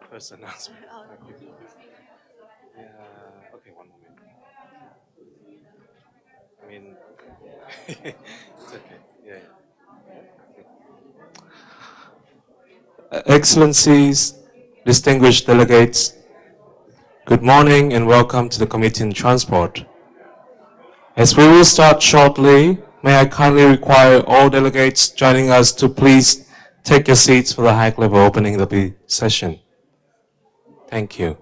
first announcement. Okay. Yeah. Okay, one moment. I mean, it's okay. Yeah. Excellencies, distinguished delegates, good morning and welcome to the Committee on Transport. As we will start shortly, may I kindly require all delegates joining us to please take your seats for the high-level opening of the session. Thank you.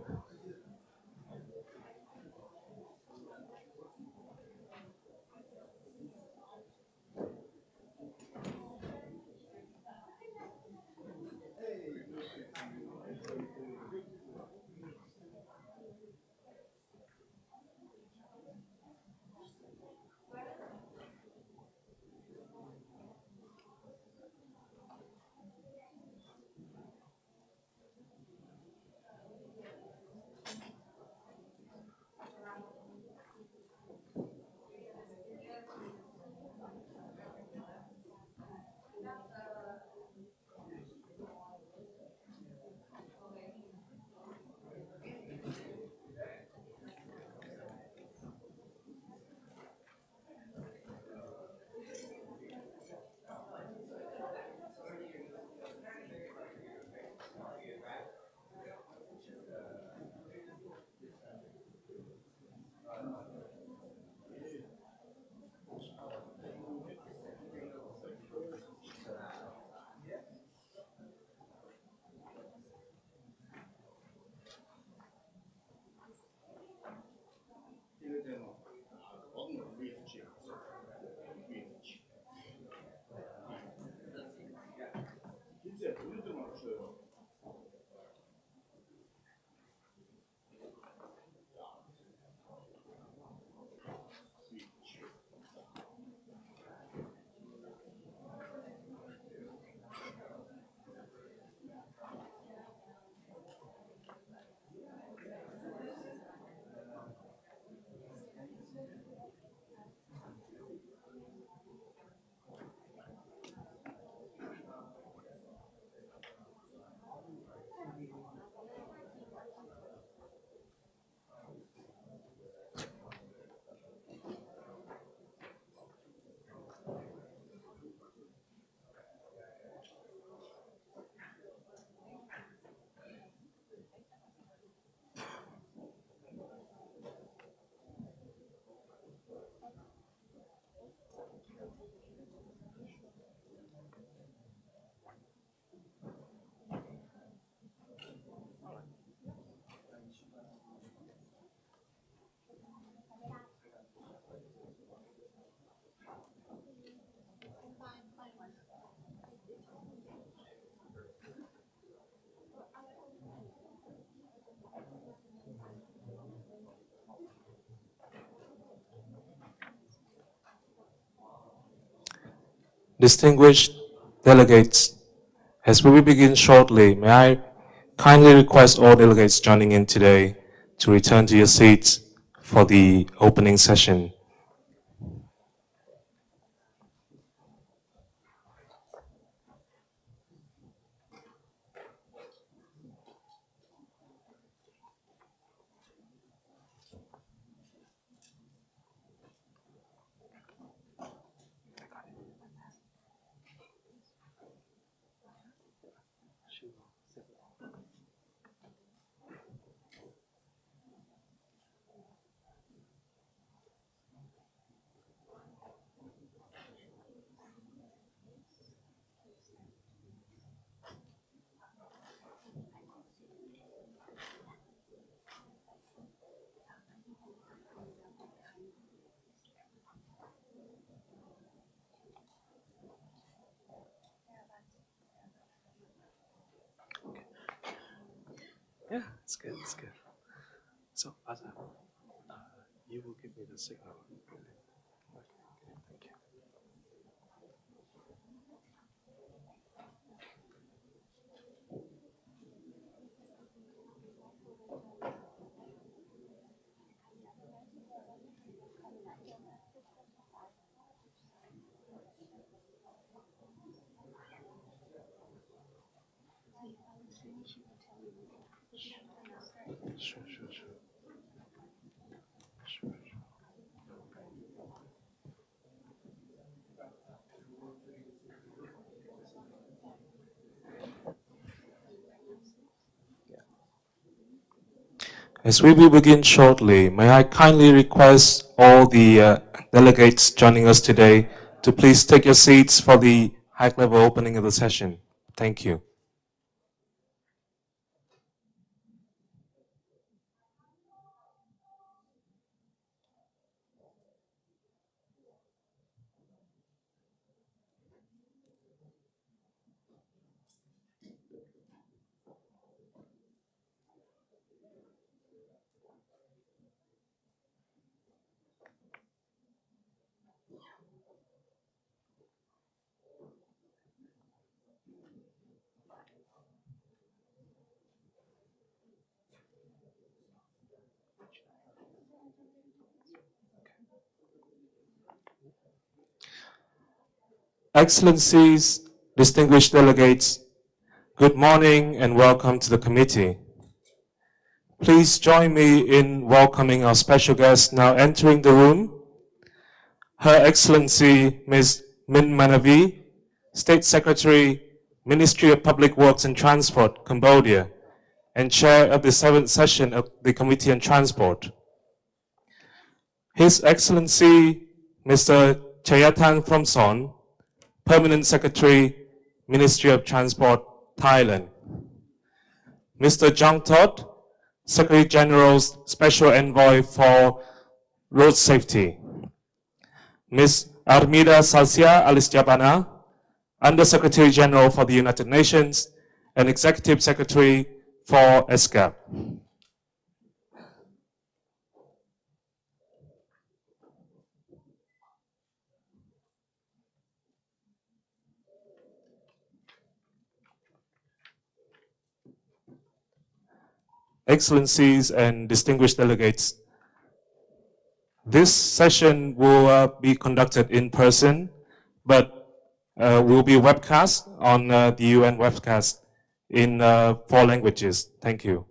Distinguished delegates, as we will begin shortly, may I kindly request all delegates joining in today to return to your seats for the opening session. Yeah, it's good, it's good. So, Asa, you will give me the signal. Okay, thank you. As we will begin shortly, may I kindly request all the delegates joining us today to please take your seats for the high-level opening of the session. Thank you. Excellencies, distinguished delegates, good morning and welcome to the committee. Please join me in welcoming our special guest now entering the room, Her Excellency Ms. Min Manavi, State Secretary, Ministry of Public Works and Transport, Cambodia, and Chair of the 7th session of the Committee on Transport. His Excellency Mr. Chayatan Phomson, Permanent Secretary, Ministry of Transport, Thailand. Mr. Jong Todd, Secretary General's Special Envoy for Road Safety. Ms. Armida Salsia Alisjabana, Under Secretary General for the United Nations and Executive Secretary for ESCAP. Excellencies and distinguished delegates, this session will be conducted in person, but will be webcast on the UN webcast in 4 languages. Thank you.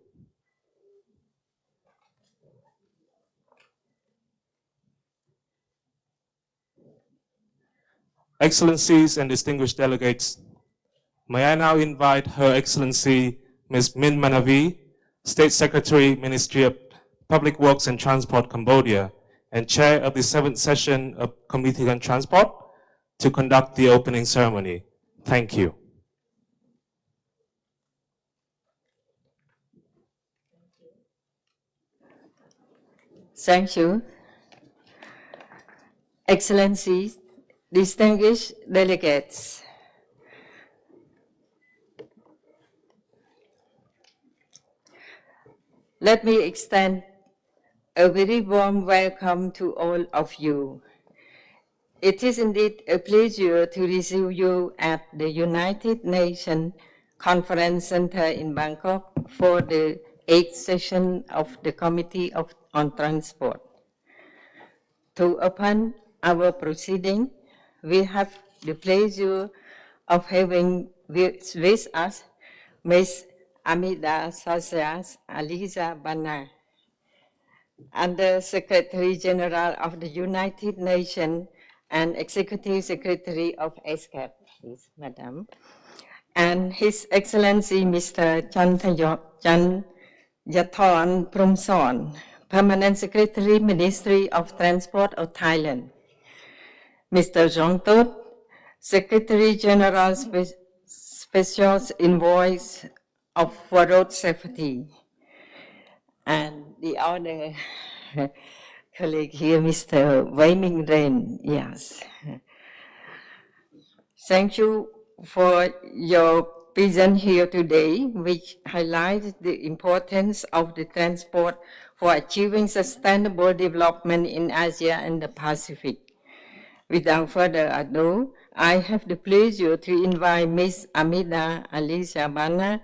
Excellencies and distinguished delegates, may I now invite Her Excellency Ms. Min Manavi, State Secretary, Ministry of Public Works and Transport, Cambodia, and Chair of the 7th session of Committee on Transport, to conduct the opening ceremony. Thank you. Thank you. Excellencies, distinguished delegates, let me extend a very warm welcome to all of you. It is indeed a pleasure to receive you at the United Nations Conference Center in Bangkok for the 8th session of the Committee on Transport. To open our proceeding, we have the pleasure of having with us Ms. Amida Sasias Aliza Bana, Under Secretary General of the United Nations and Executive Secretary of ESCAP, please, Madam, and His Excellency Mr. Chan Yathorn Promson, Permanent Secretary, Ministry of Transport of Thailand. Mr. Jong Todd, Secretary General Special Envoy for Road Safety. And the other colleague here, Mr. Wei Ming Ren, yes. Thank you for your presence here today, which highlights the importance of the transport for achieving sustainable development in Asia and the Pacific. Without further ado, I have the pleasure to invite Ms. Amida Aliza Bana,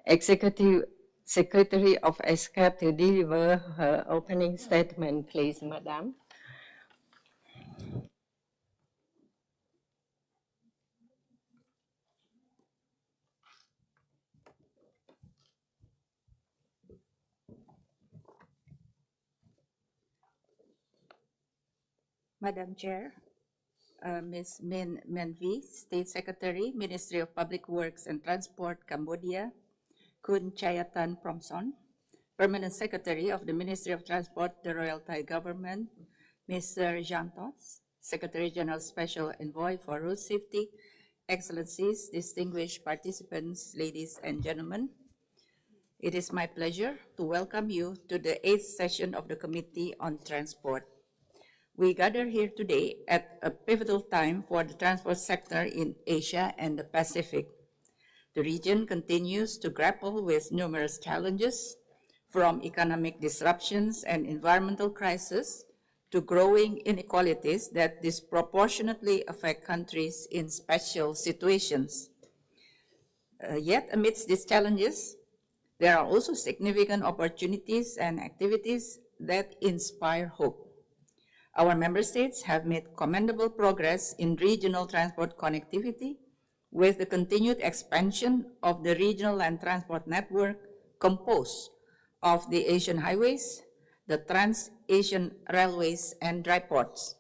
Executive Secretary of ESCAP, to deliver her opening statement. Please, Madam. Madam Chair, Ms. Min Menvi, State Secretary, Ministry of Public Works and Transport, Cambodia, Kun Chayatan Promson, Permanent Secretary of the Ministry of Transport, the Royal Thai Government, Mr. Jean Tots, Secretary General Special Envoy for Road Safety, Excellencies, distinguished participants, ladies and gentlemen, it is my pleasure to welcome you to the 8th session of the Committee on Transport. We gather here today at a pivotal time for the transport sector in Asia and the Pacific. The region continues to grapple with numerous challenges, from economic disruptions and environmental crises to growing inequalities that disproportionately affect countries in special situations. Yet, amidst these challenges, there are also significant opportunities and activities that inspire hope. Our member states have made commendable progress in regional transport connectivity with the continued expansion of the regional land transport network composed of the Asian highways, the Trans-Asian railways, and dry ports.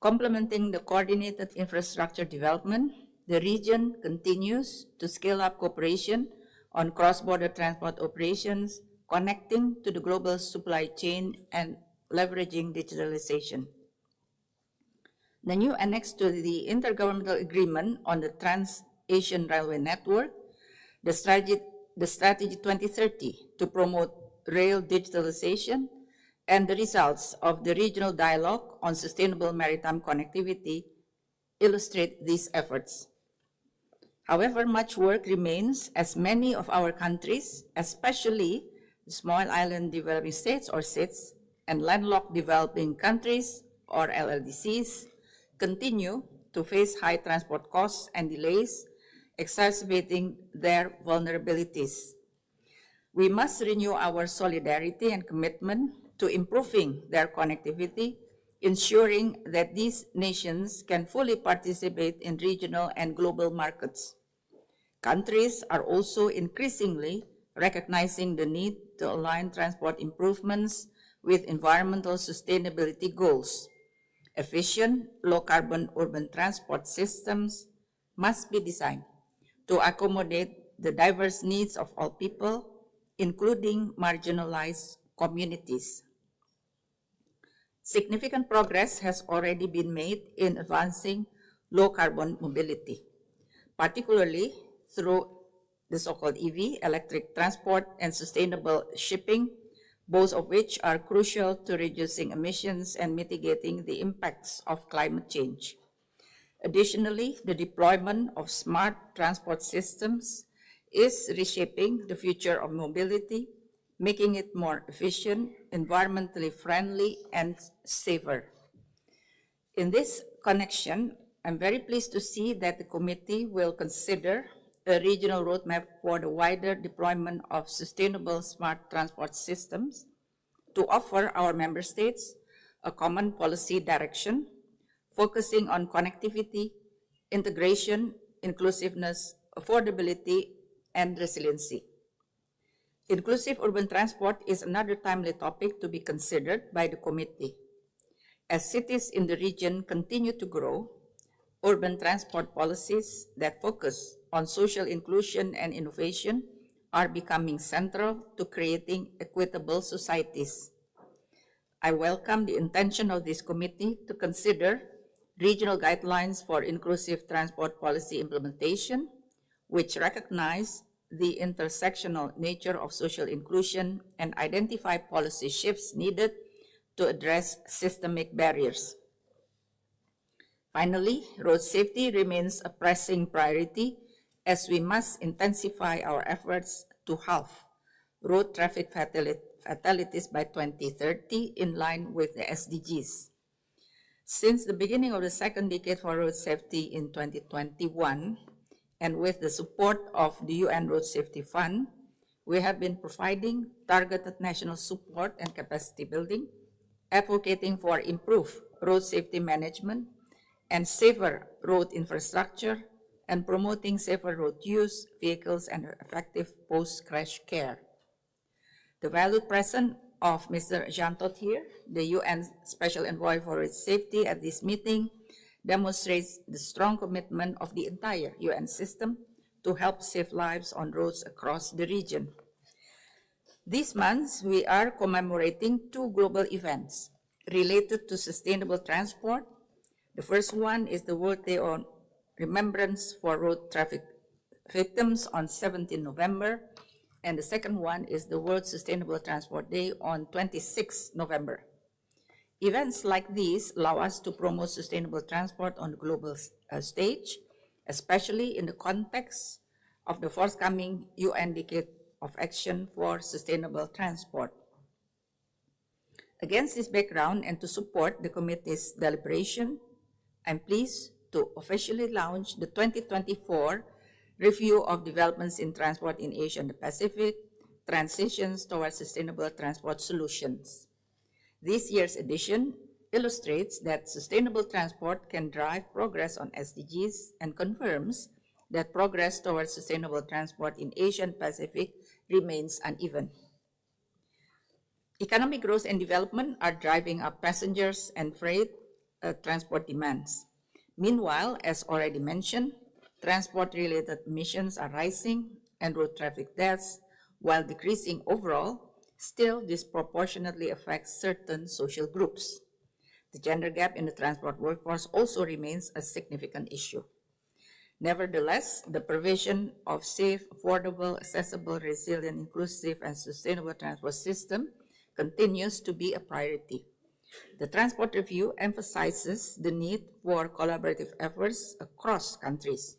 Complementing the coordinated infrastructure development, the region continues to scale up cooperation on cross-border transport operations, connecting to the global supply chain and leveraging digitalization. The new annex to the Intergovernmental Agreement on the Trans-Asian Railway Network, the Strategy 2030 to promote rail digitalization, and the results of the regional dialogue on sustainable maritime connectivity illustrate these efforts. However, much work remains as many of our countries, especially small island developing states or SIDS, and landlocked developing countries or LLDCs, continue to face high transport costs and delays, exacerbating their vulnerabilities. We must renew our solidarity and commitment to improving their connectivity, ensuring that these nations can fully participate in regional and global markets. Countries are also increasingly recognizing the need to align transport improvements with environmental sustainability goals. Efficient, low-carbon urban transport systems must be designed to accommodate the diverse needs of all people, including marginalized communities. Significant progress has already been made in advancing low-carbon mobility, particularly through the so-called EV, electric transport, and sustainable shipping, both of which are crucial to reducing emissions and mitigating the impacts of climate change. Additionally, the deployment of smart transport systems is reshaping the future of mobility, making it more efficient, environmentally friendly, and safer. In this connection, I'm very pleased to see that the committee will consider a regional roadmap for the wider deployment of sustainable smart transport systems to offer our member states a common policy direction, focusing on connectivity, integration, inclusiveness, affordability, and resiliency. Inclusive urban transport is another timely topic to be considered by the committee. As cities in the region continue to grow, urban transport policies that focus on social inclusion and innovation are becoming central to creating equitable societies. I welcome the intention of this committee to consider regional guidelines for inclusive transport policy implementation, which recognize the intersectional nature of social inclusion and identify policy shifts needed to address systemic barriers. Finally, road safety remains a pressing priority as we must intensify our efforts to halve road traffic fatalities by 2030 in line with the SDGs. Since the beginning of the second decade for road safety in 2021, and with the support of the UN Road Safety Fund, we have been providing targeted national support and capacity building, advocating for improved road safety management and safer road infrastructure, and promoting safer road use, vehicles, and effective post-crash care. The valued presence of Mr. Jean Todt, the UN Special Envoy for Road Safety, at this meeting demonstrates the strong commitment of the entire UN system to help save lives on roads across the region. This month, we are commemorating two global events related to sustainable transport. The first one is the World Day on Remembrance for Road Traffic Victims on 17 November, and the second one is the World Sustainable Transport Day on 26 November. Events like these allow us to promote sustainable transport on the global stage, especially in the context of the forthcoming UN Decade of Action for Sustainable Transport. Against this background and to support the committee's deliberation, I'm pleased to officially launch the 2024 Review of Developments in Transport in Asia and the Pacific, Transitions Towards Sustainable Transport Solutions. This year's edition illustrates that sustainable transport can drive progress on SDGs and confirms that progress towards sustainable transport in Asia and Pacific remains uneven. Economic growth and development are driving up passengers and freight transport demands. Meanwhile, as already mentioned, transport-related emissions are rising and road traffic deaths, while decreasing overall, still disproportionately affects certain social groups. The gender gap in the transport workforce also remains a significant issue. Nevertheless, the provision of safe, affordable, accessible, resilient, inclusive, and sustainable transport system continues to be a priority. The Transport Review emphasizes the need for collaborative efforts across countries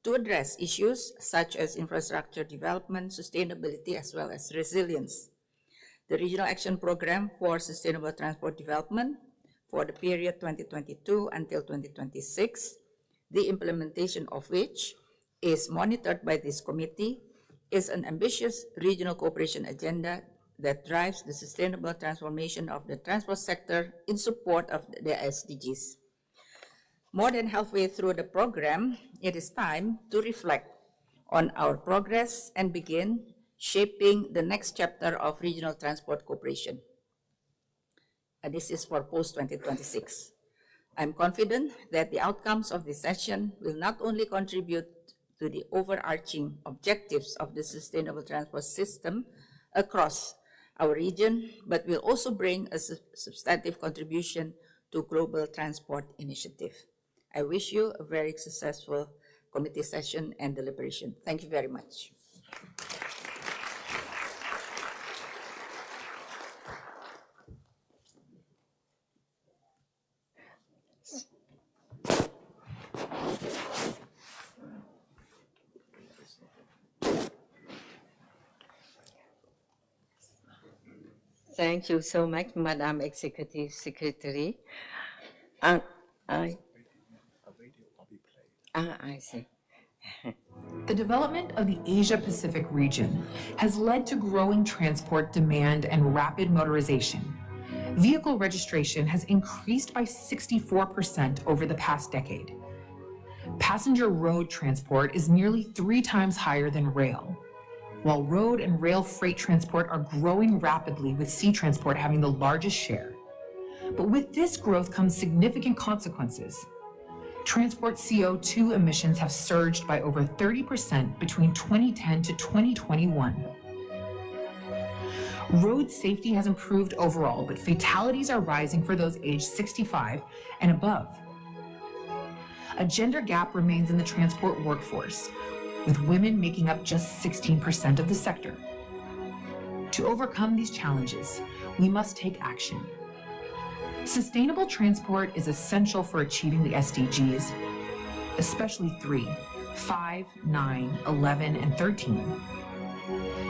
to address issues such as infrastructure development, sustainability, as well as resilience. The Regional Action Program for Sustainable Transport Development for the period 2022 until 2026, the implementation of which is monitored by this committee, is an ambitious regional cooperation agenda that drives the sustainable transformation of the transport sector in support of the SDGs. More than halfway through the program, it is time to reflect on our progress and begin shaping the next chapter of regional transport cooperation. And this is for post-2026. I'm confident that the outcomes of this session will not only contribute to the overarching objectives of the sustainable transport system across our region, but will also bring a substantive contribution to global transport initiative. I wish you a very successful committee session and deliberation. Thank you very much. Thank you so much, Madam Executive Secretary. I see. The development of the Asia-Pacific region has led to growing transport demand and rapid motorization. Vehicle registration has increased by 64% over the past decade. Passenger road transport is nearly 3 times higher than rail, while road and rail freight transport are growing rapidly, with sea transport having the largest share. But with this growth comes significant consequences. Transport CO2 emissions have surged by over 30% between 2010 to 2021. Road safety has improved overall, but fatalities are rising for those aged 65 and above. A gender gap remains in the transport workforce, with women making up just 16% of the sector. To overcome these challenges, we must take action. Sustainable transport is essential for achieving the SDGs, especially 3, 5, 9, 11, and 13.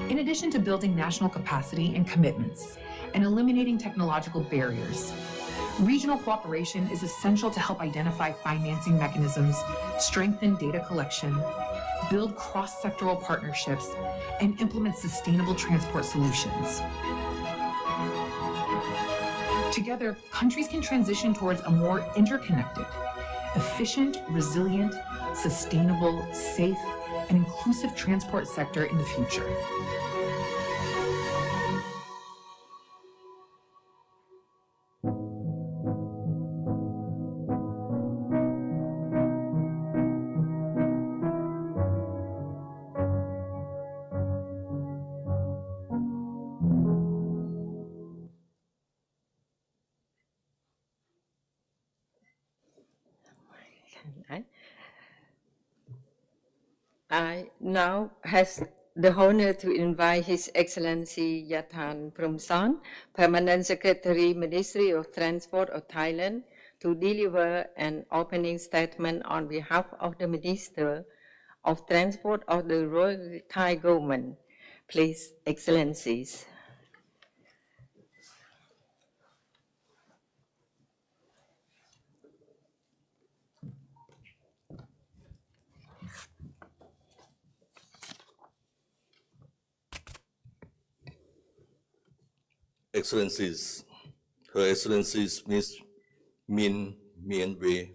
In addition to building national capacity and commitments and eliminating technological barriers, regional cooperation is essential to help identify financing mechanisms, strengthen data collection, build cross-sectoral partnerships, and implement sustainable transport solutions. Together, countries can transition towards a more interconnected, efficient, resilient, sustainable, safe, and inclusive transport sector in the future. now has the honor to invite His Excellency Yathan Promson, Permanent Secretary, Ministry of Transport of Thailand, to deliver an opening statement on behalf of the Minister of Transport of the Royal Thai Government. Please, Excellencies. Excellencies, Her Excellencies Ms. Min Mien Wei,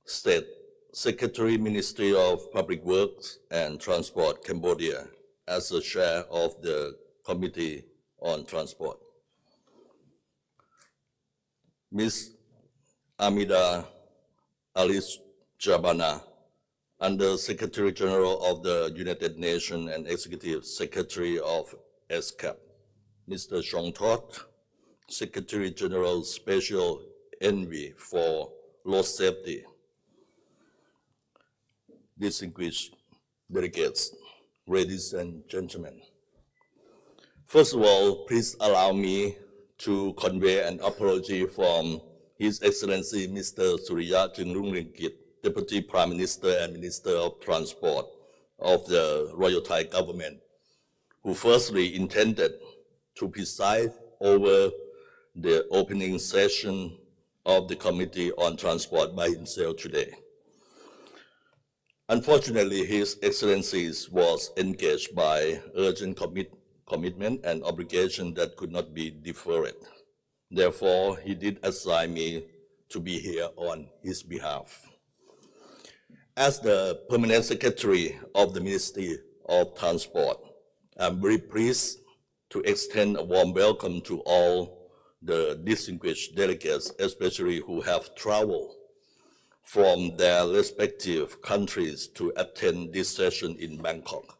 State Secretary, Ministry of Public Works and Transport, Cambodia, as the chair of the Committee on Transport. Ms. Amida Alice Jabana, Under Secretary General of the United Nations and Executive Secretary of ESCAP. Mr. Chong Thot, Secretary General Special Envoy for Road Safety. Distinguished delegates, ladies and gentlemen. First of all, please allow me to convey an apology from His Excellency Mr. Surya Chunrungrikit, Deputy Prime Minister and Minister of Transport of the Royal Thai Government, who firstly intended to preside over the opening session of the Committee on Transport by himself today. Unfortunately, His Excellency was engaged by urgent commitment and obligation that could not be deferred. Therefore, he did assign me to be here on his behalf. As the Permanent Secretary of the Ministry of Transport, I'm very pleased to extend a warm welcome to all the distinguished delegates, especially who have traveled from their respective countries to attend this session in Bangkok.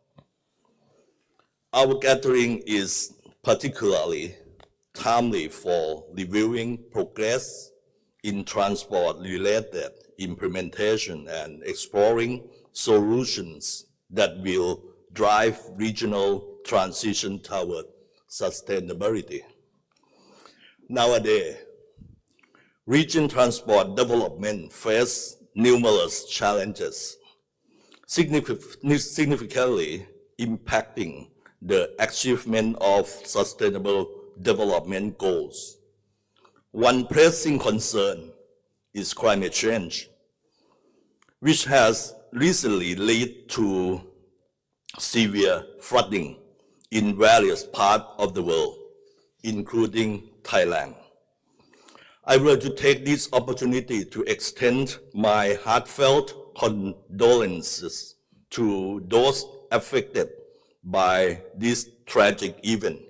Our gathering is particularly timely for reviewing progress in transport-related implementation and exploring solutions that will drive regional transition toward sustainability. Nowadays, region transport development faces numerous challenges, significantly impacting the achievement of sustainable development goals. One pressing concern is climate change, which has recently led to severe flooding in various parts of the world, including Thailand. I would like to take this opportunity to extend my heartfelt condolences to those affected by this tragic event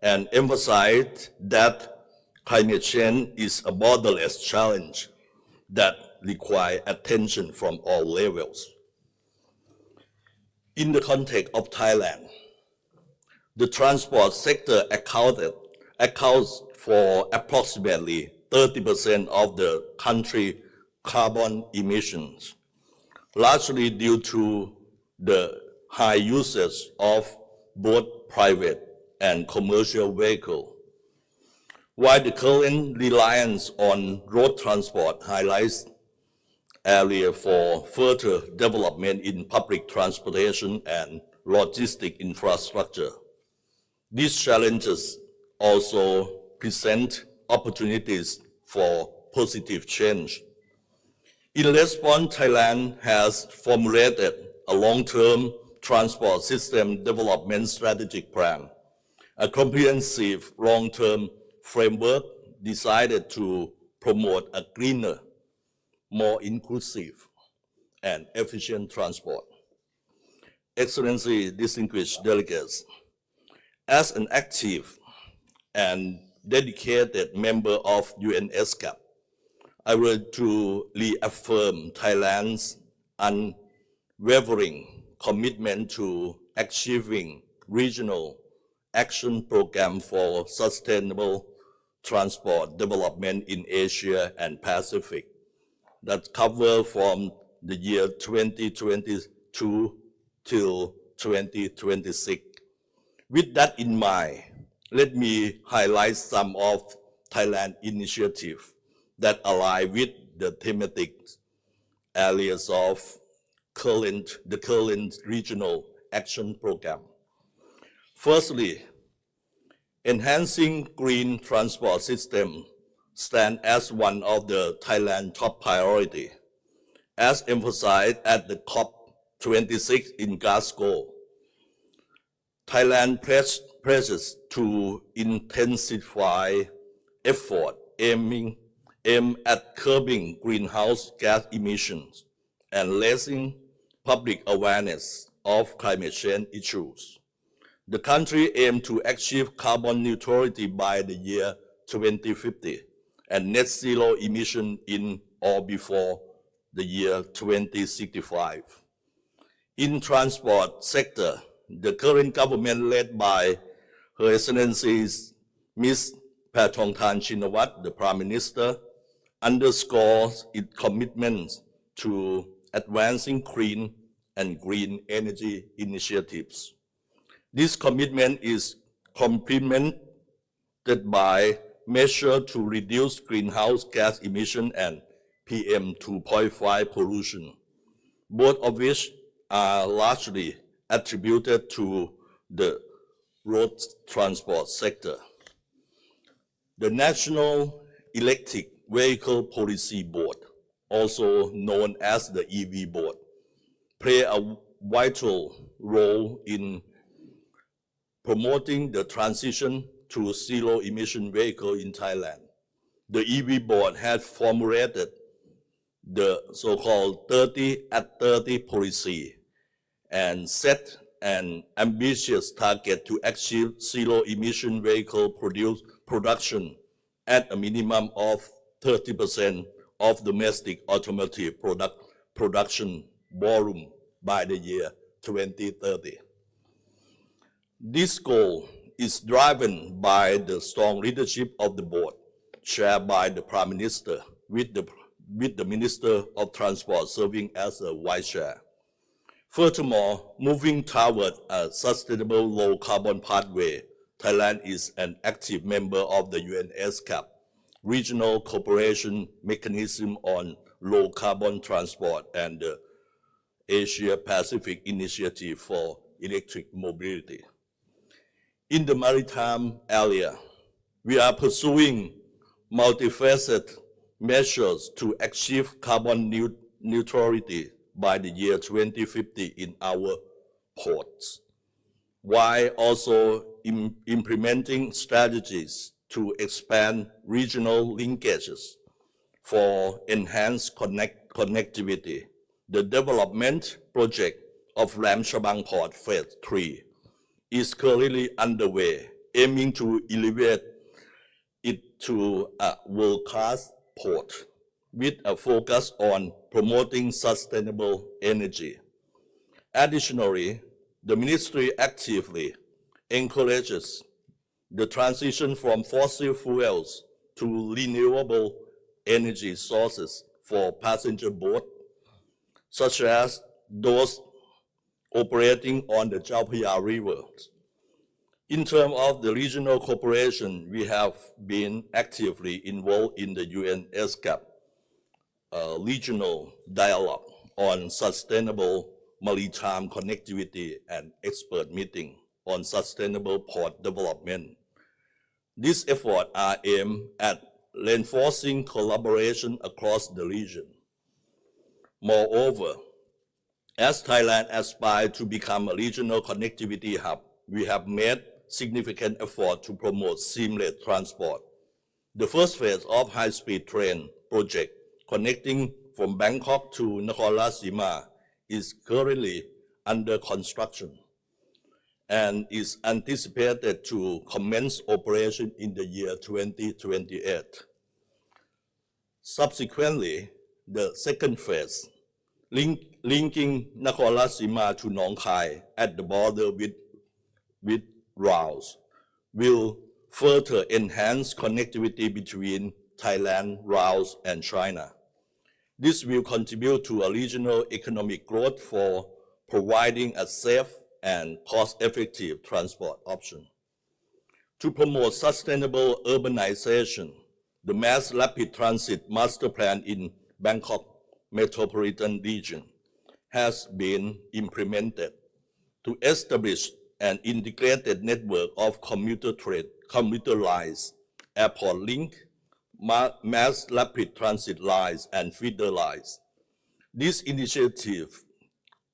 and emphasize that climate change is a borderless challenge that requires attention from all levels. In the context of Thailand, the transport sector accounts for approximately 30% of the country's carbon emissions, largely due to the high usage of both private and commercial vehicles. While the current reliance on road transport highlights areas for further development in public transportation and logistic infrastructure, these challenges also present opportunities for positive change. In response, Thailand has formulated a long-term transport system development strategic plan, a comprehensive long-term framework designed to promote a greener, more inclusive, and efficient transport. Excellency, distinguished delegates, as an active and dedicated member of ESCAP, I would to reaffirm Thailand's unwavering commitment to achieving regional action program for sustainable transport development in Asia and Pacific that cover from the year 2022 till 2026. With that in mind, let me highlight some of Thailand initiatives that align with the thematic areas of the current regional action program. Firstly, enhancing green transport system stands as one of the Thailand top priority, as emphasized at the COP26 in Glasgow. Thailand pledges to intensify effort aim at curbing greenhouse gas emissions and raising public awareness of climate change issues. The country aims to achieve carbon neutrality by the year 2050 and net zero emission in or before the year 2065. In transport sector, the current government led by Her Excellency Ms. Paetongtarn Shinawatra, the Prime Minister, underscores its commitment to advancing clean and green energy initiatives. This commitment is complemented by measures to reduce greenhouse gas emission and PM 2.5 pollution, both of which are largely attributed to the road transport sector. The National Electric Vehicle Policy Board, also known as the EV Board, play a vital role in promoting the transition to zero-emission vehicle in Thailand. The EV Board has formulated the so-called 30 at 30 policy and set an ambitious target to achieve zero-emission vehicle production at a minimum of 30% of domestic automotive production volume by the year 2030. This goal is driven by the strong leadership of the board, chaired by the Prime Minister, with the Minister of Transport serving as a vice chair. Furthermore, moving toward a sustainable low-carbon pathway, Thailand is an active member of the UN ESCAP, Regional Cooperation Mechanism on Low-Carbon Transport, and the Asia-Pacific Initiative for Electric Mobility. In the maritime area, we are pursuing multifaceted measures to achieve carbon neutrality by the year 2050 in our ports, while also implementing strategies to expand regional linkages for enhanced connectivity. The development project of Lam Chabang Port Phase 3 is currently underway, aiming to elevate it to a world-class port with a focus on promoting sustainable energy. Additionally, the ministry actively encourages the transition from fossil fuels to renewable energy sources for passenger boats, such as those operating on the Chao Phraya River. In terms of the regional cooperation, we have been actively involved in the UN ESCAP regional dialogue on sustainable maritime connectivity and expert meeting on sustainable port development. These efforts are aimed at reinforcing collaboration across the region. Moreover, as Thailand aspires to become a regional connectivity hub, we have made significant effort to promote seamless transport. The first phase of high-speed train project connecting from Bangkok to Nakhon Ratchasima is currently under construction and is anticipated to commence operation in the year 2028. Subsequently, the second phase, linking Nakhon Ratchasima to Nong Khai at the border with Laos, will further enhance connectivity between Thailand, Laos, and China. This will contribute to a regional economic growth for providing a safe and cost-effective transport option. To promote sustainable urbanization, the Mass Rapid Transit Master Plan in Bangkok Metropolitan Region has been implemented to establish an integrated network of commuter lines, airport link, mass rapid transit lines, and feeder lines. This initiative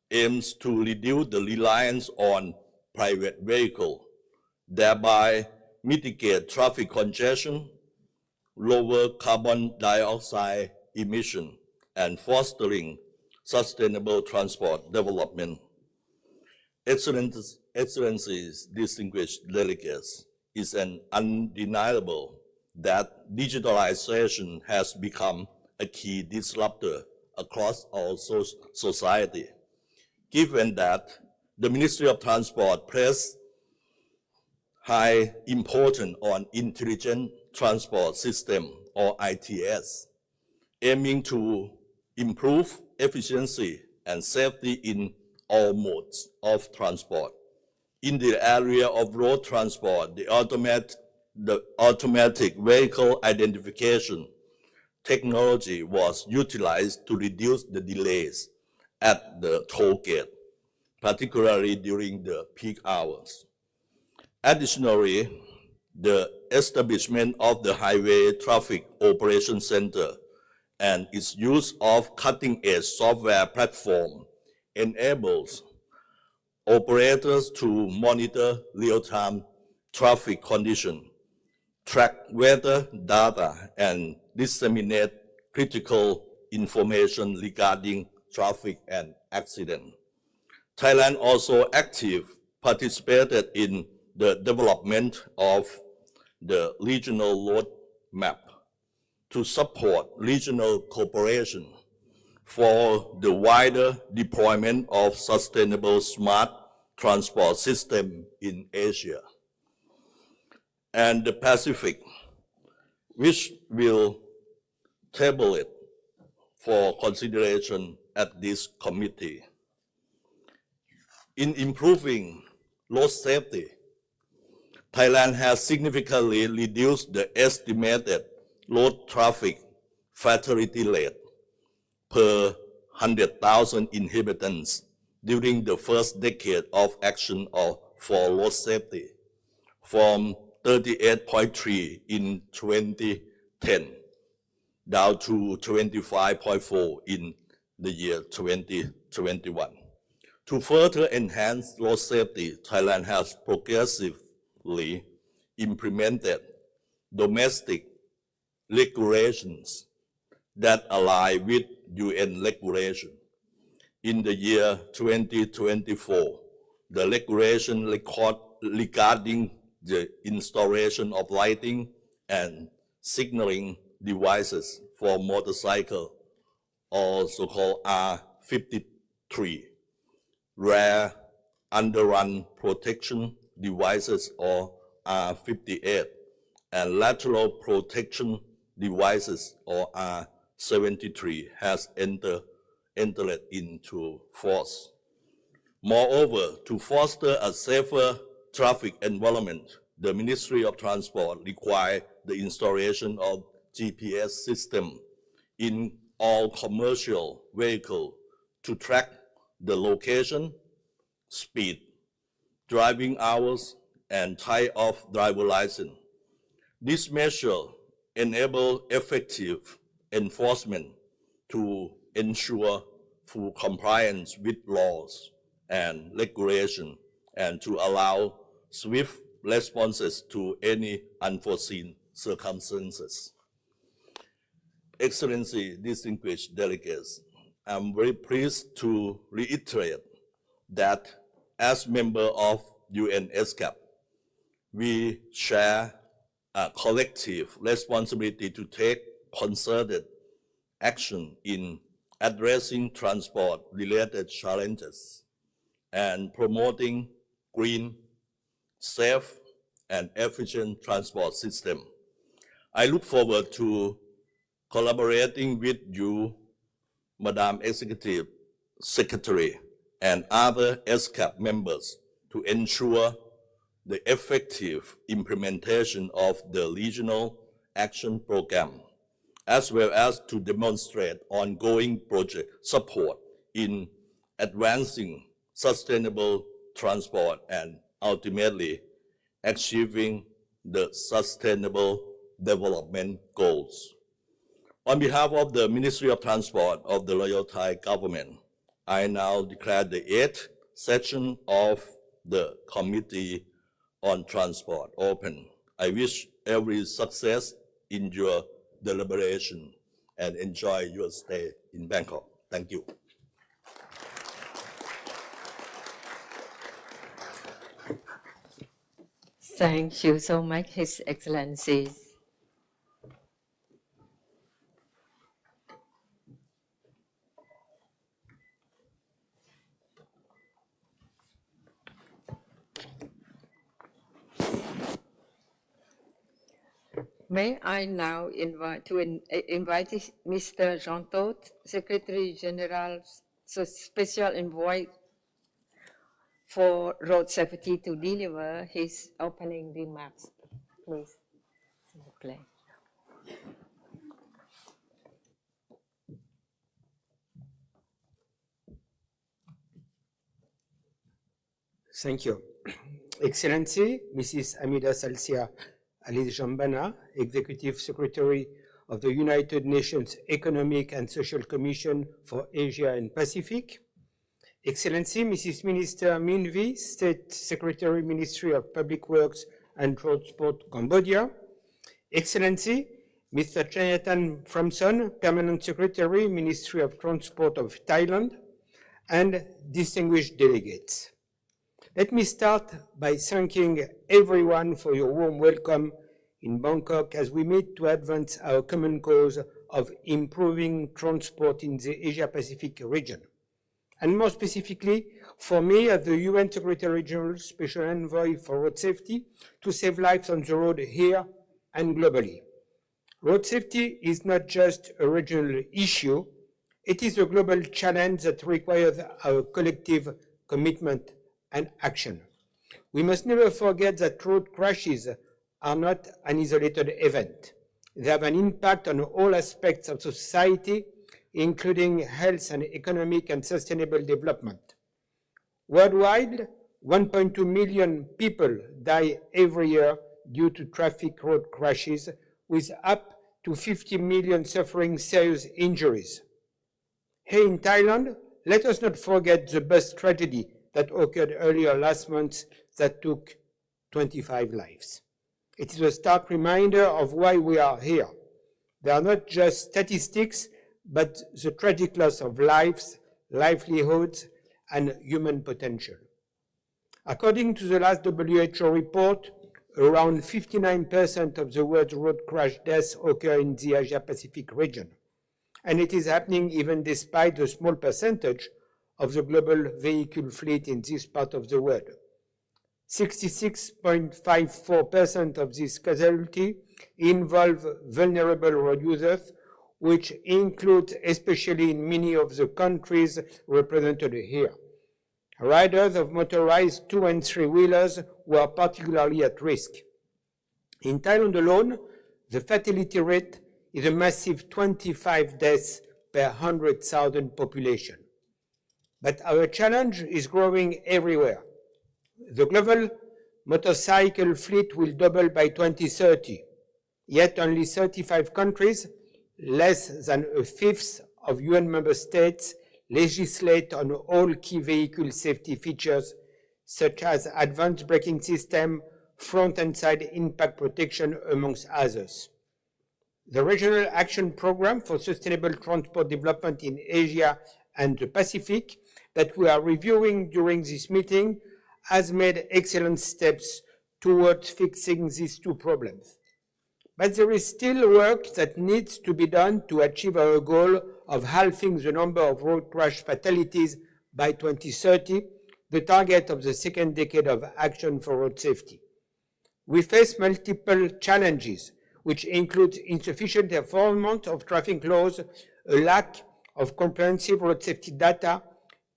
aims to reduce the reliance on private vehicles, thereby mitigate traffic congestion, lower carbon dioxide emission, and fostering sustainable transport development. Excellencies, distinguished delegates, it's undeniable that digitalization has become a key disruptor across our society. Given that the Ministry of Transport places high importance on intelligent transport system, or ITS, aiming to improve efficiency and safety in all modes of transport. In the area of road transport, the automatic vehicle identification technology was utilized to reduce the delays at the toll gate, particularly during the peak hours. Additionally, the establishment of the Highway Traffic Operation Center and its use of cutting-edge software platform enables operators to monitor real-time traffic condition, track weather data, and disseminate critical information regarding traffic and accident. Thailand also actively participated in the development of the regional road map to support regional cooperation for the wider deployment of sustainable smart transport system in Asia and the Pacific, which will table it for consideration at this committee. In improving road safety, Thailand has significantly reduced the estimated road traffic fatality rate per 100,000 inhabitants during the first decade of action for road safety, from 38.3 in 2010 down to 25.4 in the year 2021. To further enhance road safety, Thailand has progressively implemented domestic regulations that align with UN regulation. In the year 2024, the regulation regarding the installation of lighting and signaling devices for motorcycle, or so-called R53, rear underrun protection devices, or R58, and lateral protection devices, or R73, has entered into force. Moreover, to foster a safer traffic environment, the Ministry of Transport requires the installation of GPS system in all commercial vehicles to track the location, speed, driving hours, and type of driver license. This measure enables effective enforcement to ensure full compliance with laws and regulation, and to allow swift responses to any unforeseen circumstances. Excellency, distinguished delegates, I'm very pleased to reiterate that as member of UN ESCAP, we share a collective responsibility to take concerted action in addressing transport-related challenges and promoting green, safe, and efficient transport system. I look forward to collaborating with you, Madam Executive Secretary, and other ESCAP members to ensure the effective implementation of the regional action program, as well as to demonstrate ongoing project support in advancing sustainable transport and ultimately achieving the Sustainable Development Goals. On behalf of the Ministry of Transport of the Royal Thai Government, I now declare the 8th session of the Committee on Transport open. I wish every success in your deliberation and enjoy your stay in Bangkok. Thank you. Thank you so much, His Excellencies. May I now invite Mr. Jean Todt, Secretary General, Special Envoy for Road Safety, to deliver his opening remarks. Please. Play. Thank you. Excellency, Mrs. Amida Salsia Ali Jambana, Executive Secretary of the United Nations Economic and Social Commission for Asia and Pacific. Excellency, Mrs. Minister Min Vi, State Secretary, Ministry of Public Works and Transport, Cambodia. Excellency, Mr. Chayatan Framson, Permanent Secretary, Ministry of Transport of Thailand, and distinguished delegates. Let me start by thanking everyone for your warm welcome in Bangkok as we meet to advance our common cause of improving transport in the Asia-Pacific region. And more specifically, for me as the UN Secretary General Special Envoy for Road Safety, to save lives on the road here and globally. Road safety is not just a regional issue, it is a global challenge that requires our collective commitment and action. We must never forget that road crashes are not an isolated event. They have an impact on all aspects of society, including health and economic and sustainable development. Worldwide, 1.2 million people die every year due to traffic road crashes, with up to 50 million suffering serious injuries. Here in Thailand, let us not forget the bus tragedy that occurred earlier last month that took 25 lives. It is a stark reminder of why we are here. They are not just statistics, but the tragic loss of lives, livelihoods, and human potential. According to the last WHO report, around 59% of the world's road crash deaths occur in the Asia-Pacific region. And it is happening even despite the small percentage of the global vehicle fleet in this part of the world. 66.54% of this casualty involve vulnerable road users, which includes especially in many of the countries represented here. Riders of motorized 2- and 3-wheelers were particularly at risk. In Thailand alone, the fatality rate is a massive 25 deaths per 100,000 population. But our challenge is growing everywhere. The global motorcycle fleet will double by 2030, yet only 35 countries, less than a fifth of UN member states, legislate on all key vehicle safety features, such as advanced braking system, front and side impact protection, amongst others. The Regional Action Program for Sustainable Transport Development in Asia and the Pacific that we are reviewing during this meeting has made excellent steps towards fixing these two problems. But there is still work that needs to be done to achieve our goal of halving the number of road crash fatalities by 2030, the target of the second decade of action for road safety. We face multiple challenges, which include insufficient enforcement of traffic laws, a lack of comprehensive road safety data,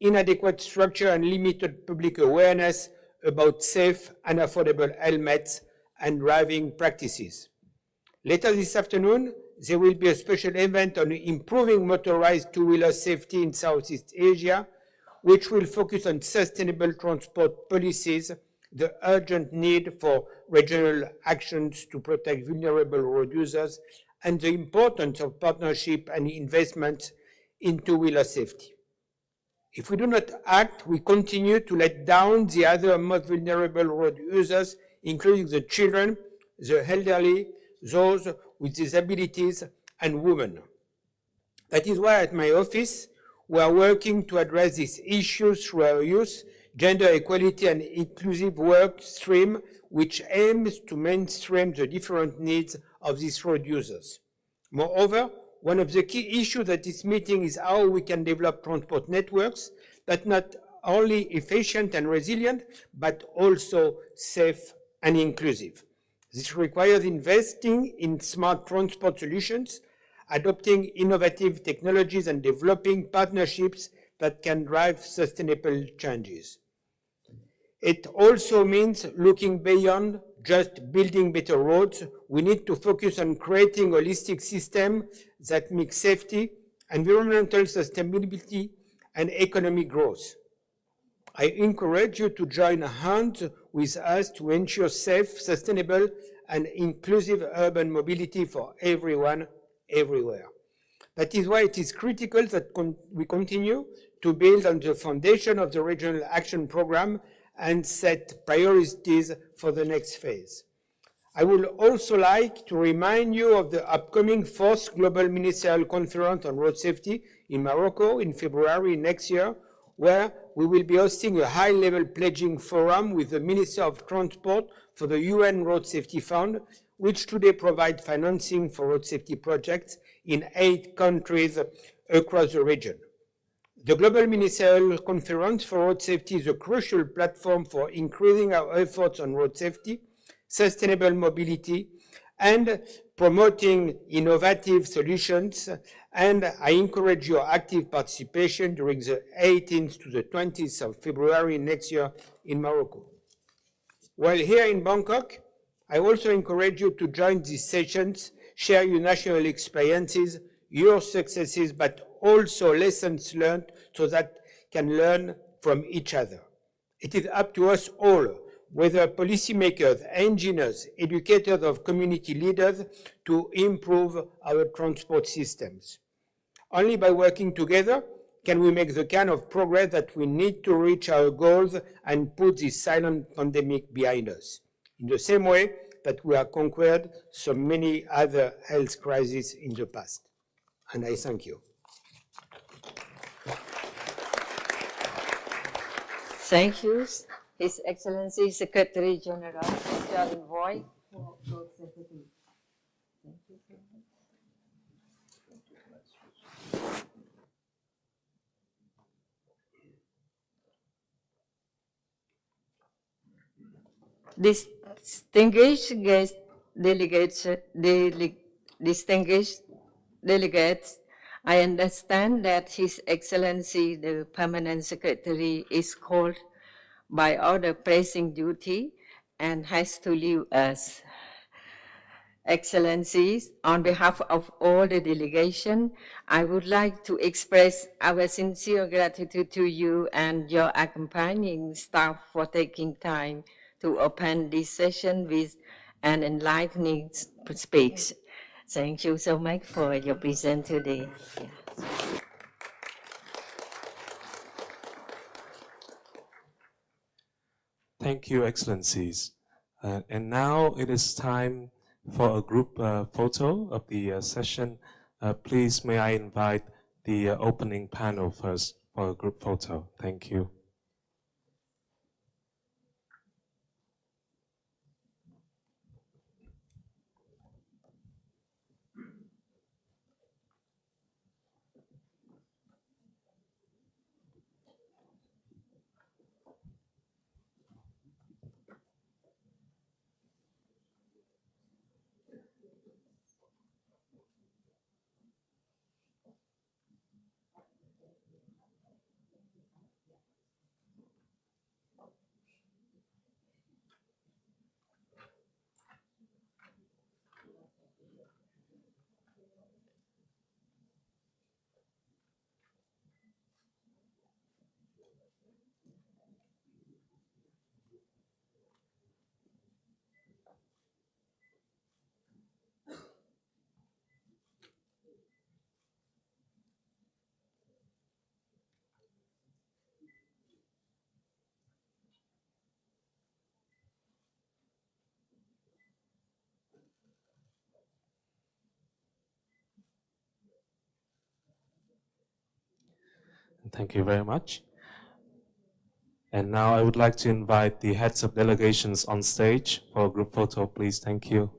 inadequate structure and limited public awareness about safe and affordable helmets and driving practices. Later this afternoon, there will be a special event on improving motorized two-wheeler safety in Southeast Asia, which will focus on sustainable transport policies, the urgent need for regional actions to protect vulnerable road users, and the importance of partnership and investment in two-wheeler safety. If we do not act, we continue to let down the other most vulnerable road users, including the children, the elderly, those with disabilities, and women. That is why at my office, we are working to address these issues through our youth, gender equality and inclusive work stream, which aims to mainstream the different needs of these road users. Moreover, one of the key issues at this meeting is how we can develop transport networks that not only efficient and resilient, but also safe and inclusive. This requires investing in smart transport solutions, adopting innovative technologies, and developing partnerships that can drive sustainable changes. It also means looking beyond just building better roads. We need to focus on creating a holistic system that mix safety, environmental sustainability, and economic growth. I encourage you to join hands with us to ensure safe, sustainable, and inclusive urban mobility for everyone, everywhere. That is why it is critical that we continue to build on the foundation of the Regional Action Programme and set priorities for the next phase. I would also like to remind you of the upcoming 4th Global Ministerial Conference on Road Safety in Morocco in February next year, where we will be hosting a high-level pledging forum with the Minister of Transport for the UN Road Safety Fund, which today provides financing for road safety projects in 8 countries across the region. The Global Ministerial Conference for Road Safety is a crucial platform for increasing our efforts on road safety, sustainable mobility, and promoting innovative solutions, and I encourage your active participation during the 18th to the 20th of February next year in Morocco. While here in Bangkok, I also encourage you to join these sessions, share your national experiences, your successes, but also lessons learned so that can learn from each other. It is up to us all, whether policymakers, engineers, educators or community leaders, to improve our transport systems. Only by working together can we make the kind of progress that we need to reach our goals and put this silent pandemic behind us, in the same way that we have conquered so many other health crises in the past. And I thank you. Thank you, His Excellency Secretary General, Special Envoy for Road Safety. Thank you so much. Distinguished guest distinguished delegates, I understand that His Excellency the Permanent Secretary is called by order pressing duty and has to leave us. Excellencies, on behalf of all the delegation, I would like to express our sincere gratitude to you and your accompanying staff for taking time to open this session with an enlightening speech. Thank you so much for your presence today. Yeah. Thank you, Excellencies. And now it is time for a group photo of the session. Please may I invite the opening panel first for a group photo. Thank you. Thank you very much. And now I would like to invite the heads of delegations on stage for a group photo, please. Thank you.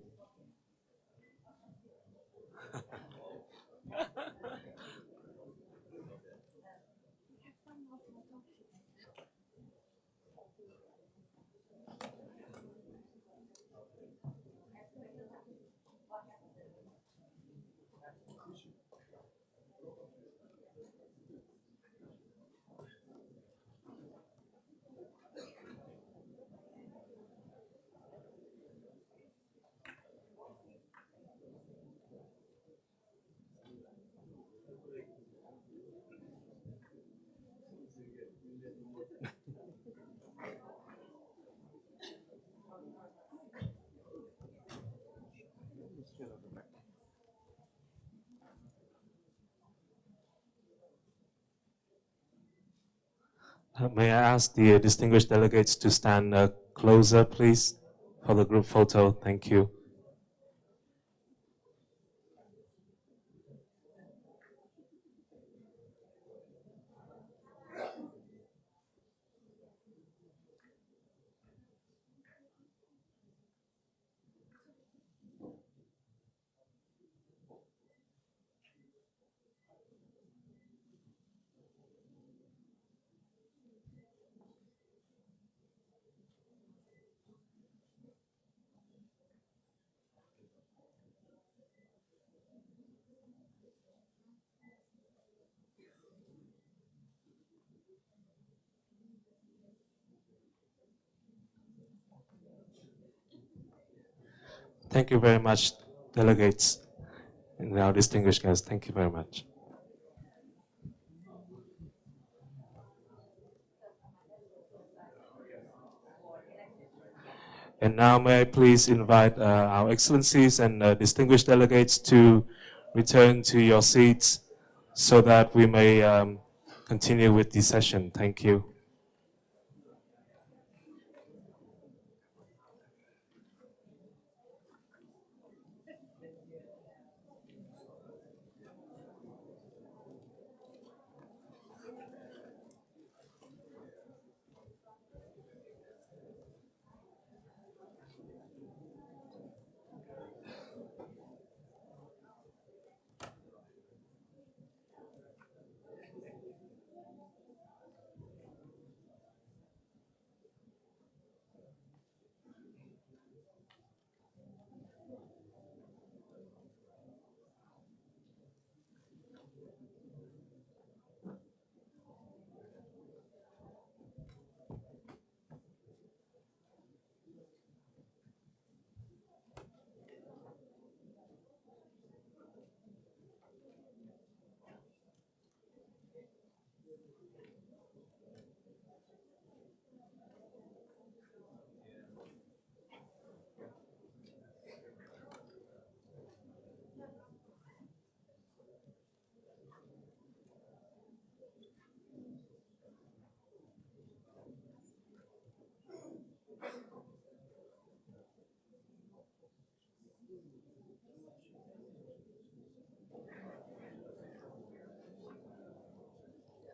May I ask the distinguished delegates to stand closer, please, for the group photo. Thank you. Thank you very much, delegates and our distinguished guests. Thank you very much. And now may I please invite our excellencies and distinguished delegates to return to your seats so that we may continue with the session. Thank you.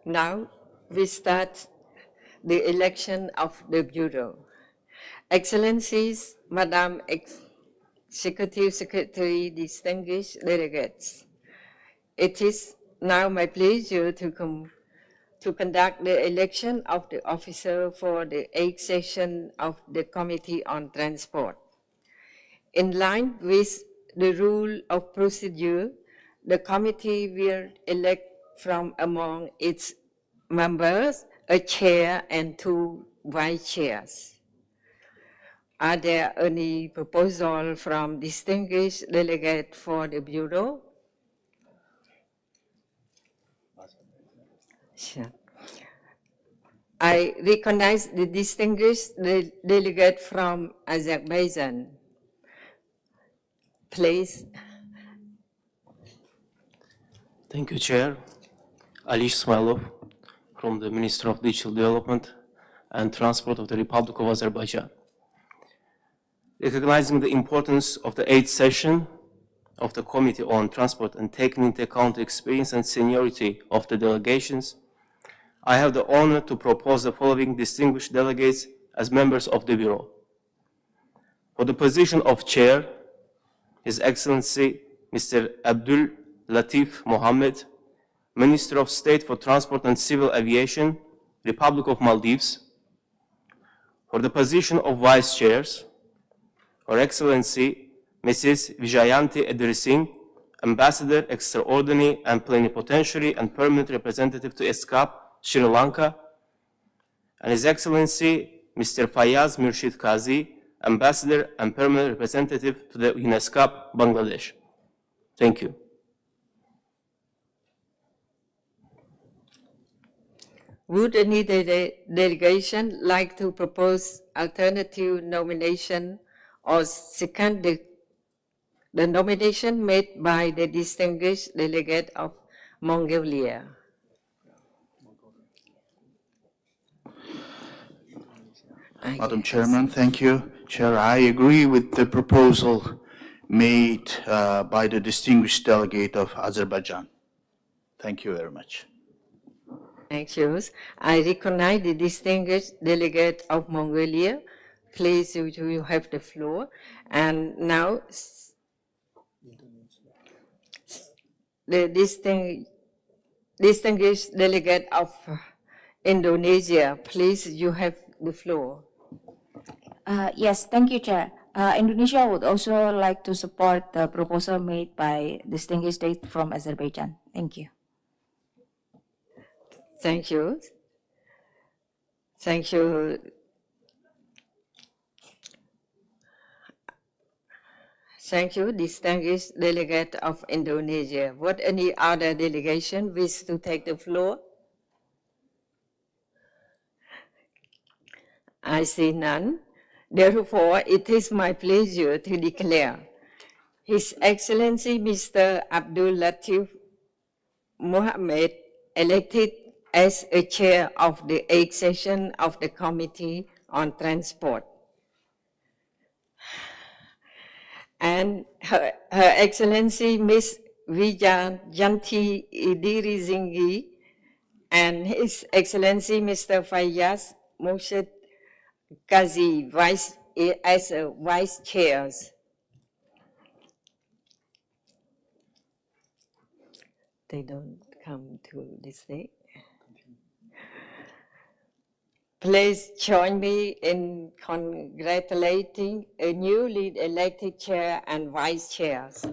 Now we start the election of the Bureau. Excellencies, Madam Executive Secretary, distinguished delegates, it is now my pleasure to conduct the election of the officer for the 8th session of the Committee on Transport. In line with the rule of procedure, the committee will elect from among its members a chair and 2 vice chairs. Are there any proposals from distinguished delegates for the Bureau? Sure. I recognize the distinguished delegate from Azerbaijan. Please. Thank you, Chair. Alish Smailov from the Minister of Digital Development and Transport of the Republic of Azerbaijan. Recognizing the importance of the 8th session of the Committee on Transport and taking into account the experience and seniority of the delegations, I have the honor to propose the following distinguished delegates as members of the Bureau. For the position of Chair, His Excellency Mr. Abdul Latif Mohammed, Minister of State for Transport and Civil Aviation, Republic of Maldives. For the position of Vice Chairs, Her Excellency Mrs. Vijayanti Edri Singh, Ambassador Extraordinary and Plenipotentiary and Permanent Representative to ESCAP, Sri Lanka, and His Excellency Mr. Fayaz Murshid Qazi, Ambassador and Permanent Representative to the ESCAP, Bangladesh. Thank you. Would any delegation like to propose alternative nomination or second the nomination made by the distinguished delegate of Mongolia? Madam Chairman, thank you. Chair, I agree with the proposal made by the distinguished delegate of Azerbaijan. Thank you very much. Thank you. I recognize the distinguished delegate of Mongolia. Please, you have the floor. And now, the distinguished delegate of Indonesia, please, you have the floor. Yes, thank you, Chair. Indonesia would also like to support the proposal made by distinguished state from Azerbaijan. Thank you. Thank you. Thank you. Thank you, distinguished delegate of Indonesia. Would any other delegation wish to take the floor? I see none. Therefore, it is my pleasure to declare His Excellency Mr. Abdul Latif Mohammed elected as a chair of the 8th session of the Committee on Transport. And Her Excellency Ms. Vijayanti Edri Singh and His Excellency Mr. Fayaz Murshid Qazi as vice chairs. They don't come to this day. Please join me in congratulating a newly elected chair and vice chairs.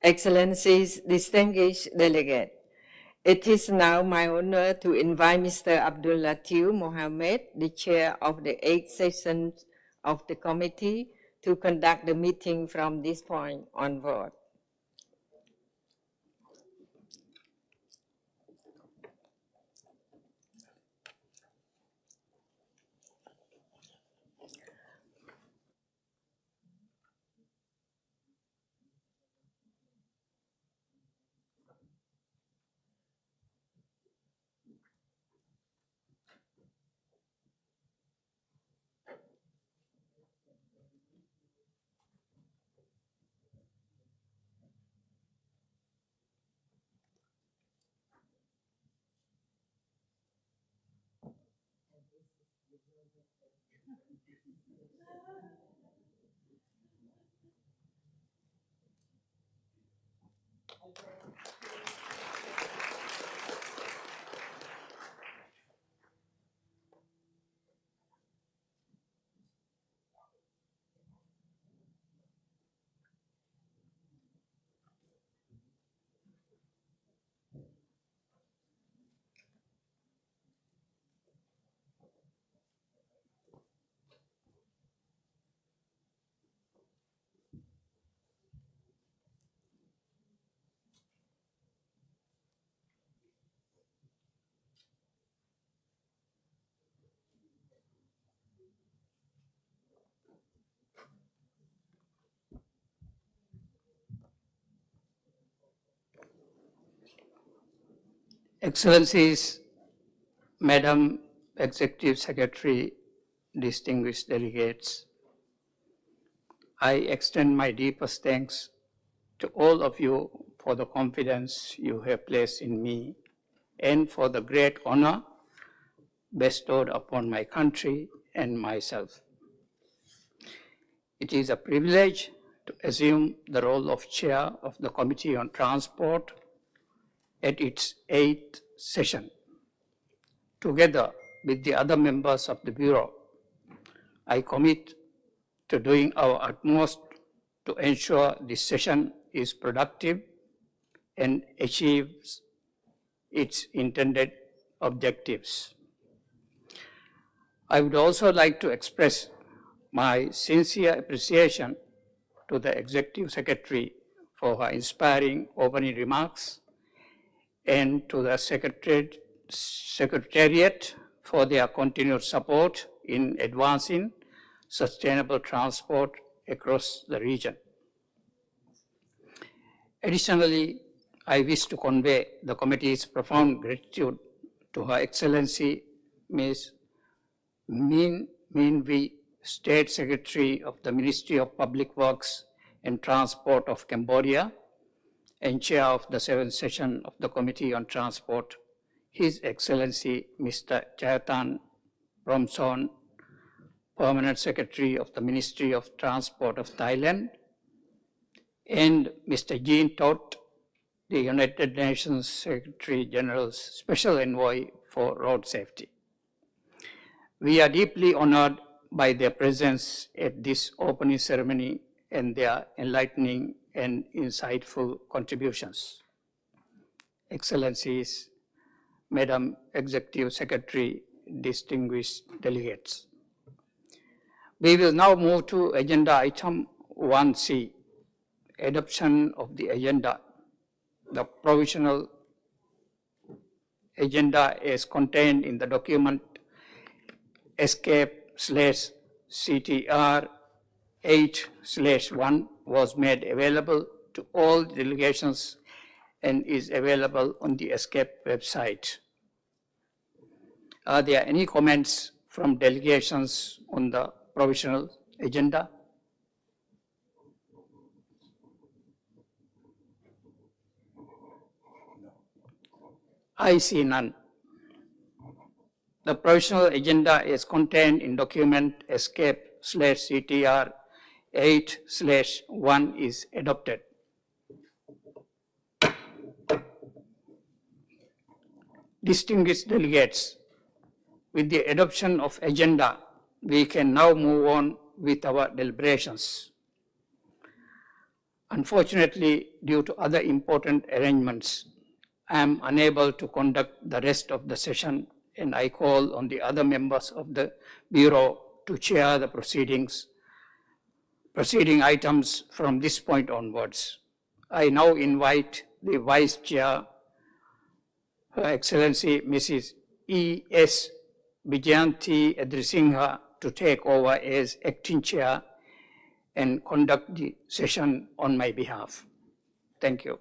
Excellencies, distinguished delegate, it is now my honor to invite Mr. Abdul Latif Mohammed, the chair of the 8th session of the committee, to conduct the meeting from this point onward. Excellencies, Madam Executive Secretary, distinguished delegates, I extend my deepest thanks to all of you for the confidence you have placed in me and for the great honor bestowed upon my country and myself. It is a privilege to assume the role of Chair of the Committee on Transport at its 8th session. Together with the other members of the Bureau, I commit to doing our utmost to ensure this session is productive and achieves its intended objectives. I would also like to express my sincere appreciation to the Executive Secretary for her inspiring opening remarks and to the Secretariat for their continued support in advancing sustainable transport across the region. Additionally, I wish to convey the committee's profound gratitude to Her Excellency Ms. Min Vi, State Secretary of the Ministry of Public Works and Transport of Cambodia and Chair of the 7th session of the Committee on Transport, His Excellency Mr. Chayatan Promson, Permanent Secretary of the Ministry of Transport of Thailand, and Mr. Jean Todt, the United Nations Secretary General's Special Envoy for Road Safety. We are deeply honored by their presence at this opening ceremony and their enlightening and insightful contributions. Excellencies, Madam Executive Secretary, distinguished delegates. We will now move to agenda item 1C, adoption of the agenda. The provisional agenda is contained in the document ESCAP/CTR 8/1 was made available to all delegations and is available on the ESCAP website. Are there any comments from delegations on the provisional agenda? I see none. The provisional agenda is contained in document ESCAP/CTR 8/1 is adopted. Distinguished delegates, with the adoption of agenda, we can now move on with our deliberations. Unfortunately, due to other important arrangements, I am unable to conduct the rest of the session, and I call on the other members of the Bureau to chair the proceeding items from this point onwards. I now invite the Vice Chair, Her Excellency Mrs. E.S. Vijayanthi Adrisinghe, to take over as acting chair and conduct the session on my behalf. Thank you.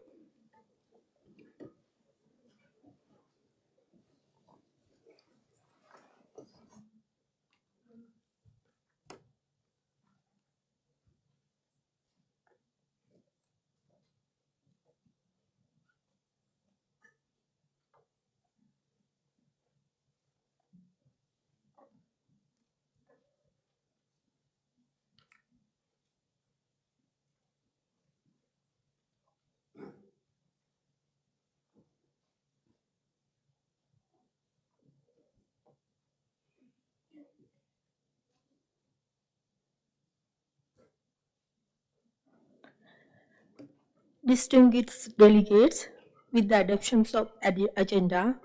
Distinguished delegates, with the adoption of the agenda,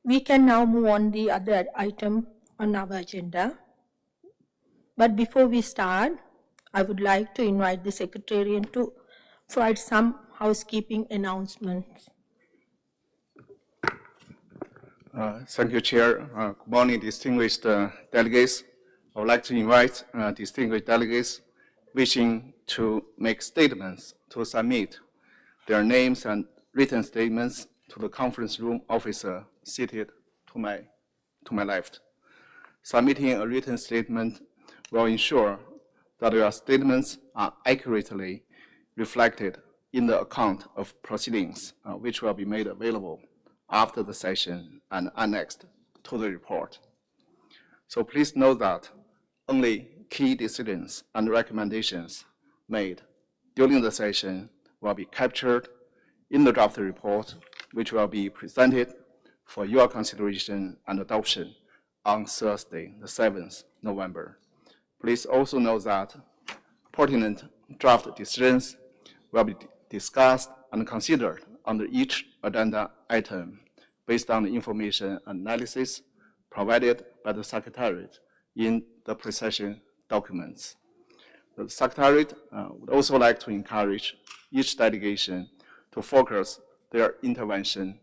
we can now move on the other item on our agenda. But before we start, I would like to invite the Secretariat to provide some housekeeping announcements. Thank you, Chair. Good morning, distinguished delegates. I would like to invite distinguished delegates wishing to make statements to submit their names and written statements to the conference room officer seated to my left. Submitting a written statement will ensure that your statements are accurately reflected in the account of proceedings, which will be made available after the session and annexed to the report. So please note that only key decisions and recommendations made during the session will be captured in the draft report, which will be presented for your consideration and adoption on Thursday, the 7th November. Please also note that pertinent draft decisions will be discussed and considered under each agenda item based on the information analysis provided by the Secretariat in the precession documents. The Secretariat would also like to encourage each delegation to focus their intervention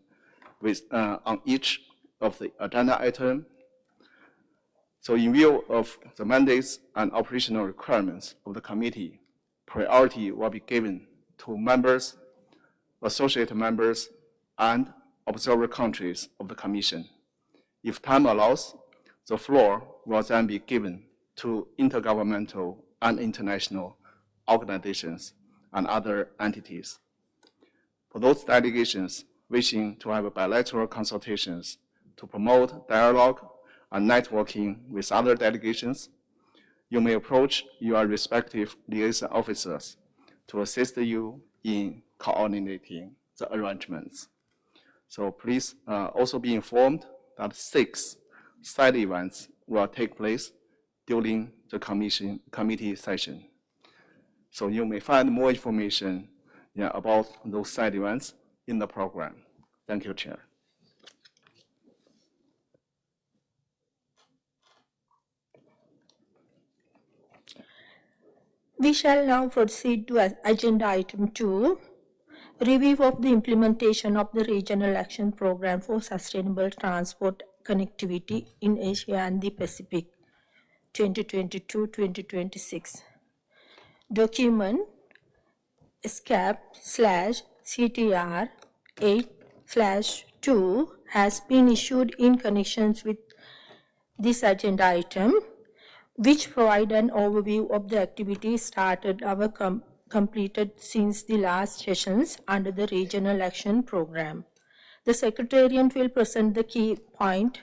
on each of the agenda item. So in view of the mandates and operational requirements of the committee, priority will be given to members, associate members, and observer countries of the Commission. If time allows, the floor will then be given to intergovernmental and international organizations and other entities. For those delegations wishing to have bilateral consultations to promote dialogue and networking with other delegations, you may approach your respective liaison officers to assist you in coordinating the arrangements. So please also be informed that 6 side events will take place during the committee session. So you may find more information about those side events in the program. Thank you, Chair. We shall now proceed to agenda item 2, review of the implementation of the Regional Action Program for Sustainable Transport Connectivity in Asia and the Pacific 2022-2026. Document ESCAP/CTR 8/2 has been issued in connection with this agenda item, which provide an overview of the activities started or completed since the last sessions under the Regional Action Program. The Secretariat will present the key point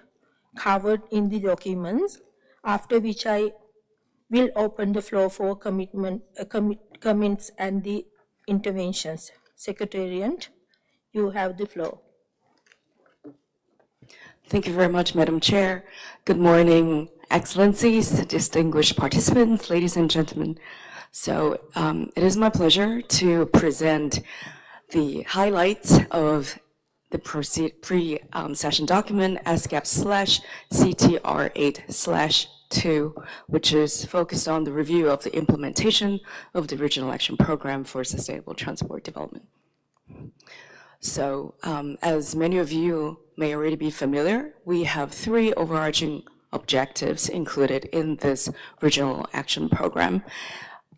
covered in the documents, after which I will open the floor for comments and the interventions. Secretariat, you have the floor. Thank you very much, Madam Chair. Good morning, Excellencies, distinguished participants, ladies and gentlemen. So it is my pleasure to present the highlights of the pre-session document ESCAP/CTR 8/2, which is focused on the review of the implementation of the Regional Action Program for Sustainable Transport Development. So as many of you may already be familiar, we have 3 overarching objectives included in this Regional Action Program,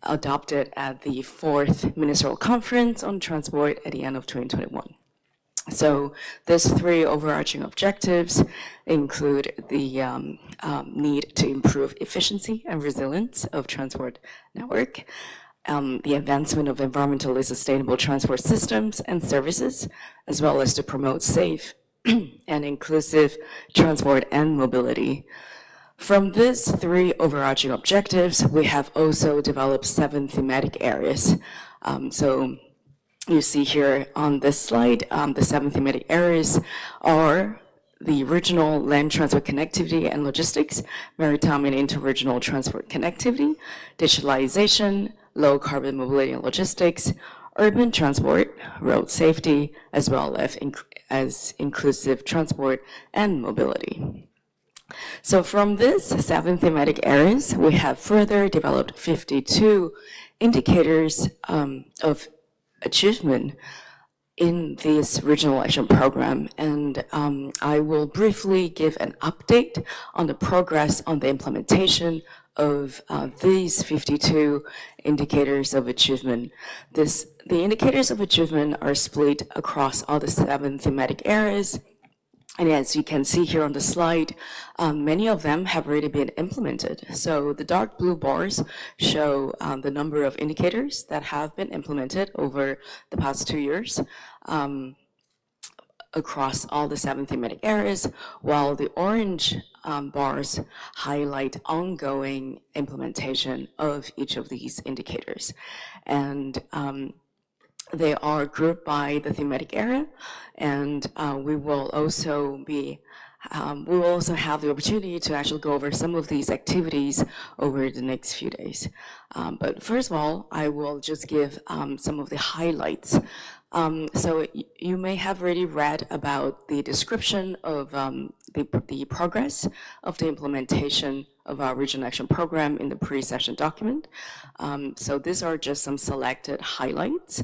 adopted at the 4th Ministerial Conference on Transport at the end of 2021. So these 3 overarching objectives include the need to improve efficiency and resilience of transport network, the advancement of environmentally sustainable transport systems and services, as well as to promote safe and inclusive transport and mobility. From these 3 overarching objectives, we have also developed 7 thematic areas. So you see here on this slide, the 7 thematic areas are the regional land transport connectivity and logistics, maritime and interregional transport connectivity, digitalization, low carbon mobility and logistics, urban transport, road safety, as well as inclusive transport and mobility. So from these 7 thematic areas, we have further developed 52 indicators of achievement in this Regional Action Program, and I will briefly give an update on the progress on the implementation of these 52 indicators of achievement. The indicators of achievement are split across all the 7 thematic areas, And as you can see here on the slide, many of them have already been implemented. So the dark blue bars show the number of indicators that have been implemented over the past 2 years across all the 7 thematic areas, while the orange bars highlight ongoing implementation of each of these indicators. And they are grouped by the thematic area, and we will also have the opportunity to actually go over some of these activities over the next few days. But first of all, I will just give some of the highlights. So you may have already read about the description of the progress of the implementation of our Regional Action Program in the pre-session document. So these are just some selected highlights.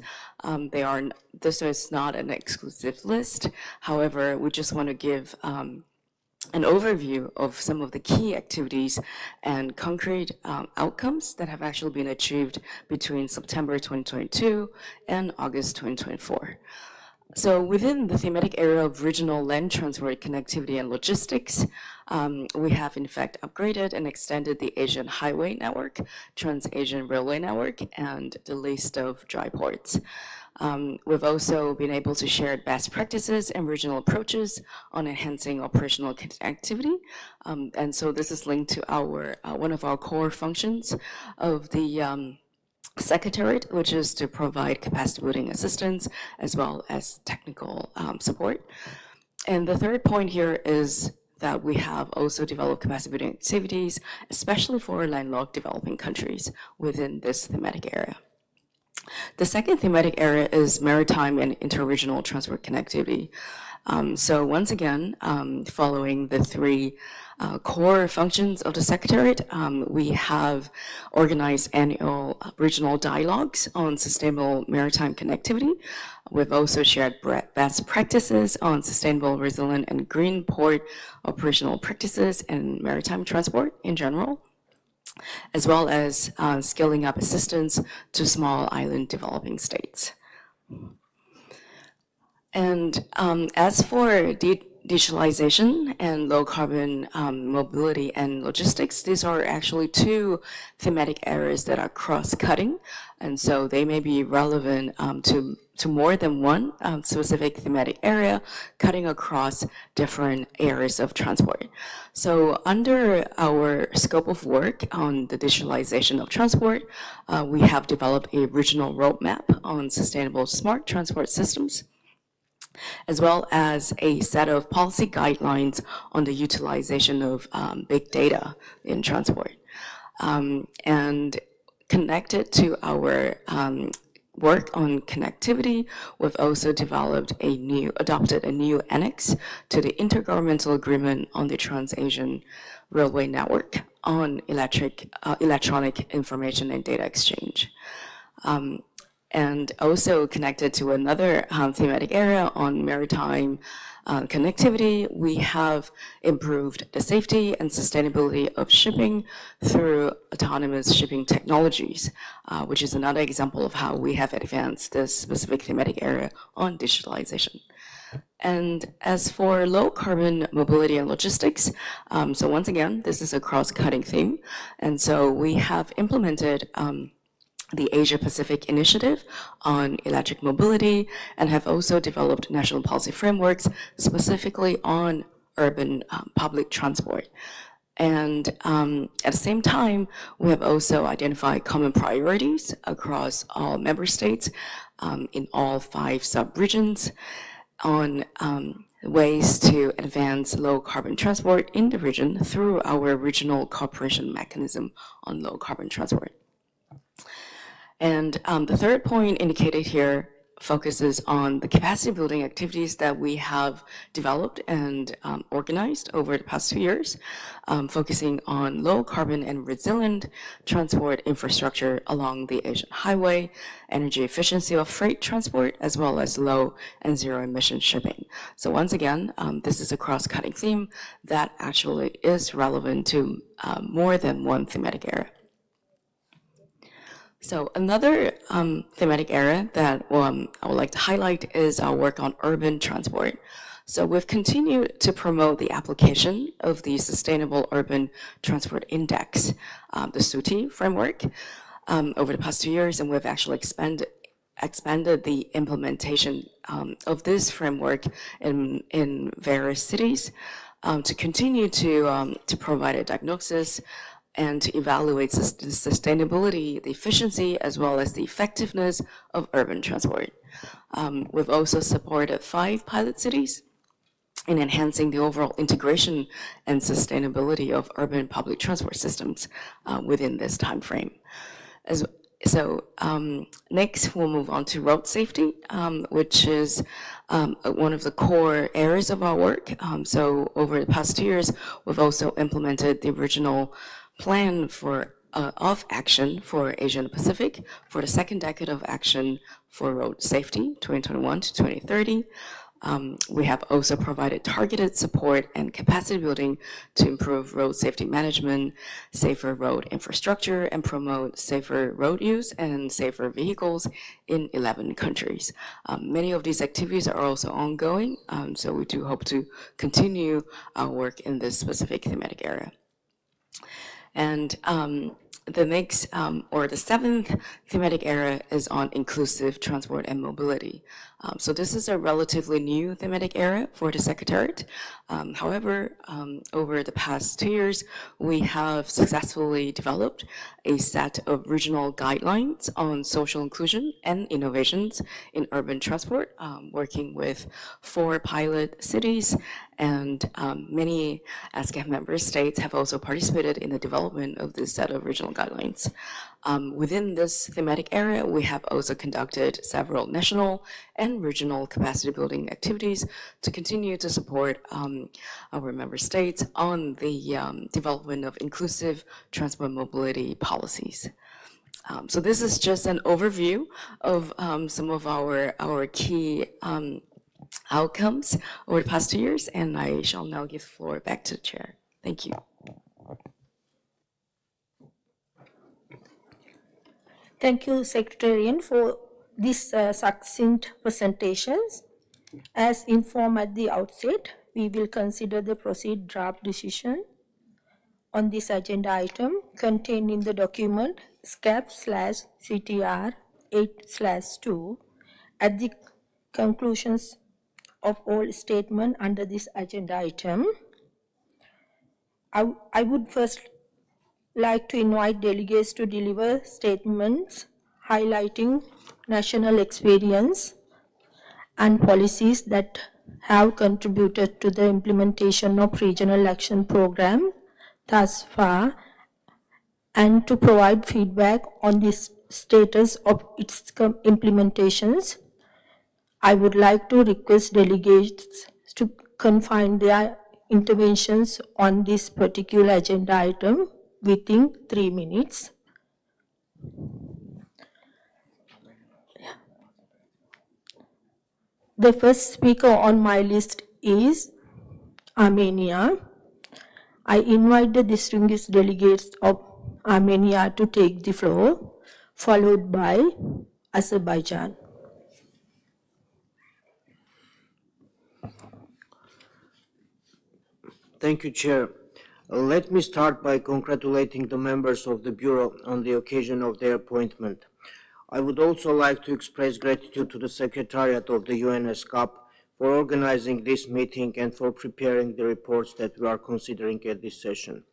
This is not an exclusive list. However, we just want to give an overview of some of the key activities and concrete outcomes that have actually been achieved between September 2022 and August 2024. So within the thematic area of regional land transport connectivity and logistics, we have in fact upgraded and extended the Asian Highway Network, Trans-Asian Railway Network, and the list of dry ports. We've also been able to share best practices and regional approaches on enhancing operational connectivity. And so this is linked to our one of our core functions of the Secretariat, which is to provide capacity building assistance as well as technical support. And the third point here is that we have also developed capacity building activities, especially for landlocked developing countries within this thematic area. The second thematic area is maritime and interregional transport connectivity. So once again, following the 3 core functions of the Secretariat, we have organized annual regional dialogues on sustainable maritime connectivity. We've also shared best practices on sustainable, resilient, and green port operational practices and maritime transport in general, as well as scaling up assistance to small island developing states. And as for digitalization and low carbon mobility and logistics, these are actually 2 thematic areas that are cross-cutting, and so they may be relevant to more than one specific thematic area, cutting across different areas of transport. So under our scope of work on the digitalization of transport, we have developed a regional roadmap on sustainable smart transport systems, as well as a set of policy guidelines on the utilization of big data in transport. And connected to our work on connectivity, we've also adopted a new annex to the Intergovernmental Agreement on the Trans-Asian Railway Network on electronic information and data exchange. And also connected to another thematic area on maritime connectivity, we have improved the safety and sustainability of shipping through autonomous shipping technologies, which is another example of how we have advanced this specific thematic area on digitalization. And as for low carbon mobility and logistics, so once again, this is a cross-cutting theme. And so we have implemented the Asia-Pacific Initiative on electric mobility and have also developed national policy frameworks specifically on urban public transport. And at the same time, we have also identified common priorities across all member states in all 5 sub-regions on ways to advance low carbon transport in the region through our regional cooperation mechanism on low carbon transport. And the third point indicated here focuses on the capacity building activities that we have developed and organized over the past 2 years, focusing on low carbon and resilient transport infrastructure along the Asian highway, energy efficiency of freight transport, as well as low and zero emission shipping. So once again, this is a cross-cutting theme that actually is relevant to more than one thematic area. So another thematic area that I would like to highlight is our work on urban transport. So we've continued to promote the application of the Sustainable Urban Transport Index, the SUTI framework, over the past 2 years, and we've actually expanded the implementation of this framework in various cities to continue to provide a diagnosis and to evaluate the sustainability, the efficiency, as well as the effectiveness of urban transport. We've also supported 5 pilot cities in enhancing the overall integration and sustainability of urban public transport systems within this time frame. Next, we'll move on to road safety, which is one of the core areas of our work. So over the past 2 years, we've also implemented the original plan of action for Asia and Pacific for the second decade of action for road safety, 2021 to 2030. We have also provided targeted support and capacity building to improve road safety management, safer road infrastructure, and promote safer road use and safer vehicles in 11 countries. Many of these activities are also ongoing, so we do hope to continue our work in this specific thematic area. And the next, or the 7th thematic area is on inclusive transport and mobility. So this is a relatively new thematic area for the Secretariat. However, over the past 2 years, we have successfully developed a set of regional guidelines on social inclusion and innovations in urban transport, working with 4 pilot cities, and many ESCAP member states have also participated in the development of this set of regional guidelines. Within this thematic area, we have also conducted several national and regional capacity building activities to continue to support our member states on the development of inclusive transport mobility policies. So this is just an overview of some of our key outcomes over the past 2 years, and I shall now give the floor back to the chair. Thank you. Thank you, Secretariat, for these succinct presentations. As informed at the outset, we will consider the proceed draft decision on this agenda item contained in the document ESCAP/CTR 8/2 at the conclusions of all statements under this agenda item. I would first like to invite delegates to deliver statements highlighting national experience and policies that have contributed to the implementation of regional action program thus far, and to provide feedback on the status of its implementations. I would like to request delegates to confine their interventions on this particular agenda item within 3 minutes. The first speaker on my list is Armenia. I invite the distinguished delegates of Armenia to take the floor, followed by Azerbaijan. Thank you, Chair. Let me start by congratulating the members of the Bureau on the occasion of their appointment. I would also like to express gratitude to the Secretariat of the UN ESCAP for organizing this meeting and for preparing the reports that we are considering at this session.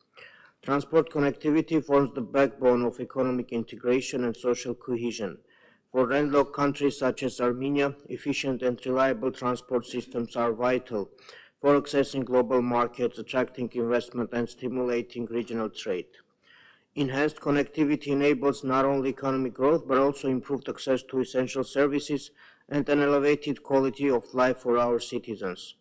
Transport connectivity forms the backbone of economic integration and social cohesion. For landlocked countries such as Armenia, efficient and reliable transport systems are vital for accessing global markets, attracting investment, and stimulating regional trade. Enhanced connectivity enables not only economic growth, but also improved access to essential services and an elevated quality of life for our citizens.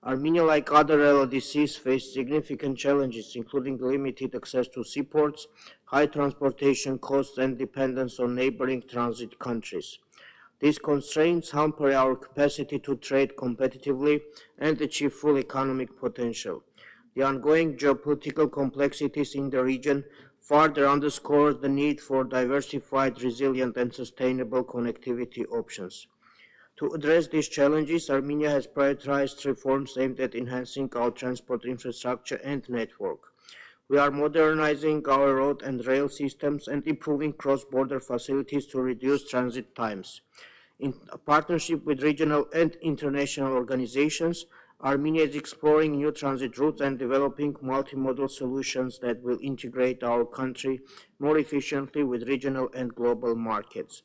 Armenia, like other LDCs, face significant challenges, including limited access to seaports, high transportation costs, and dependence on neighboring transit countries. These constraints hamper our capacity to trade competitively and achieve full economic potential. The ongoing geopolitical complexities in the region further underscore the need for diversified, resilient, and sustainable connectivity options. To address these challenges, Armenia has prioritized reforms aimed at enhancing our transport infrastructure and network. We are modernizing our road and rail systems and improving cross-border facilities to reduce transit times. In a partnership with regional and international organizations, Armenia is exploring new transit routes and developing multimodal solutions that will integrate our country more efficiently with regional and global markets.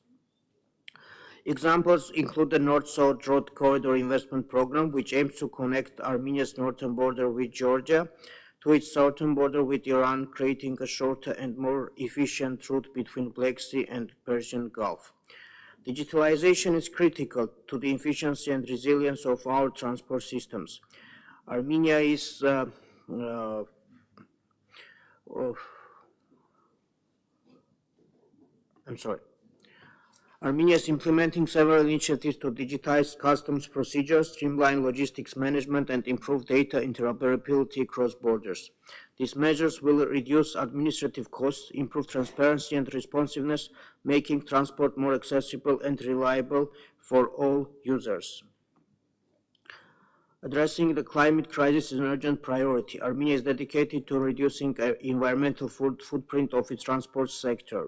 Examples include the North-South Road Corridor Investment Program, which aims to connect Armenia's northern border with Georgia to its southern border with Iran, creating a shorter and more efficient route between Black Sea and Persian Gulf. Digitalization is critical to the efficiency and resilience of our transport systems. Armenia is Armenia is implementing several initiatives to digitize customs procedures, streamline logistics management, and improve data interoperability across borders. These measures will reduce administrative costs, improve transparency and responsiveness, making transport more accessible and reliable for all users. Addressing the climate crisis is an urgent priority. Armenia is dedicated to reducing the environmental footprint of its transport sector.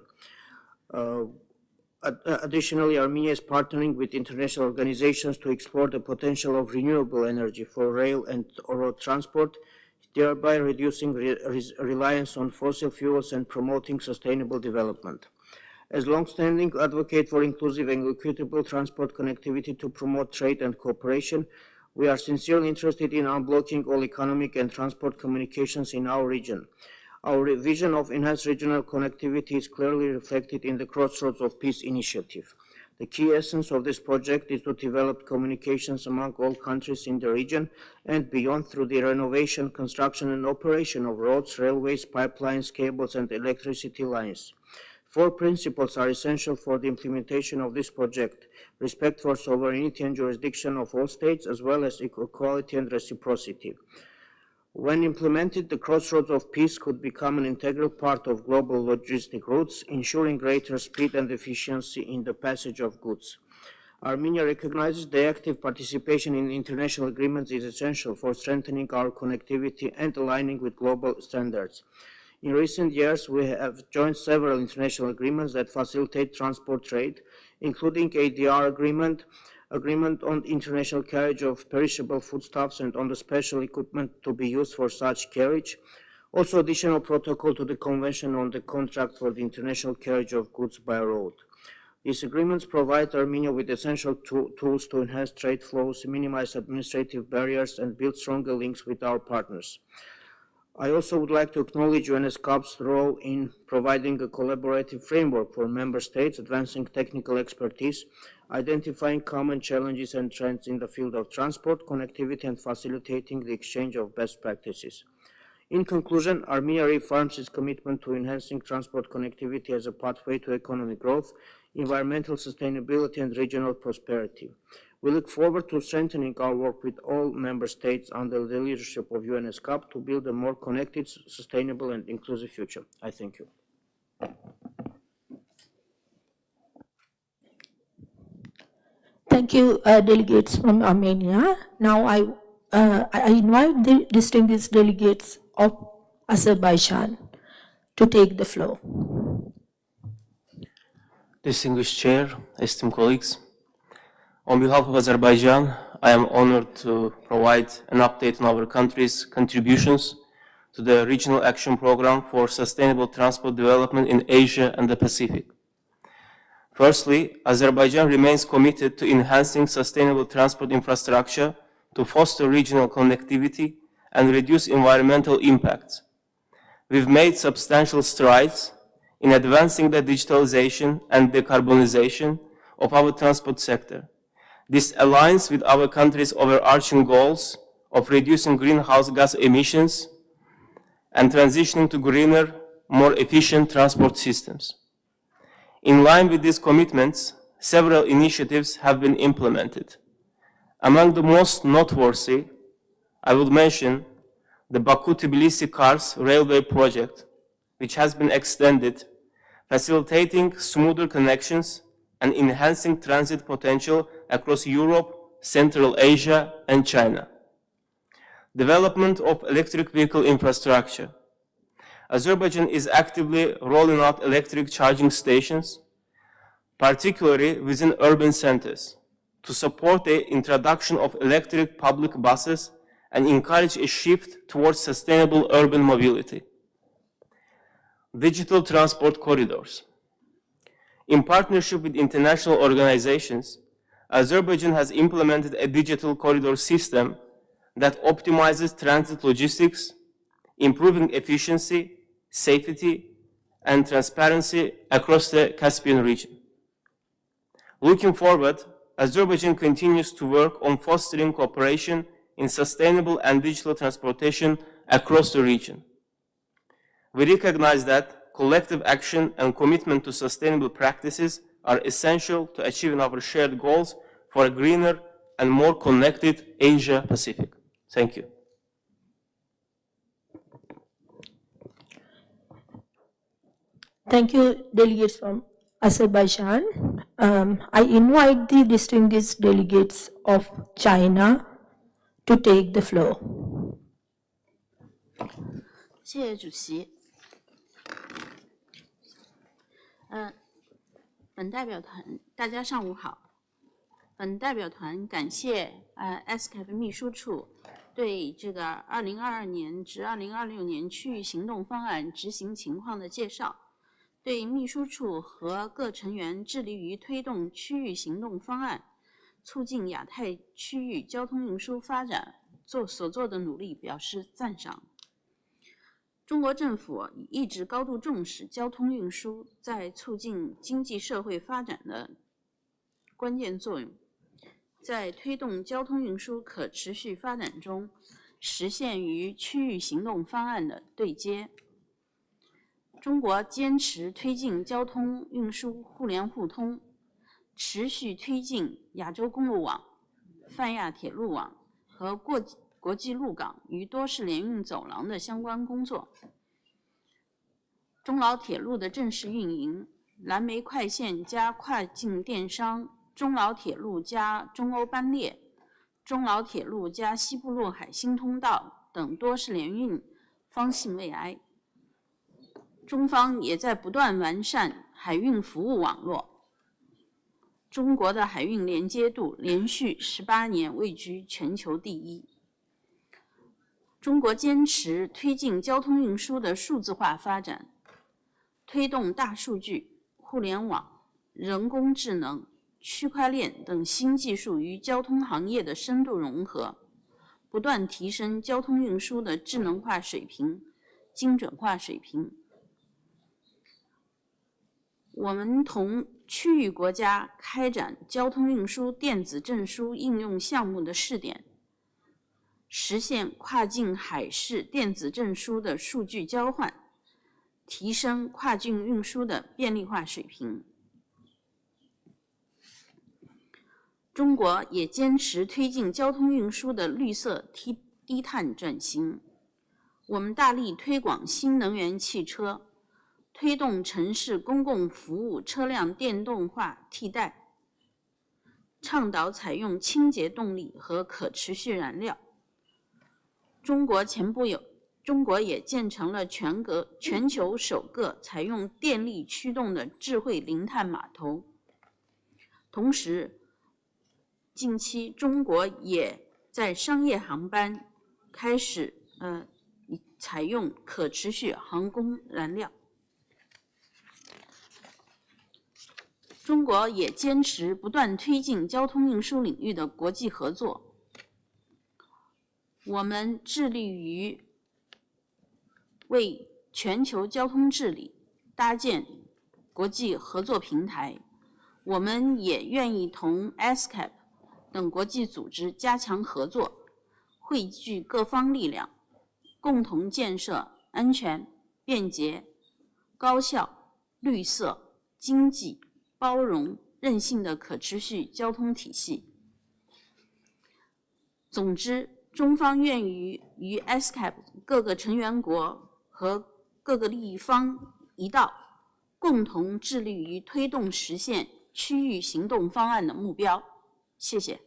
Additionally, Armenia is partnering with international organizations to explore the potential of renewable energy for rail and road transport, thereby reducing reliance on fossil fuels and promoting sustainable development. As long-standing advocate for inclusive and equitable transport connectivity to promote trade and cooperation, we are sincerely interested in unblocking all economic and transport communications in our region. Our vision of enhanced regional connectivity is clearly reflected in the Crossroads of Peace initiative. The key essence of this project is to develop communications among all countries in the region and beyond through the renovation, construction, and operation of roads, railways, pipelines, cables, and electricity lines. 4 principles are essential for the implementation of this project: respect for sovereignty and jurisdiction of all states, as well as equality and reciprocity. When implemented, the Crossroads of Peace could become an integral part of global logistic routes, ensuring greater speed and efficiency in the passage of goods. Armenia recognizes the active participation in international agreements is essential for strengthening our connectivity and aligning with global standards. In recent years, we have joined several international agreements that facilitate transport trade, including ADR agreement on international carriage of perishable foodstuffs and on the special equipment to be used for such carriage. Also, additional protocol to the Convention on the Contract for the International Carriage of Goods by Road. These agreements provide Armenia with essential tools to enhance trade flows, minimize administrative barriers, and build stronger links with our partners. I also would like to acknowledge ESCAP's role in providing a collaborative framework for member states, advancing technical expertise, identifying common challenges and trends in the field of transport, connectivity, and facilitating the exchange of best practices. In conclusion, Armenia reaffirms its commitment to enhancing transport connectivity as a pathway to economic growth, environmental sustainability, and regional prosperity. We look forward to strengthening our work with all member states under the leadership of ESCAP to build a more connected, sustainable, and inclusive future. I thank you. Thank you, delegates from Armenia. Now I invite the distinguished delegates of Azerbaijan to take the floor. Distinguished Chair, esteemed colleagues, on behalf of Azerbaijan, I am honored to provide an update on our country's contributions to the Regional Action Program for Sustainable Transport Development in Asia and the Pacific. Firstly, Azerbaijan remains committed to enhancing sustainable transport infrastructure to foster regional connectivity and reduce environmental impacts. We've made substantial strides in advancing the digitalization and decarbonization of our transport sector. This aligns with our country's overarching goals of reducing greenhouse gas emissions and transitioning to greener, more efficient transport systems. In line with these commitments, several initiatives have been implemented. Among the most noteworthy, I would mention the Baku-Tbilisi-Kars railway project, which has been extended, facilitating smoother connections and enhancing transit potential across Europe, Central Asia, and China. Development of electric vehicle infrastructure. Azerbaijan is actively rolling out electric charging stations, particularly within urban centers, to support the introduction of electric public buses and encourage a shift towards sustainable urban mobility. Digital transport corridors. In partnership with international organizations, Azerbaijan has implemented a digital corridor system that optimizes transit logistics, improving efficiency, safety, and transparency across the Caspian region. Looking forward, Azerbaijan continues to work on fostering cooperation in sustainable and digital transportation across the region. We recognize that collective action and commitment to sustainable practices are essential to achieving our shared goals for a greener and more connected Asia-Pacific. Thank you. Thank you, delegates from Azerbaijan. I invite the distinguished delegates of China to take the floor. 谢谢主席。本代表团大家上午好。本代表团感谢ESCAP 秘书处对这个2022年至2026年区域行动方案执行情况的介绍，对秘书处和各成员致力于推动区域行动方案，促进亚太区域交通运输发展所做的努力表示赞赏。中国政府一直高度重视交通运输在促进经济社会发展的关键作用，在推动交通运输可持续发展中，实现与区域行动方案的对接。中国坚持推进交通运输互联互通，持续推进亚洲公路网、泛亚铁路网和国际陆港与多式联运走廊的相关工作。中老铁路的正式运营，蓝莓快线加跨境电商，中老铁路加中欧班列，中老铁路加西部陆海新通道等多式联运方兴未艾。中方也在不断完善海运服务网络。中国的海运连接度连续18年位居全球第一。中国坚持推进交通运输的数字化发展，推动大数据、互联网、人工智能、区块链等新技术与交通行业的深度融合，不断提升交通运输的智能化水平、精准化水平。我们同区域国家开展交通运输电子证书应用项目的试点，实现跨境海事电子证书的数据交换，提升跨境运输的便利化水平。中国也坚持推进交通运输的绿色低碳转型。我们大力推广新能源汽车，推动城市公共服务车辆电动化替代，倡导采用清洁动力和可持续燃料。中国也建成了全球首个采用电力驱动的智慧零碳码头。同时，近期中国也在商业航班开始采用可持续航空燃料。中国也坚持不断推进交通运输领域的国际合作。我们致力于为全球交通治理搭建国际合作平台。我们也愿意同 ESCAP 等国际组织加强合作，汇聚各方力量，共同建设安全、便捷、高效、绿色、经济、包容、韧性的可持续交通体系。总之，中方愿与ESCAP 各个成员国和各个利益方一道，共同致力于推动实现区域行动方案的目标。谢谢。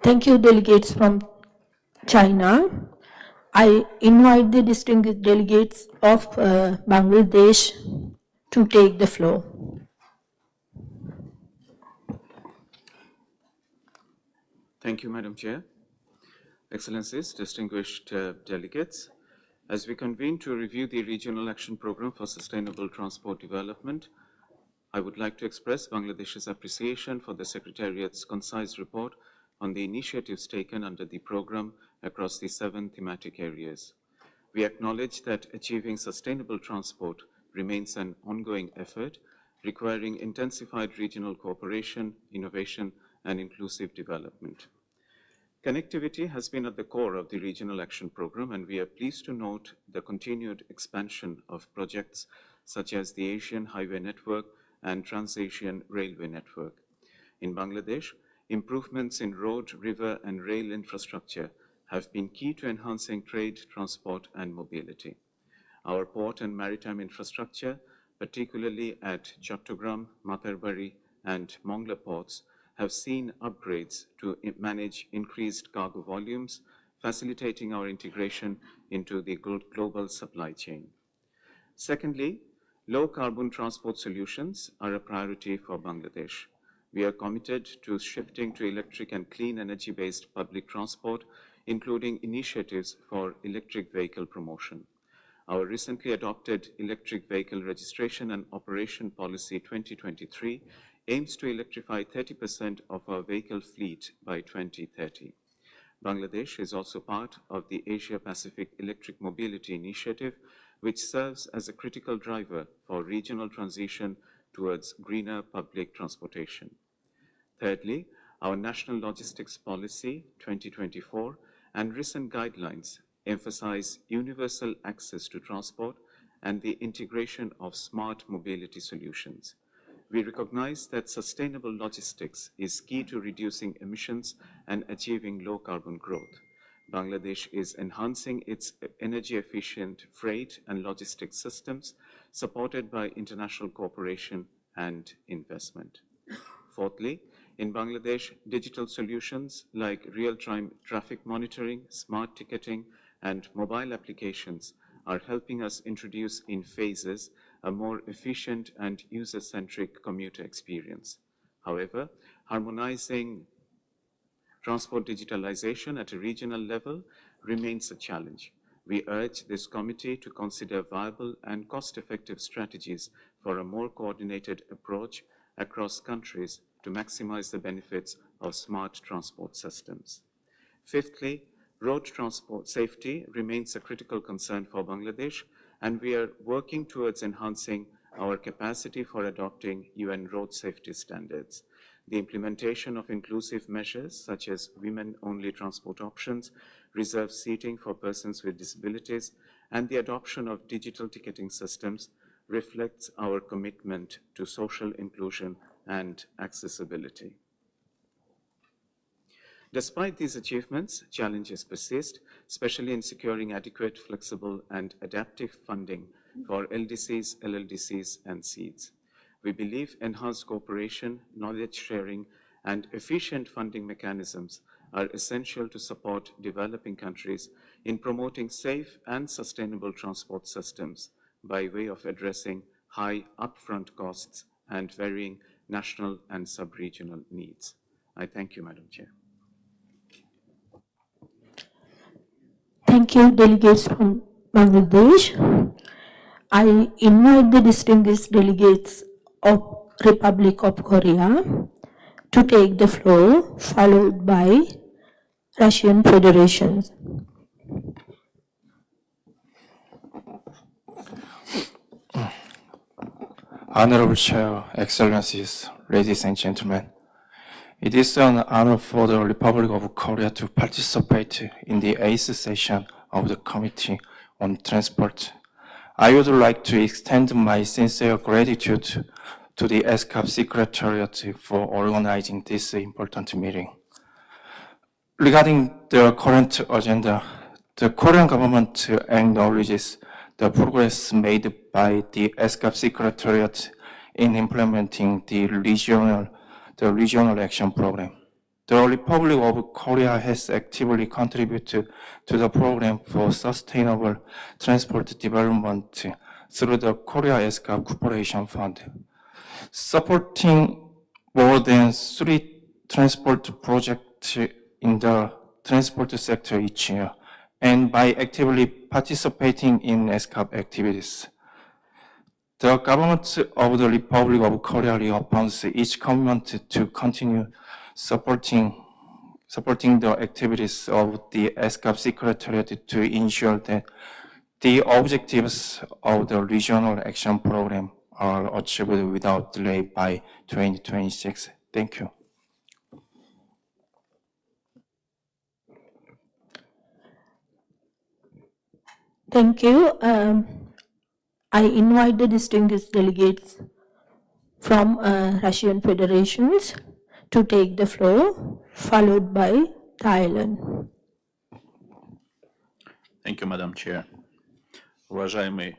Thank you, delegates from China. I invite the distinguished delegates of Bangladesh to take the floor. Thank you, Madam Chair. Excellencies, distinguished delegates, as we convene to review the Regional Action Programme for Sustainable Transport Development, I would like to express Bangladesh's appreciation for the Secretariat's concise report on the initiatives taken under the programme across the 7 thematic areas. We acknowledge that achieving sustainable transport remains an ongoing effort, requiring intensified regional cooperation, innovation, and inclusive development. Connectivity has been at the core of the Regional Action Programme, and we are pleased to note the continued expansion of projects such as the Asian Highway Network and Trans-Asian Railway Network. In Bangladesh, improvements in road, river, and rail infrastructure have been key to enhancing trade, transport, and mobility. Our port and maritime infrastructure, particularly at Chattogram, Matarbari, and Mongla ports, have seen upgrades to manage increased cargo volumes, facilitating our integration into the global supply chain. Secondly, low-carbon transport solutions are a priority for Bangladesh. We are committed to shifting to electric and clean energy-based public transport, including initiatives for electric vehicle promotion. Our recently adopted Electric Vehicle Registration and Operation Policy 2023 aims to electrify 30% of our vehicle fleet by 2030. Bangladesh is also part of the Asia-Pacific Electric Mobility Initiative, which serves as a critical driver for regional transition towards greener public transportation. Thirdly, our National Logistics Policy 2024 and recent guidelines emphasize universal access to transport and the integration of smart mobility solutions. We recognize that sustainable logistics is key to reducing emissions and achieving low-carbon growth. Bangladesh is enhancing its energy-efficient freight and logistics systems, supported by international cooperation and investment. Fourthly, in Bangladesh, digital solutions like real-time traffic monitoring, smart ticketing, and mobile applications are helping us introduce in phases a more efficient and user-centric commuter experience. However, harmonizing transport digitalization at a regional level remains a challenge. We urge this committee to consider viable and cost-effective strategies for a more coordinated approach across countries to maximize the benefits of smart transport systems. Fifthly, road transport safety remains a critical concern for Bangladesh, and we are working towards enhancing our capacity for adopting UN road safety standards. The implementation of inclusive measures such as women-only transport options, reserved seating for persons with disabilities, and the adoption of digital ticketing systems reflects our commitment to social inclusion and accessibility. Despite these achievements, challenges persist, especially in securing adequate, flexible, and adaptive funding for LDCs, LLDCs, and seeds. We believe enhanced cooperation, knowledge sharing, and efficient funding mechanisms are essential to support developing countries in promoting safe and sustainable transport systems by way of addressing high upfront costs and varying national and sub-regional needs. I thank you, Madam Chair. Thank you, delegates from Bangladesh. I invite the distinguished delegates of Republic of Korea to take the floor, followed by Russian Federation. Honorable Chair, Excellencies, ladies and gentlemen, it is an honor for the Republic of Korea to participate in the 8th session of the Committee on Transport. I would like to extend my sincere gratitude to the ESCAP Secretariat for organizing this important meeting. Regarding the current agenda, The Korean government acknowledges the progress made by the ESCAP Secretariat in implementing the regional action program. The Republic of Korea has actively contributed to the program for sustainable transport development through the Korea ESCAP Cooperation Fund, supporting more than 3 transport projects in the transport sector each year, and by actively participating in ESCAP activities. The government of the Republic of Korea reaffirms its commitment to continue supporting the activities of the ESCAP Secretariat to ensure that the objectives of the Regional Action Program are achieved without delay by 2026. Thank you. Thank you. I invite the distinguished delegates from Russian federations to take the floor, followed by Thailand. Thank you, Madam Chair. Уважаемый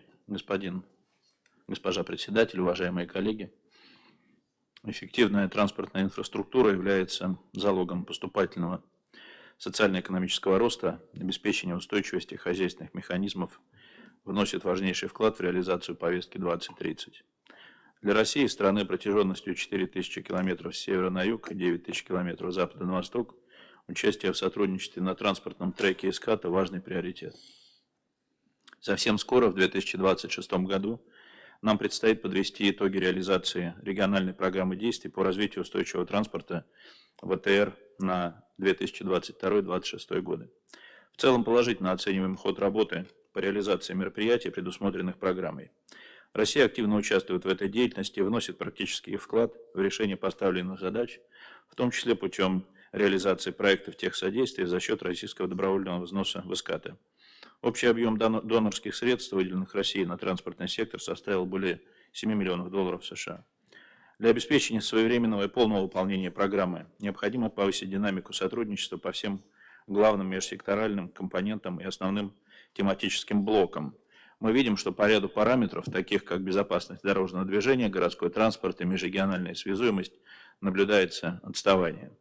госпожа председатель, уважаемые коллеги, эффективная транспортная инфраструктура является залогом поступательного социально-экономического роста, обеспечения устойчивости хозяйственных механизмов, вносит важнейший вклад в реализацию повестки 2030. Для России, страны протяженностью 4000 километров с севера на юг и 9000 километров с запада на восток, участие в сотрудничестве на транспортном треке ESCAP – важный приоритет. Совсем скоро, в 2026 году, нам предстоит подвести итоги реализации региональной программы действий по развитию устойчивого транспорта ВТР на 2022-2026 годы. В целом положительно оцениваем ход работы по реализации мероприятий, предусмотренных программой. Россия активно участвует в этой деятельности и вносит практический вклад в решение поставленных задач, в том числе путем реализации проектов техсодействия за счет российского добровольного взноса в ESCAP. Общий объем донорских средств, выделенных Россией на транспортный сектор, составил более $7 миллионов США. Для обеспечения своевременного и полного выполнения программы необходимо повысить динамику сотрудничества по всем главным межсекторальным компонентам и основным тематическим блокам. Мы видим, что по ряду параметров, таких как безопасность дорожного движения, городской транспорт и межрегиональная связуемость, наблюдается отставание.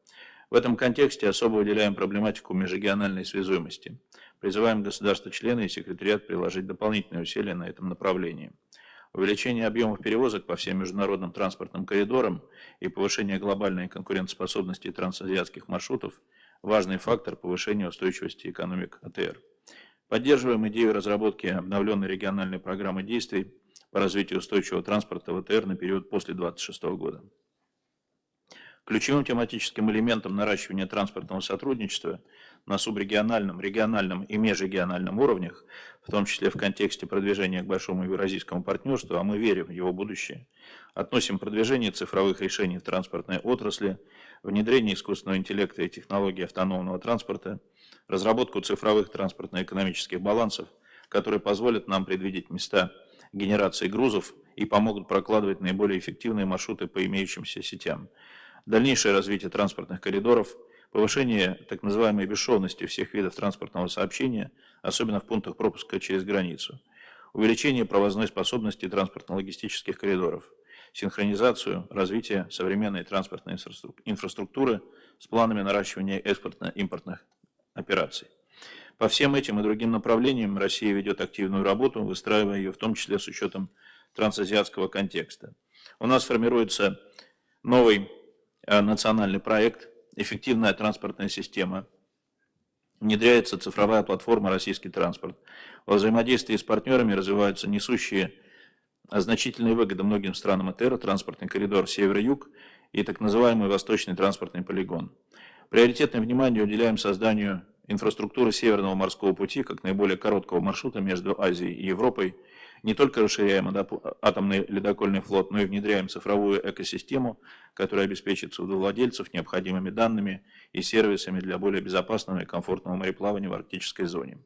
В этом контексте особо выделяем проблематику межрегиональной связуемости. Призываем государства-члены и секретариат приложить дополнительные усилия на этом направлении. Увеличение объемов перевозок по всем международным транспортным коридорам и повышение глобальной конкурентоспособности трансазиатских маршрутов – важный фактор повышения устойчивости экономик АТР. Поддерживаем идею разработки обновленной региональной программы действий по развитию устойчивого транспорта в АТР на период после 2026 года. Ключевым тематическим элементом наращивания транспортного сотрудничества на субрегиональном, региональном и межрегиональном уровнях, в том числе в контексте продвижения к большому евразийскому партнерству, а мы верим в его будущее, относим продвижение цифровых решений в транспортной отрасли, внедрение искусственного интеллекта и технологий автономного транспорта, разработку цифровых транспортно-экономических балансов, которые позволят нам предвидеть места генерации грузов и помогут прокладывать наиболее эффективные маршруты по имеющимся сетям. Дальнейшее развитие транспортных коридоров, повышение так называемой бесшовности всех видов транспортного сообщения, особенно в пунктах пропуска через границу, увеличение провозной способности транспортно-логистических коридоров, синхронизацию, развитие современной транспортной инфраструктуры с планами наращивания экспортно-импортных операций. По всем этим и другим направлениям Россия ведет активную работу, выстраивая ее в том числе с учетом трансазиатского контекста. У нас формируется новый национальный проект «Эффективная транспортная система». Внедряется цифровая платформа «Российский транспорт». Во взаимодействии с партнерами развиваются несущие значительные выгоды многим странам АТР, транспортный коридор север-юг и так называемый восточный транспортный полигон. Приоритетное внимание уделяем созданию инфраструктуры Северного морского пути как наиболее короткого маршрута между Азией и Европой. Не только расширяем атомный ледокольный флот, но и внедряем цифровую экосистему, которая обеспечит судовладельцев необходимыми данными и сервисами для более безопасного и комфортного мореплавания в арктической зоне.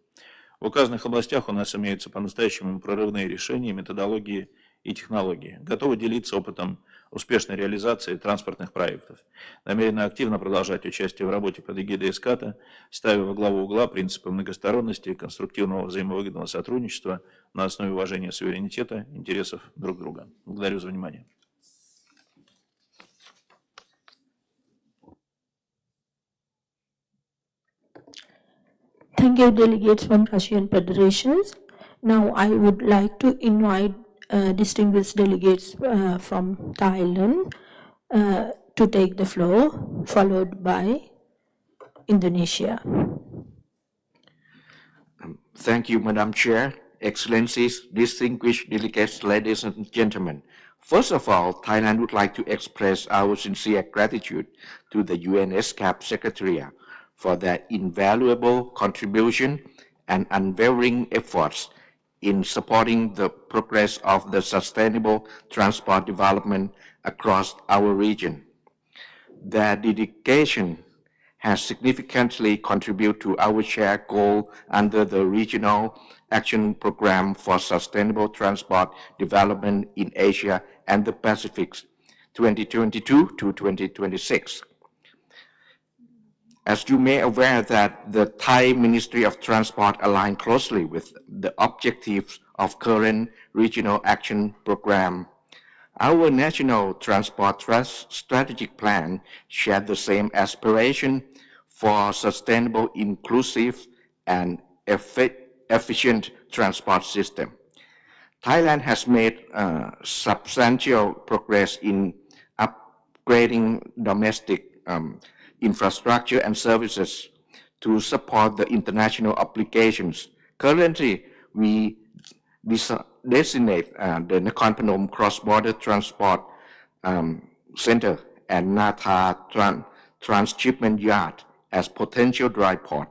В указанных областях у нас имеются по-настоящему прорывные решения, методологии и технологии. Готовы делиться опытом успешной реализации транспортных проектов. Намерены активно продолжать участие в работе под эгидой ESCAP, ставя во главу угла принципы многосторонности и конструктивного взаимовыгодного сотрудничества на основе уважения суверенитета, интересов друг друга. Благодарю за внимание. Thank you, delegates from Russian federations. Now I would like to invite distinguished delegates from Thailand to take the floor, followed by Indonesia. Thank you, Madam Chair, Excellencies, distinguished delegates, ladies and gentlemen. First of all, Thailand would like to express our sincere gratitude to the UN ESCAP Secretariat for their invaluable contribution and unwavering efforts in supporting the progress of the sustainable transport development across our region. Their dedication has significantly contributed to our shared goal under the Regional Action Program for Sustainable Transport Development in Asia and the Pacific, 2022 to 2026. As you may aware that the Thai Ministry of Transport align closely with the objectives of current Regional Action Program. Our National Transport Strategic Plan shares the same aspiration for sustainable, inclusive, and efficient transport system. Thailand has made substantial progress in upgrading domestic infrastructure and services to support the international obligations. Currently, we designate the Nakhon Phanom Cross-Border Transport Center and Nata Transshipment Yard as potential dry port.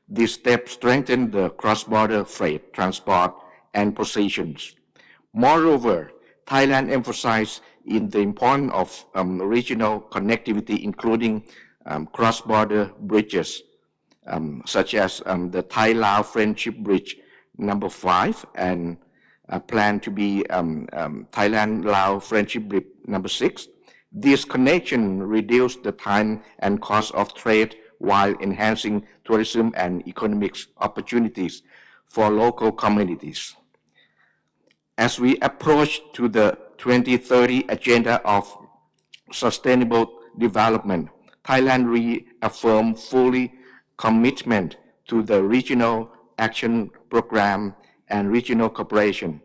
This step strengthens the cross-border freight transport and positions. Moreover, Thailand emphasized in the importance of regional connectivity, including cross-border bridges, such as the Thai-Lao Friendship Bridge number 5 and planned to be Thailand-Lao Friendship Bridge number 6. This connection reduce the time and cost of trade while enhancing tourism and economic opportunities for local communities. As we approach to the 2030 Agenda of Sustainable Development, Thailand reaffirms fully commitment to the Regional Action Program and regional cooperation.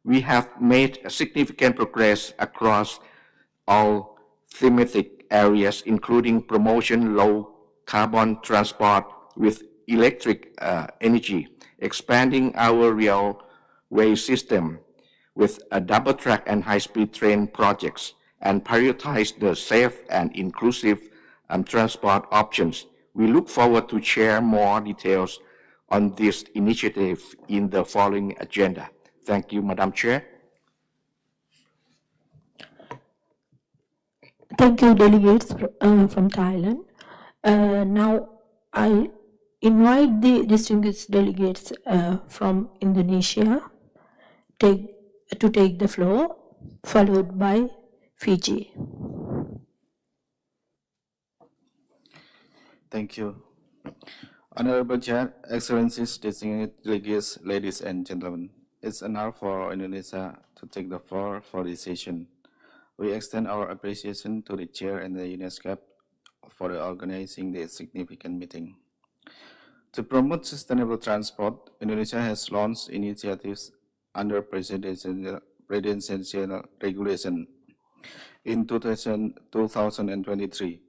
We have made significant progress across all thematic areas, including promotion low carbon transport with electric energy, expanding our railway system with a double track and high-speed train projects, and prioritize the safe and inclusive transport options. We look forward to share more details on this initiative in the following agenda. Thank you, Madam Chair. Thank you, delegates from Thailand. Now I invite the distinguished delegates from Indonesia to take the floor, followed by Fiji. Thank you. Honorable Chair, Excellencies, distinguished delegates, ladies and gentlemen, it's an honor for Indonesia to take the floor for this session. We extend our appreciation to the Chair and the ESCAP for organizing this significant meeting. To promote sustainable transport, Indonesia has launched initiatives under presidential regulation in 2023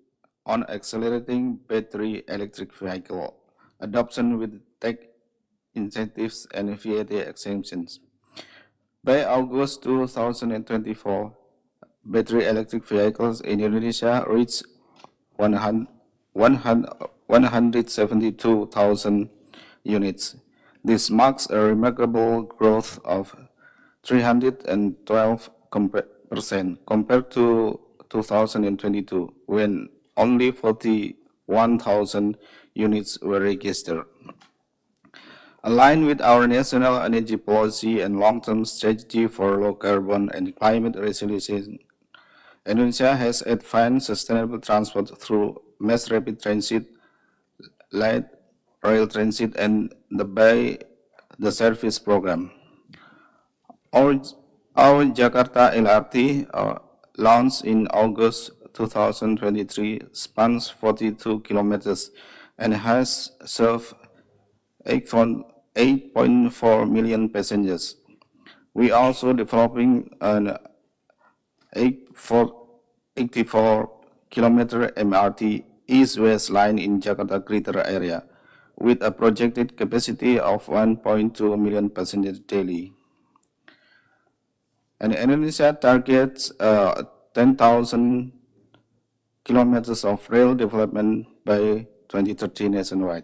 on accelerating battery electric vehicle adoption with tax incentives and VAT exemptions. By August 2024, battery electric vehicles in Indonesia reached 172,000 units. This marks a remarkable growth of 312% compared to 2022, when only 41,000 units were registered. Aligned with our national energy policy and long-term strategy for low carbon and climate resolution, Indonesia has advanced sustainable transport through mass rapid transit, light rail transit, and the service program. Our Jakarta LRT, launched in August 2023, spans 42 kilometers and has served 8.4 million passengers. We are also developing an 84-kilometer MRT east-west line in Jakarta Greater Area, with a projected capacity of 1.2 million passengers daily. And Indonesia targets 10,000 kilometers of rail development by 2030 nationwide.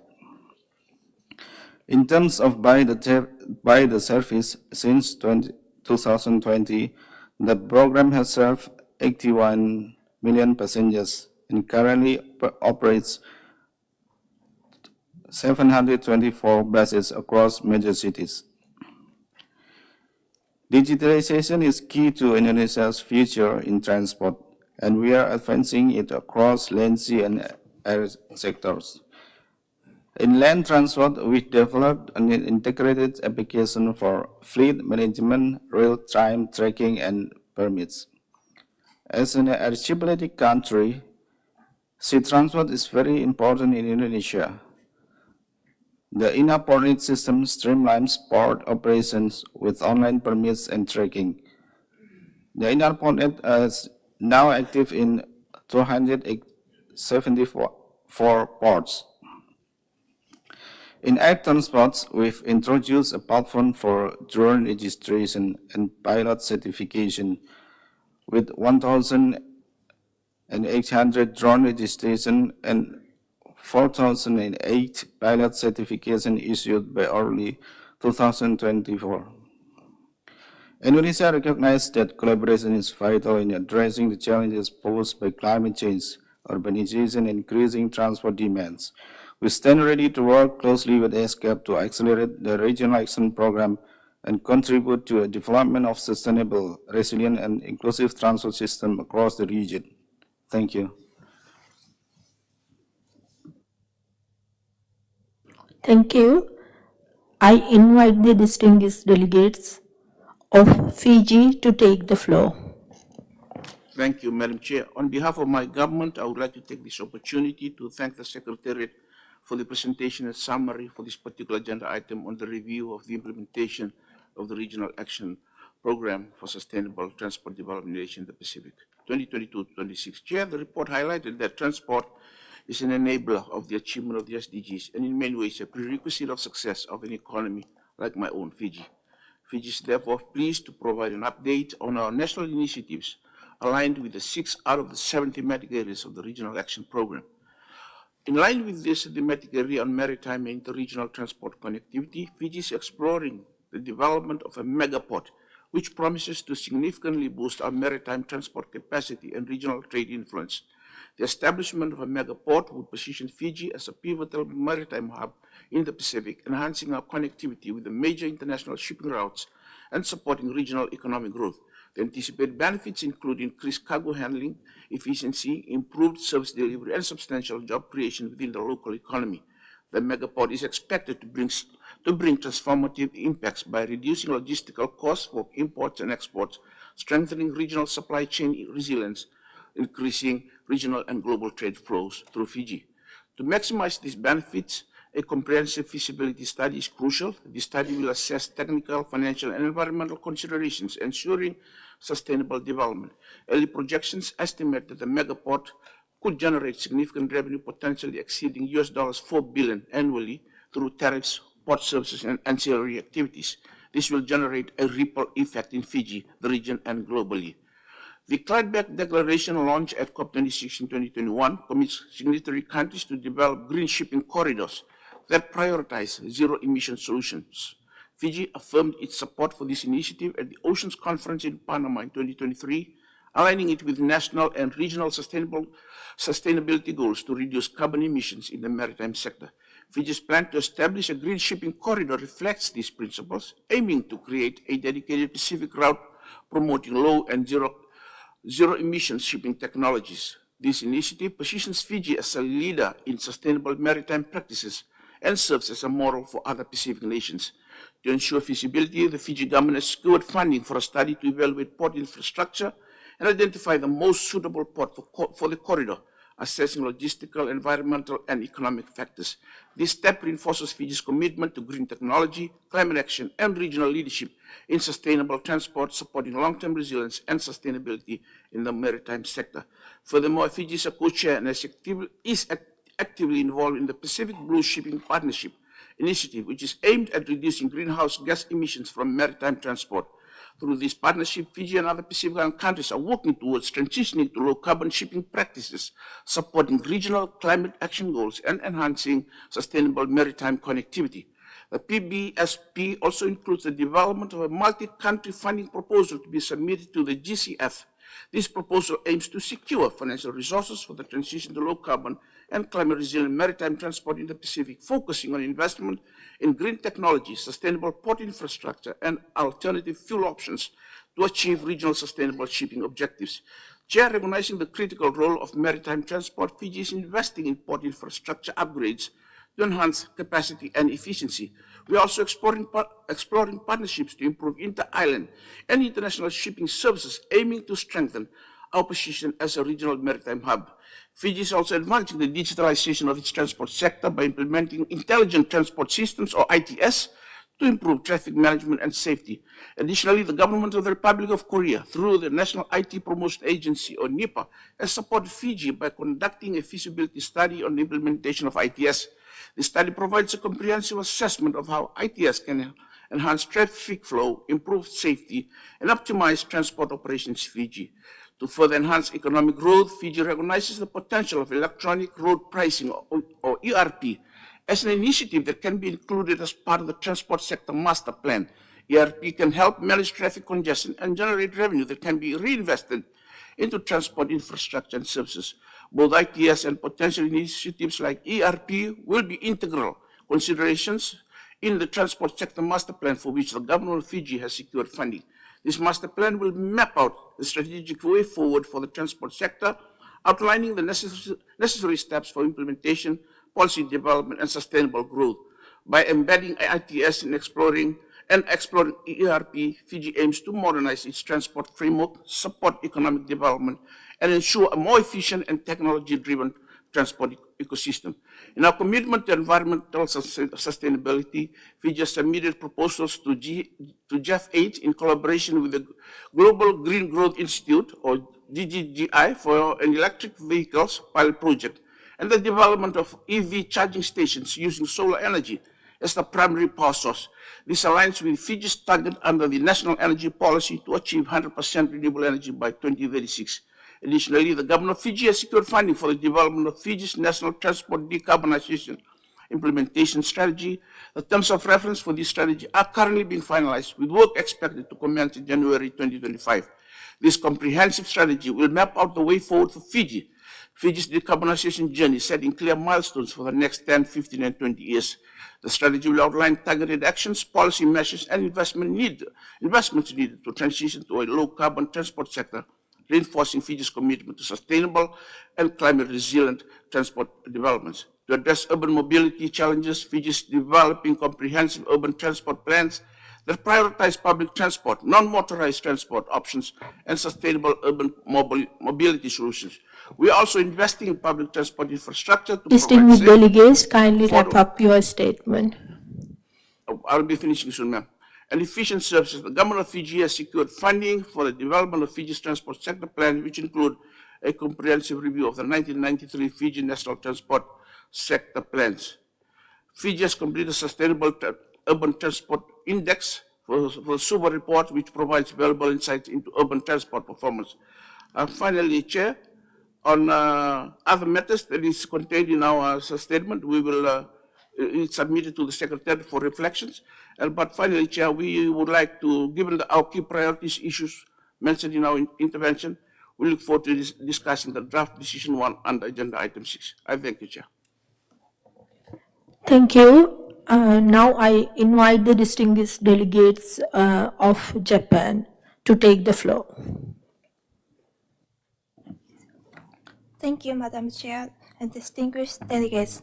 In terms of by the service, since 2020, the program has served 81 million passengers and currently operates 724 buses across major cities. Digitalization is key to Indonesia's future in transport, and we are advancing it across land, sea, and air sectors. In land transport, we developed an integrated application for fleet management, real-time tracking, and permits. As an archipelagic country, sea transport is very important in Indonesia. The INA-Portnet system streamlines port operations with online permits and tracking. The INA-Portnet is now active in 274 ports. In air transport, we've introduced a platform for drone registration and pilot certification with 1,800 drone registration and 4,008 pilot certification issued by early 2024. Indonesia recognized that collaboration is vital in addressing the challenges posed by climate change, urbanization, and increasing transport demands. We stand ready to work closely with ESCAP to accelerate the regional action program and contribute to the development of sustainable, resilient, and inclusive transport system across the region. Thank you. Thank you. I invite the distinguished delegates of Fiji to take the floor. Thank you, Madam Chair. On behalf of my government, I would like to take this opportunity to thank the Secretariat for the presentation and summary for this particular agenda item on the review of the implementation of the Regional Action Program for Sustainable Transport Development in the Pacific, 2022-26. Chair, the report highlighted that transport is an enabler of the achievement of the SDGs and in many ways a prerequisite of success of an economy like my own, Fiji. Fiji is therefore pleased to provide an update on our national initiatives aligned with the 6 out of the 7 thematic areas of the Regional Action Program. In line with this thematic area on maritime and interregional transport connectivity, Fiji is exploring the development of a megaport, which promises to significantly boost our maritime transport capacity and regional trade influence. The establishment of a megaport would position Fiji as a pivotal maritime hub in the Pacific, enhancing our connectivity with the major international shipping routes and supporting regional economic growth. The anticipated benefits include increased cargo handling, efficiency, improved service delivery, and substantial job creation within the local economy. The megaport is expected to bring transformative impacts by reducing logistical costs for imports and exports, strengthening regional supply chain resilience, increasing regional and global trade flows through Fiji. To maximize these benefits, a comprehensive feasibility study is crucial. The study will assess technical, financial, and environmental considerations, ensuring sustainable development. Early projections estimate that the megaport could generate significant revenue, potentially exceeding $4 billion annually through tariffs, port services, and ancillary activities. This will generate a ripple effect in Fiji, the region, and globally. The Clydebank Declaration launched at COP26 in 2021 commits signatory countries to develop green shipping corridors that prioritize zero-emission solutions. Fiji affirmed its support for this initiative at the Oceans Conference in Panama in 2023, aligning it with national and regional sustainability goals to reduce carbon emissions in the maritime sector. Fiji's plan to establish a green shipping corridor reflects these principles, aiming to create a dedicated Pacific route promoting low and zero zero-emission shipping technologies. This initiative positions Fiji as a leader in sustainable maritime practices and serves as a model for other Pacific nations. To ensure feasibility, the Fiji government has secured funding for a study to evaluate port infrastructure and identify the most suitable port for the corridor, assessing logistical, environmental, and economic factors. This step reinforces Fiji's commitment to green technology, climate action, and regional leadership in sustainable transport, supporting long-term resilience and sustainability in the maritime sector. Furthermore, Fiji is a co-chair and is actively involved in the Pacific Blue Shipping Partnership initiative, which is aimed at reducing greenhouse gas emissions from maritime transport. Through this partnership, Fiji and other Pacific Island countries are working towards transitioning to low-carbon shipping practices, supporting regional climate action goals, and enhancing sustainable maritime connectivity. The PBSP also includes the development of a multi-country funding proposal to be submitted to the GCF. This proposal aims to secure financial resources for the transition to low-carbon and climate-resilient maritime transport in the Pacific, focusing on investment in green technology, sustainable port infrastructure, and alternative fuel options to achieve regional sustainable shipping objectives. Chair, recognizing the critical role of maritime transport, Fiji is investing in port infrastructure upgrades to enhance capacity and efficiency. We are also exploring partnerships to improve inter-island and international shipping services, aiming to strengthen our position as a regional maritime hub. Fiji is also advancing the digitalization of its transport sector by implementing intelligent transport systems, or ITS, to improve traffic management and safety. Additionally, the government of the Republic of Korea, through the National IT Promotion Agency, or NIPA, has supported Fiji by conducting a feasibility study on the implementation of ITS. The study provides a comprehensive assessment of how ITS can enhance traffic flow, improve safety, and optimize transport operations in Fiji. To further enhance economic growth, Fiji recognizes the potential of electronic road pricing, or ERP, as an initiative that can be included as part of the transport sector master plan. ERP can help manage traffic congestion and generate revenue that can be reinvested into transport infrastructure and services. Both ITS and potential initiatives like ERP will be integral considerations in the transport sector master plan, for which the government of Fiji has secured funding. This master plan will map out the strategic way forward for the transport sector, outlining the necessary steps for implementation, policy development, and sustainable growth. By embedding ITS in exploring ERP, Fiji aims to modernize its transport framework, support economic development, and ensure a more efficient and technology-driven transport ecosystem. In our commitment to environmental sustainability, Fiji has submitted proposals to GEF8 in collaboration with the Global Green Growth Institute, or GGGI, for an electric vehicles pilot project and the development of EV charging stations using solar energy as the primary power source. This aligns with Fiji's target under the National Energy Policy to achieve 100% renewable energy by 2036. Additionally, the government of Fiji has secured funding for the development of Fiji's National Transport Decarbonization Implementation Strategy. The terms of reference for this strategy are currently being finalized, with work expected to commence in January 2025. This comprehensive strategy will map out the way forward for Fiji's decarbonization journey, setting clear milestones for the next 10, 15, and 20 years. The strategy will outline targeted actions, policy measures, and investments needed to transition to a low-carbon transport sector, reinforcing Fiji's commitment to sustainable and climate-resilient transport developments. To address urban mobility challenges, Fiji is developing comprehensive urban transport plans that prioritize public transport, non-motorized transport options, and sustainable urban mobility solutions. We are also investing in public transport infrastructure to Distinguished provide safe, delegates, kindly wrap up your statement. I'll be finishing soon, ma'am. And efficient services. The government of Fiji has secured funding for the development of Fiji's transport sector plan, which include a comprehensive review of the 1993 Fiji National Transport Sector Plans. Fiji has completed a Sustainable Urban Transport Index for the SUBA report, which provides valuable insights into urban transport performance. Finally, Chair, on other matters that is contained in our statement, we will it's submitted to the Secretary for reflections. But finally, Chair, we would like to, given our key priorities issues mentioned in our intervention, we look forward to discussing the draft decision 1 under agenda item 6. I thank you, Chair. Thank you. Now I invite the distinguished delegates of Japan to take the floor. Thank you, Madam Chair and distinguished delegates.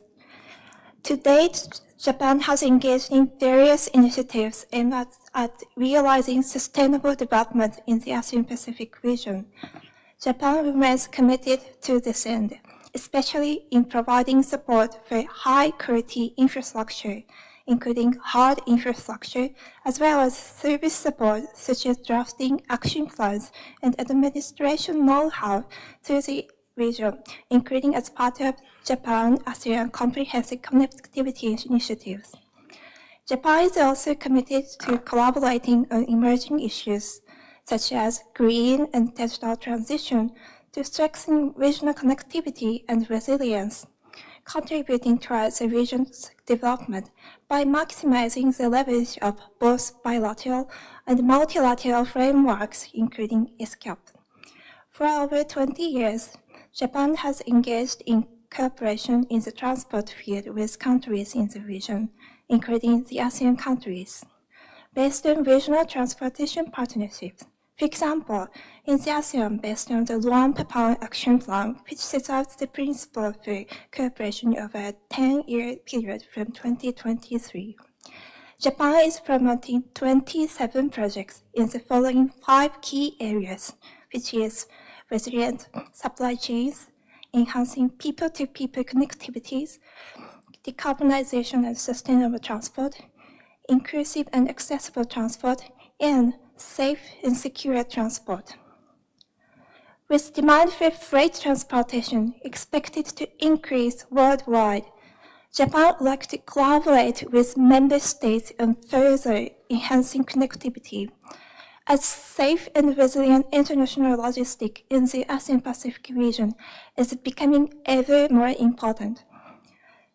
To date, Japan has engaged in various initiatives aimed at realizing sustainable development in the ASEAN-Pacific region. Japan remains committed to this end, especially in providing support for high-quality infrastructure, including hard infrastructure, as well as service support such as drafting action plans and administration know-how to the region, including as part of Japan-ASEAN Comprehensive Connectivity Initiatives. Japan is also committed to collaborating on emerging issues, such as green and digital transition, to strengthen regional connectivity and resilience, contributing towards the region's development by maximizing the leverage of both bilateral and multilateral frameworks, including ESCAP. For over 20 years, Japan has engaged in cooperation in the transport field with countries in the region, including the ASEAN countries, based on regional transportation partnerships. For example, in the ASEAN, based on the Luang-Prabang Action Plan, which sets out the principle for cooperation over a 10-year period from 2023. Japan is promoting 27 projects in the following 5 key areas, which is resilient supply chains, enhancing people-to-people connectivities, decarbonization and sustainable transport, inclusive and accessible transport, and safe and secure transport. With demand for freight transportation expected to increase worldwide, Japan would like to collaborate with member states on further enhancing connectivity, as safe and resilient international logistics in the ASEAN-Pacific region is becoming ever more important.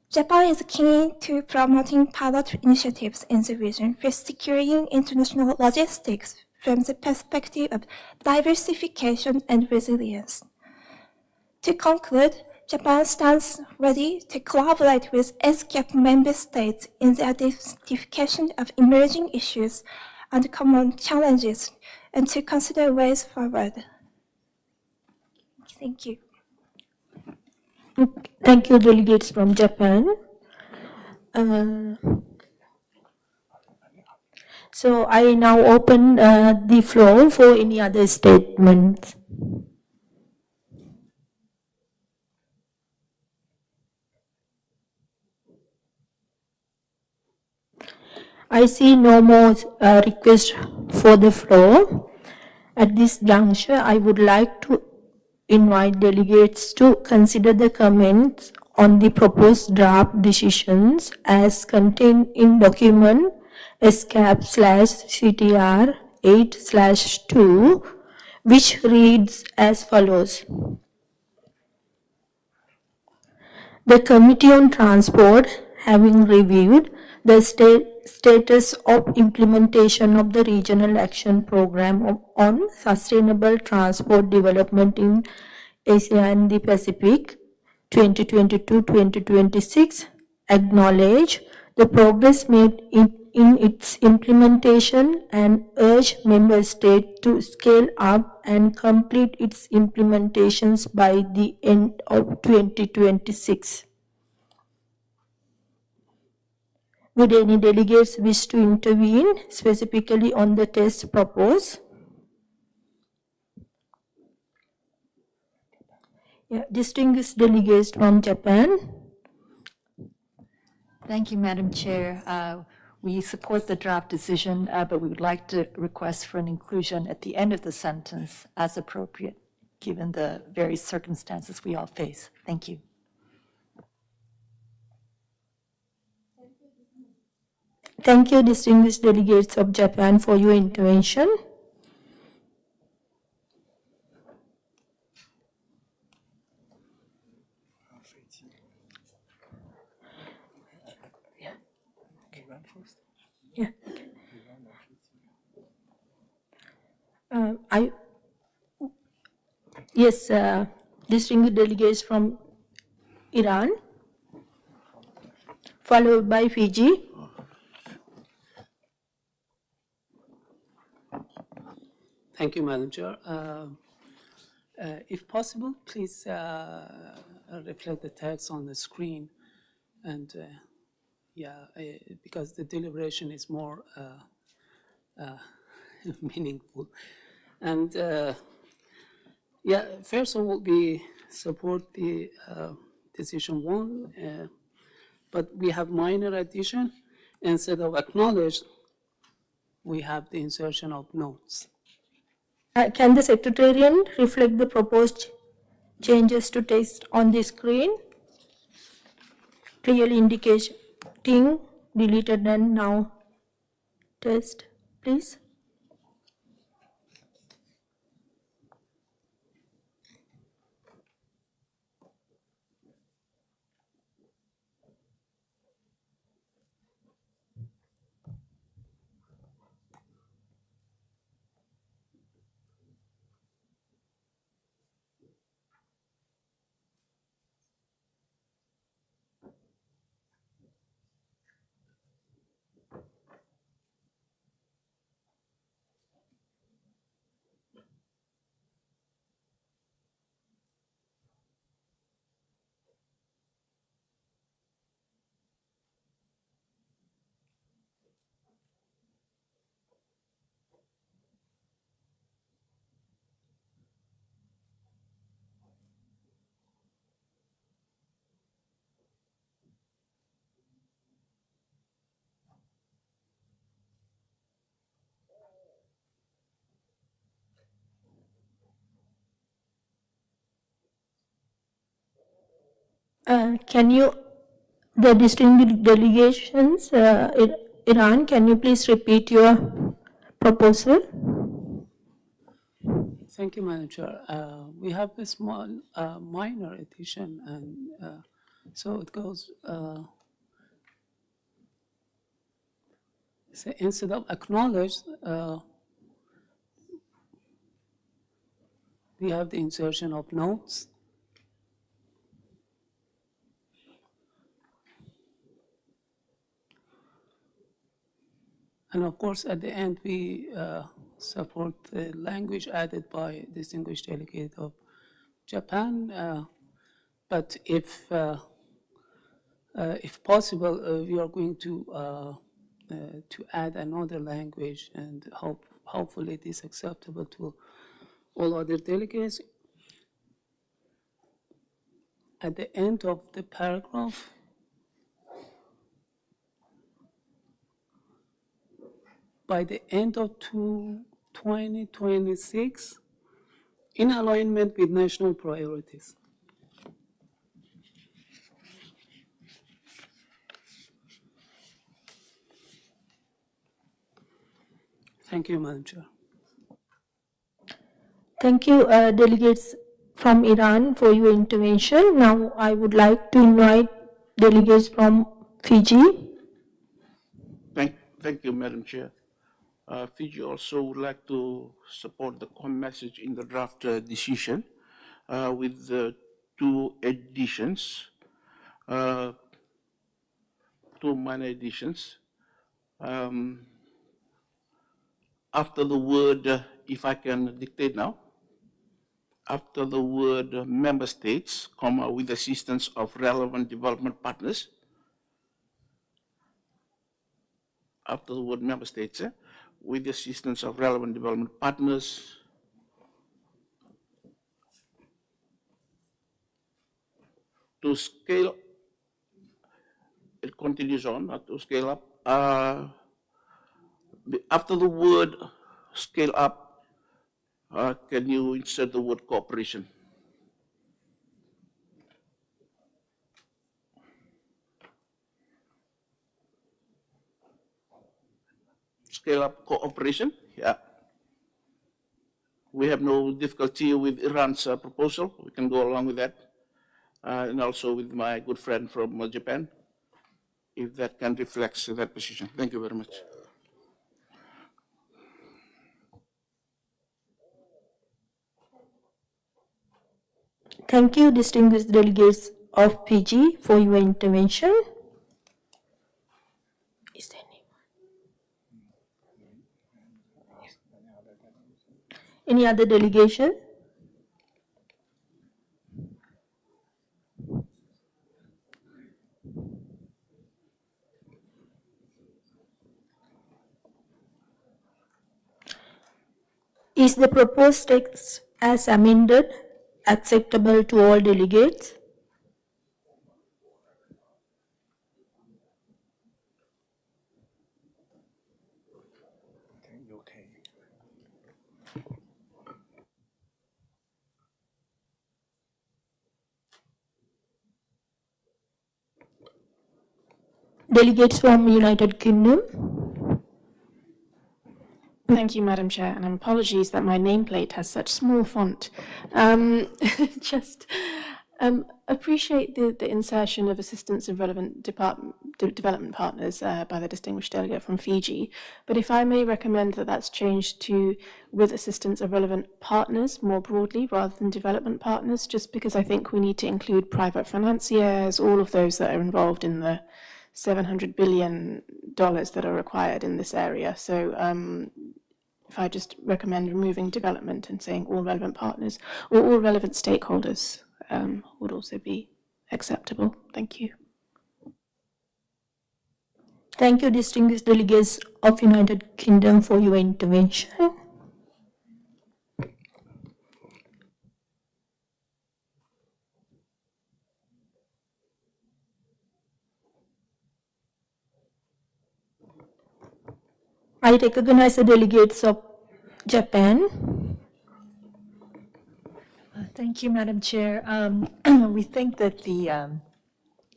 Japan is keen to promoting pilot initiatives in the region for securing international logistics from the perspective of diversification and resilience. To conclude, Japan stands ready to collaborate with ESCAP member states in the identification of emerging issues and common challenges, and to consider ways forward. Thank you. Thank you, delegates from Japan. So I now open the floor for any other statements. I see no more requests for the floor. At this juncture, I would like to invite delegates to consider the comments on the proposed draft decisions as contained in document ESCAP/CTR 8/2, which reads as follows. The Committee on Transport, having reviewed the status of implementation of the Regional Action Program on Sustainable Transport Development in Asia and the Pacific 2022-2026, acknowledge the progress made in its implementation and urge Member States to scale up and complete its implementations by the end of 2026. Would any delegates wish to intervene specifically on the text proposed? Distinguished delegates from Japan. Thank you, Madam Chair. We support the draft decision, but we would like to request for an inclusion at the end of the sentence as appropriate, given the various circumstances we all face. Thank you. Thank you, distinguished delegates of Japan, for your intervention. Yeah. Yes, distinguished delegates from Iran, followed by Fiji. Thank you, Madam Chair. If possible, please reflect the text on the screen, and because the deliberation is more meaningful. And first of all, we support the decision one, but we have minor addition. Instead of acknowledged, we have the insertion of notes. Can the Secretariat reflect the proposed changes to text on the screen? Clearly indicating deleted and now text, please. Can you, the distinguished delegations, Iran, can you please repeat your proposal? Thank you, Madam Chair. We have a small minor addition, and so it goes. So instead of acknowledged, we have the insertion of notes. And of course, at the end, we support the language added by distinguished delegate of Japan. But if possible, we are going to add another language, and hopefully it is acceptable to all other delegates. At the end of the paragraph, by the end of 2026, in alignment with national priorities. Thank you, Madam Chair. Thank you, delegates from Iran, for your intervention. Now I would like to invite delegates from Fiji. Thank you, Madam Chair. Fiji also would like to support the common message in the draft decision with the two additions, two minor additions. After the word, if I can dictate now, after the word member states, comma, with assistance of relevant development partners, after the word member states, with the assistance of relevant development partners, to scale, it continues on, not to scale up. After the word scale up, can you insert the word cooperation? Scale up cooperation, yeah. We have no difficulty with Iran's proposal. We can go along with that. And also with my good friend from Japan, if that can reflect that position. Thank you very much. Thank you, distinguished delegates of Fiji, for your intervention. Is there any other delegation? Is the proposed text as amended acceptable to all delegates? Delegates from United Kingdom. Thank you, Madam Chair, and apologies that my nameplate has such small font. Just appreciate the insertion of assistance of relevant development partners by the distinguished delegate from Fiji, but if I may recommend that that's changed to with assistance of relevant partners more broadly rather than development partners, just because I think we need to include private financiers, all of those that are involved in the $700 billion that are required in this area. So if I just recommend removing development and saying all relevant partners or all relevant stakeholders would also be acceptable. Thank you. Thank you, distinguished delegates of United Kingdom, for your intervention. I recognize the delegates of Japan. Thank you, Madam Chair. We think that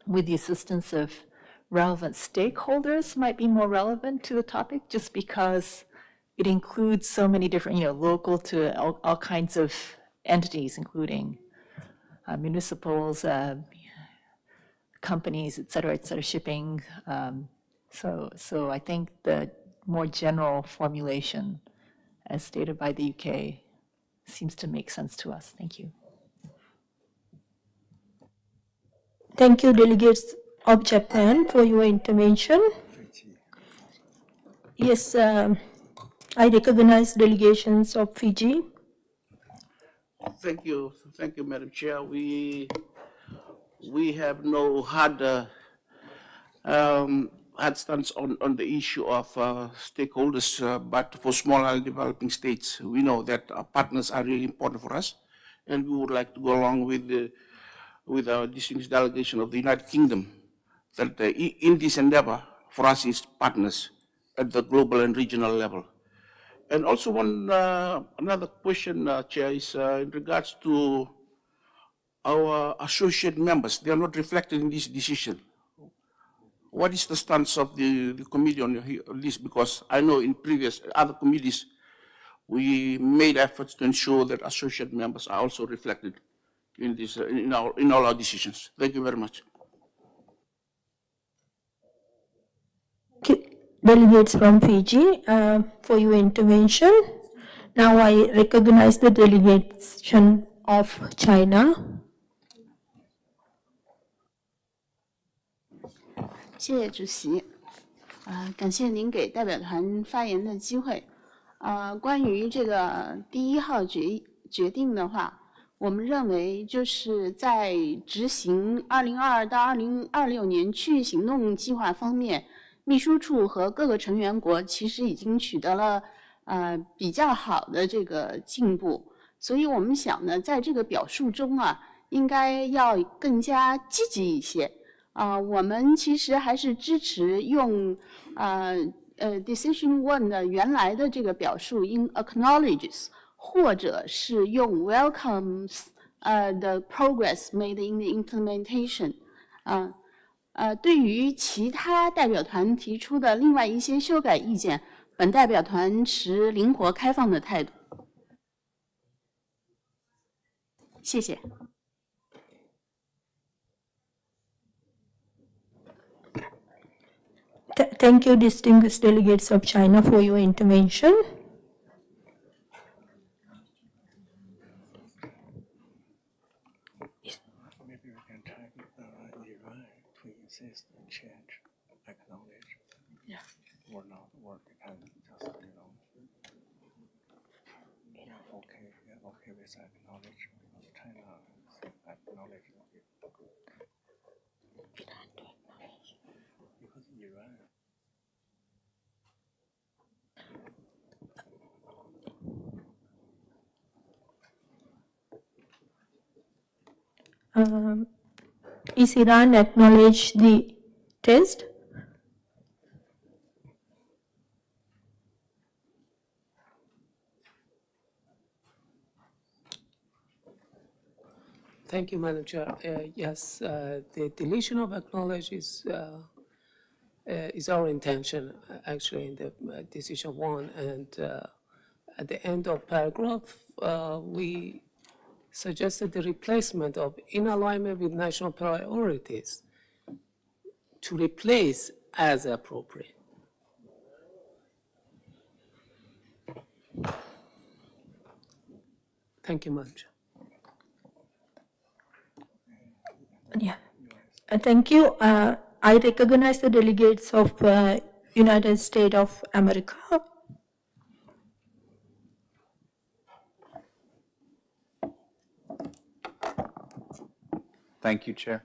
with the assistance of relevant stakeholders might be more relevant to the topic, just because it includes so many different, local to all kinds of entities, including municipals, companies, et cetera, shipping. So I think the more general formulation, as stated by the UK, seems to make sense to us. Thank you. Thank you, delegates of Japan, for your intervention. Yes, I recognize delegations of Fiji. Thank you, Madam Chair. We have no hard stance on the issue of stakeholders, but for smaller developing states, we know that our partners are really important for us, and we would like to go along with our distinguished delegation of the United Kingdom, that in this endeavor, for us is partners at the global and regional level. And also another question, Chair, is in regards to our associate members. They are not reflected in this decision. What is the stance of the committee on this? Because I know in previous other committees, we made efforts to ensure that associate members are also reflected in this in all our decisions. Thank you very much. Delegates from Fiji, for your intervention. Now I recognize the delegation of China. 谢谢主席，感谢您给代表团发言的机会。关于这个第1号决定的话，我们认为就是在执行2022到2026年区域行动计划方面，秘书处和各个成员国其实已经取得了比较好的这个进步，所以我们想呢，在这个表述中应该要更加积极一些。我们其实还是支持用Decision 1的原来的这个表述 in acknowledges， 或者是用 welcomes the progress made in the implementation。对于其他代表团提出的另外一些修改意见，本代表团持灵活开放的态度。谢谢。Thank you, distinguished delegates of China, for your intervention. Maybe we can type Iran to insist and change, acknowledge. Yeah. Or not, or because just, okay with acknowledge, because China acknowledge. Because Iran. Is Iran acknowledge the test? Thank you, Madam Chair. Yes, the deletion of acknowledge is our intention, actually, in the decision one. And at the end of paragraph, we suggested the replacement of in alignment with national priorities to replace as appropriate. Thank you, Madam Chair. Yeah. Thank you. I recognize the delegates of United States of America. Thank you, Chair.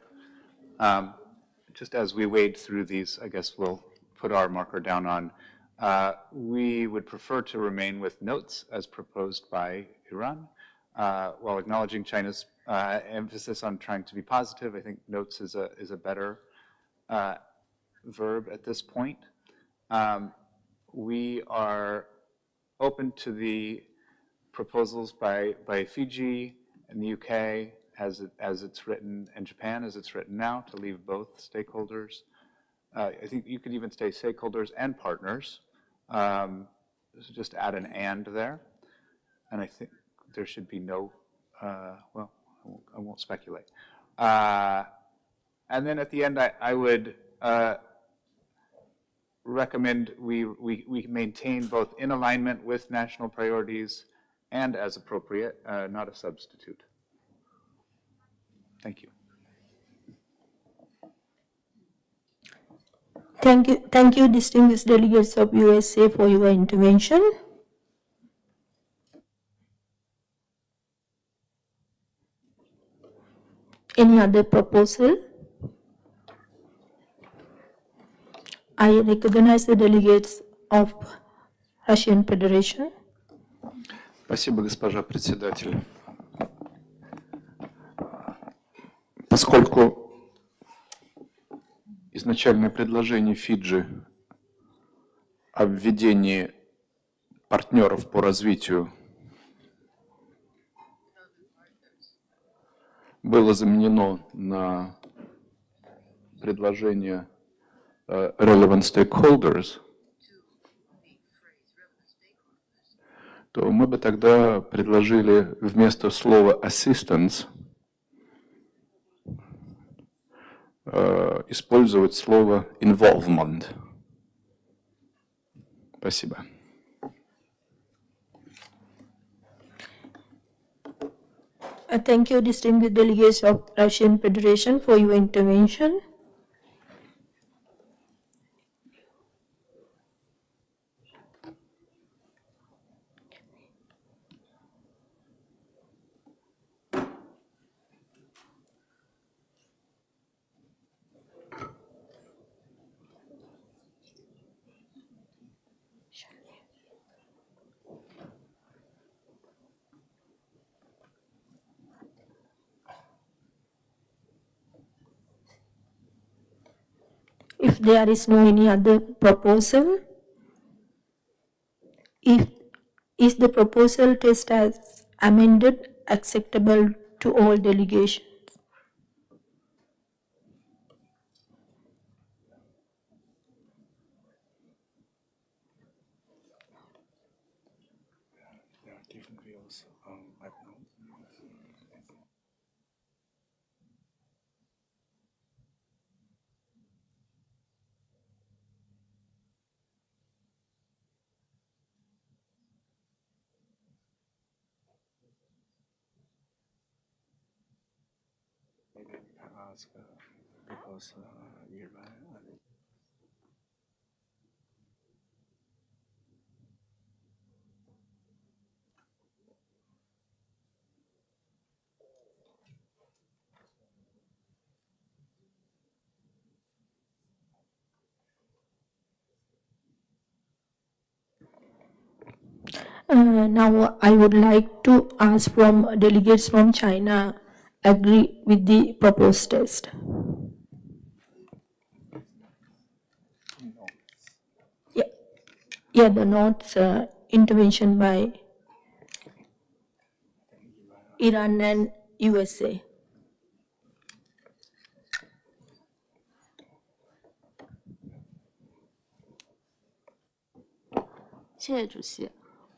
Just as we wade through these, I guess we'll put our marker down on. We would prefer to remain with notes as proposed by Iran. While acknowledging China's emphasis on trying to be positive, I think notes is a better verb at this point. We are open to the proposals by Fiji and the UK as it's written, and Japan as it's written now, to leave both stakeholders. I think you could even say stakeholders and partners. So just add an and there. And I think there should be no, well, I won't speculate. And then at the end, I would recommend we maintain both in alignment with national priorities and as appropriate, not a substitute. Thank you. Thank you, distinguished delegates of USA, for your intervention. Any other proposal? I recognize the delegates of Russian Federation. Спасибо, госпожа председатель. Поскольку изначальное предложение Фиджи о введении партнеров по развитию было заменено на предложение relevant stakeholders, то мы бы тогда предложили вместо слова assistance использовать слово involvement. Спасибо. Thank you, distinguished delegates of Russian Federation, for your intervention. If there is no any other proposal, is the proposal test as amended acceptable to all delegations? There are different views on maybe we can ask because Iran and Now I would like to ask from delegates from China agree with the proposed text. Yeah, the notes intervention by Iran and USA. 谢谢主席。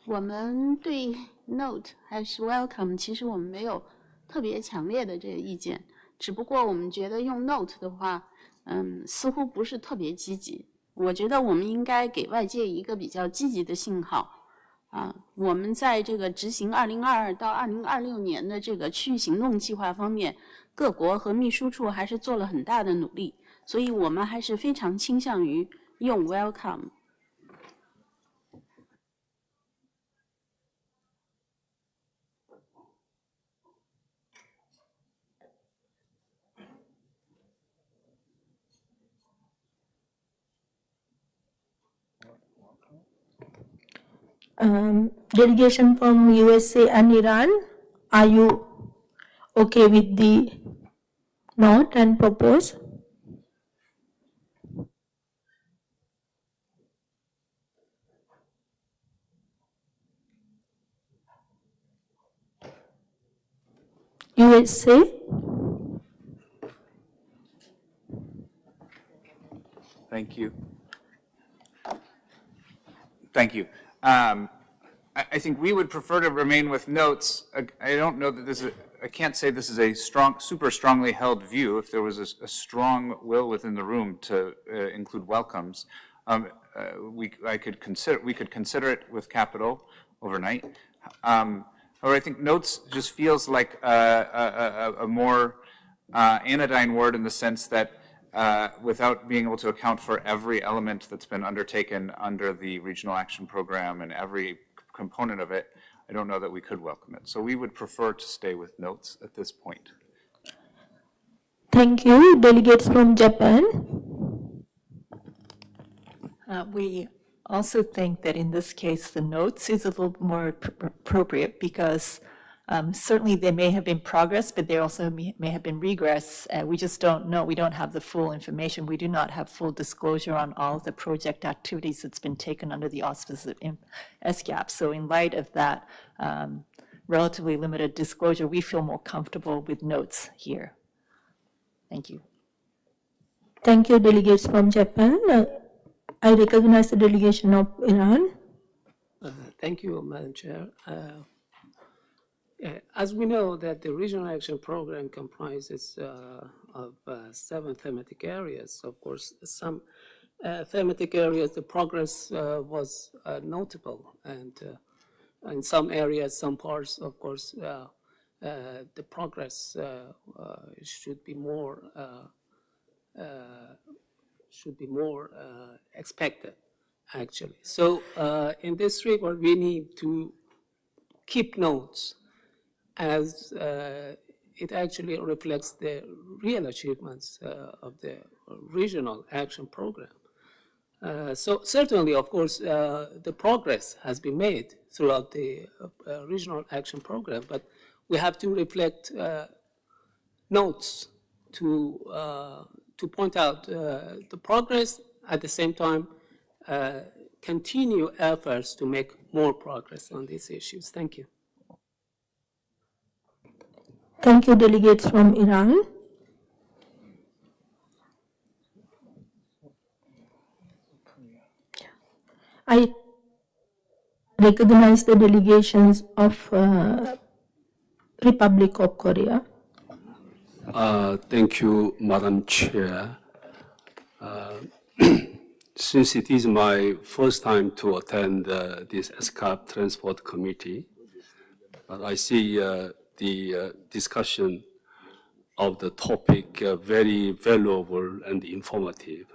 我们对 note 还是 welcome， 其实我们没有特别强烈的这个意见，只不过我们觉得用 note 的话，似乎不是特别积极。我觉得我们应该给外界一个比较积极的信号。我们在这个执行2022到2026年的这个区域行动计划方面，各国和秘书处还是做了很大的努力，所以我们还是非常倾向于用 welcome。Delegation from USA and Iran, are you okay with the note and propose? USA? Thank you. Thank you. I think we would prefer to remain with notes. I don't know that this is, I can't say this is a super strongly held view. If there was a strong will within the room to include welcomes, we could consider it with capital overnight. However, I think notes just feels like a more anodyne word in the sense that without being able to account for every element that's been undertaken under the Regional Action Program and every component of it, I don't know that we could welcome it. So we would prefer to stay with notes at this point. Thank you. Delegates from Japan. We also think that in this case, the notes is a little more appropriate because certainly there may have been progress, but there also may have been regress. We just don't know. We don't have the full information. We do not have full disclosure on all of the project activities that's been taken under the auspices of ESCAP. So in light of that relatively limited disclosure, we feel more comfortable with notes here. Thank you. Thank you, delegates from Japan. I recognize the delegation of Iran. Thank you, Madam Chair. As we know that the Regional Action Program comprises of 7 thematic areas. Of course, some thematic areas, the progress was notable, and in some areas, some parts, of course, the progress should be more expected, actually. So in this regard, we need to keep notes as it actually reflects the real achievements of the Regional Action Program. So certainly, of course, the progress has been made throughout the Regional Action Program, but we have to reflect notes to point out the progress, at the same time continue efforts to make more progress on these issues. Thank you. Thank you, delegates from Iran. I recognize the delegations of Republic of Korea. Thank you, Madam Chair. Since it is my first time to attend this ESCAP Transport Committee, but I see the discussion of the topic very valuable and informative.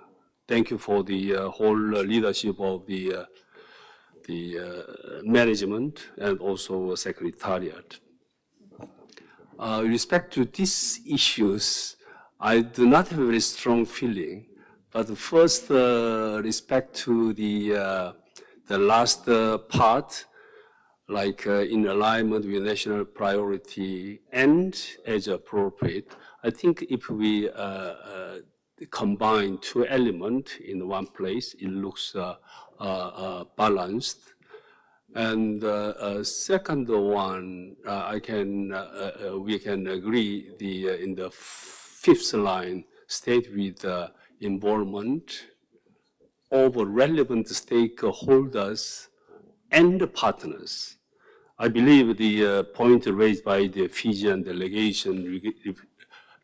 Thank you for the whole leadership of the management and also secretariat. With respect to these issues, I do not have a very strong feeling. But first, respect to the last part, like in alignment with national priority and as appropriate. I think if we combine two elements in one place, it looks balanced. And second one, we can agree in the fifth line, state with involvement of relevant stakeholders and partners. I believe the point raised by the Fijian delegation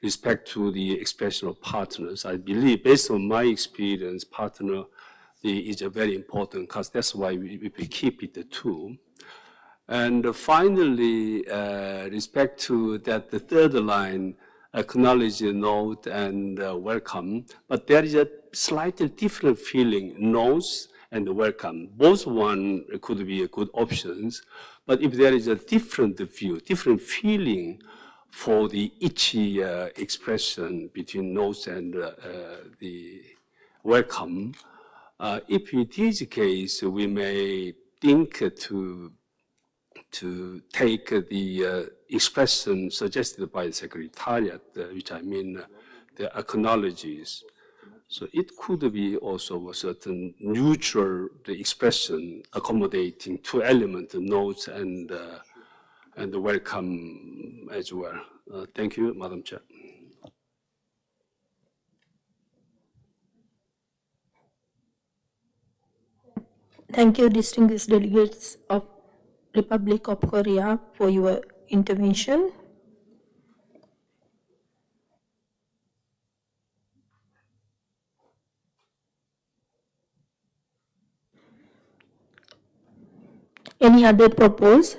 respect to the expression of partners, I believe, based on my experience, partner is a very important because that's why we keep it the two. And finally, respect to that the third line, acknowledge, note, and welcome, but there is a slightly different feeling, notes and welcome. Both one could be a good options, but if there is a different view, different feeling for the each expression between notes and the welcome, if it is the case, we may think to take the expression suggested by the Secretariat, which I mean the acknowledges. So it could be also a certain neutral the expression accommodating two elements, notes and welcome as well. Thank you, Madam Chair. Thank you, distinguished delegates of Republic of Korea, for your intervention. Any other propose?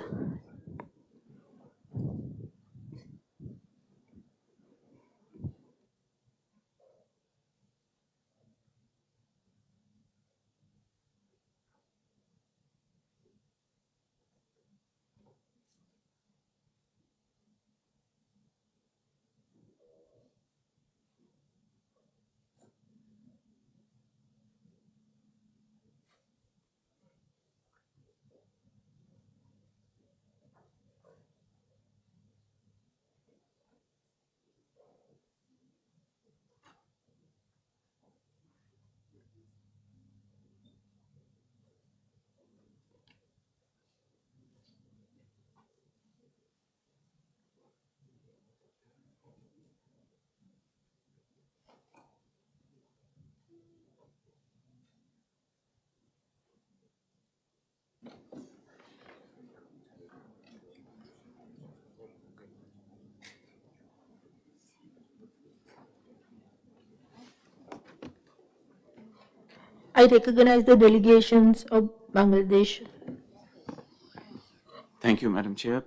I recognize the delegations of Bangladesh. Thank you, Madam Chair.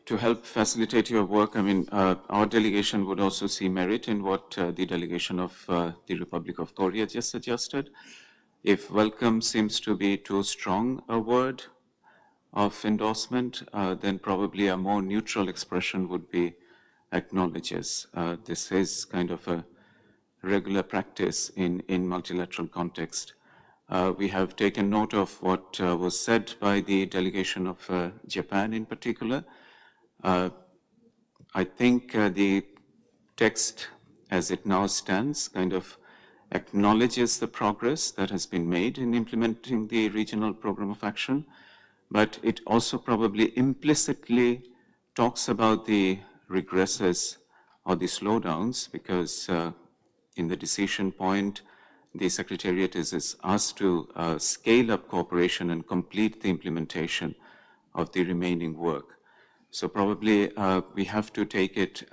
To help facilitate your work, our delegation would also see merit in what the delegation of the Republic of Korea just suggested. If welcome seems to be too strong a word of endorsement, then probably a more neutral expression would be acknowledges. This is kind of a regular practice in multilateral context. We have taken note of what was said by the delegation of Japan in particular. I think the text as it now stands kind of acknowledges the progress that has been made in implementing the regional program of action, but it also probably implicitly talks about the regresses or the slowdowns, because in the decision point, the Secretariat is asked to scale up cooperation and complete the implementation of the remaining work. So probably we have to take it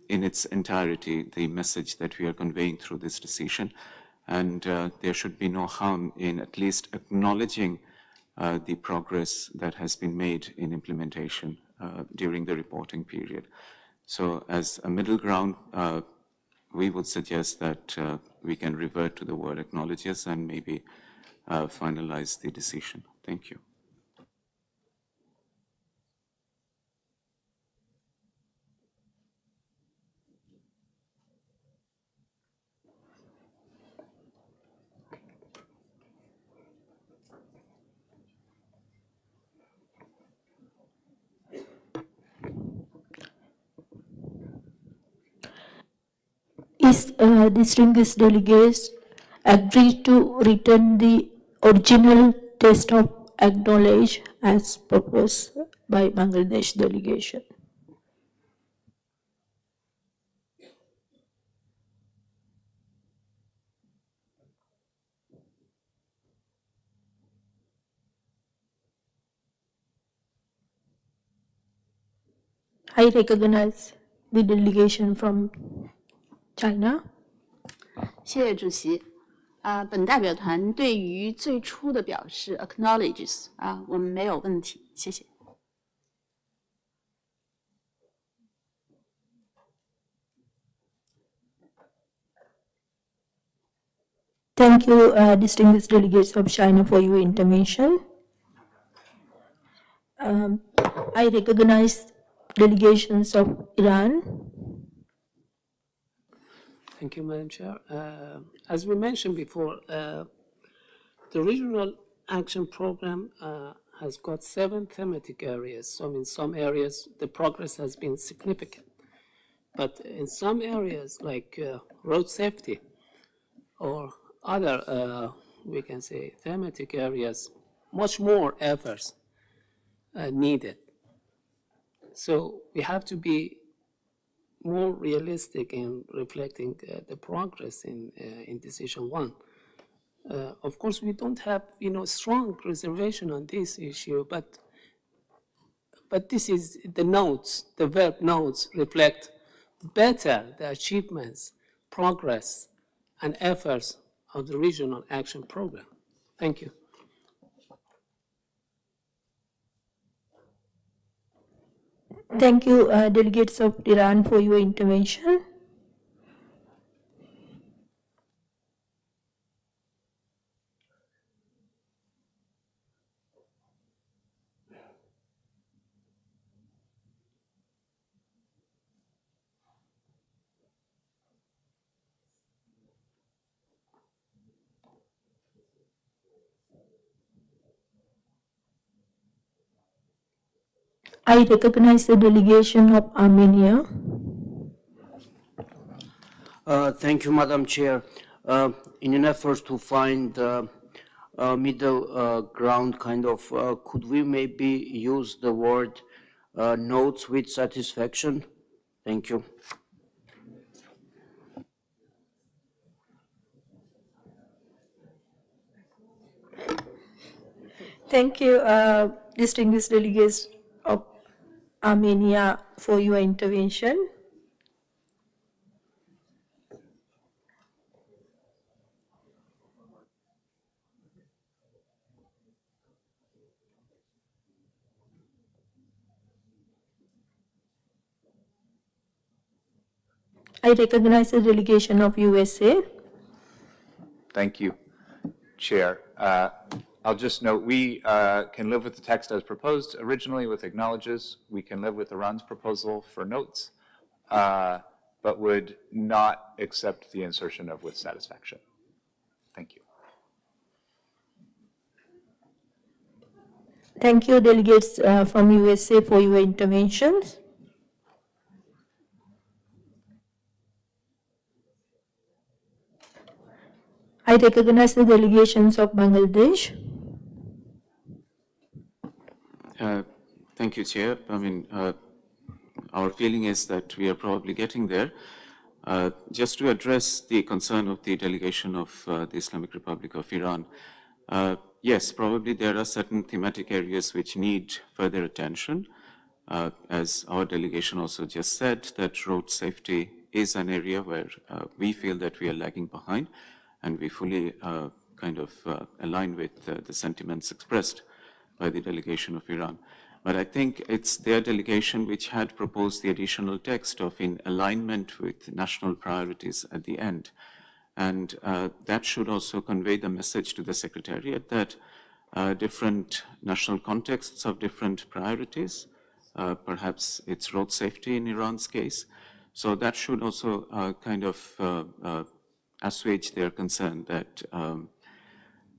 in its entirety, the message that we are conveying through this decision, and there should be no harm in at least acknowledging the progress that has been made in implementation during the reporting period. So as a middle ground, we would suggest that we can revert to the word acknowledges and maybe finalize the decision. Thank you. distinguished delegates agree to return the original text of acknowledge as proposed by Bangladesh delegation. I recognize the delegation from China. 谢谢主席。本代表团对于最初的表示 acknowledges 我们没有问题，谢谢。Thank you, distinguished delegates of China, for your intervention. I recognize delegations of Iran. Thank you, Madam Chair. As we mentioned before, the Regional Action Program has got 7 thematic areas. So in some areas, the progress has been significant. But in some areas, like road safety or other, we can say, thematic areas, much more efforts needed. So we have to be more realistic in reflecting the progress in Decision 1. Of course, we don't have, strong reservation on this issue, but this is the notes, the verb notes reflect better the achievements, progress, and efforts of the Regional Action Program. Thank you. Thank you, delegates of Iran, for your intervention. I recognize the delegation of Armenia. Thank you, Madam Chair. In an effort to find middle ground, could we maybe use the word notes with satisfaction? Thank you. Thank you, distinguished delegates of Armenia, for your intervention. I recognize the delegation of USA. Thank you, Chair. I'll just note we can live with the text as proposed originally with acknowledges. We can live with Iran's proposal for notes, but would not accept the insertion of with satisfaction. Thank you. Thank you, delegates from USA, for your interventions. I recognize the delegations of Bangladesh. Thank you, Chair. Our feeling is that we are probably getting there. Just to address the concern of the delegation of the Islamic Republic of Iran, yes, probably there are certain thematic areas which need further attention. As our delegation also just said, that road safety is an area where we feel that we are lagging behind, and we fully align with the sentiments expressed by the delegation of Iran. But I think it's their delegation which had proposed the additional text of in alignment with national priorities at the end. And that should also convey the message to the Secretariat that different national contexts of different priorities, perhaps it's road safety in Iran's case. So that should also assuage their concern that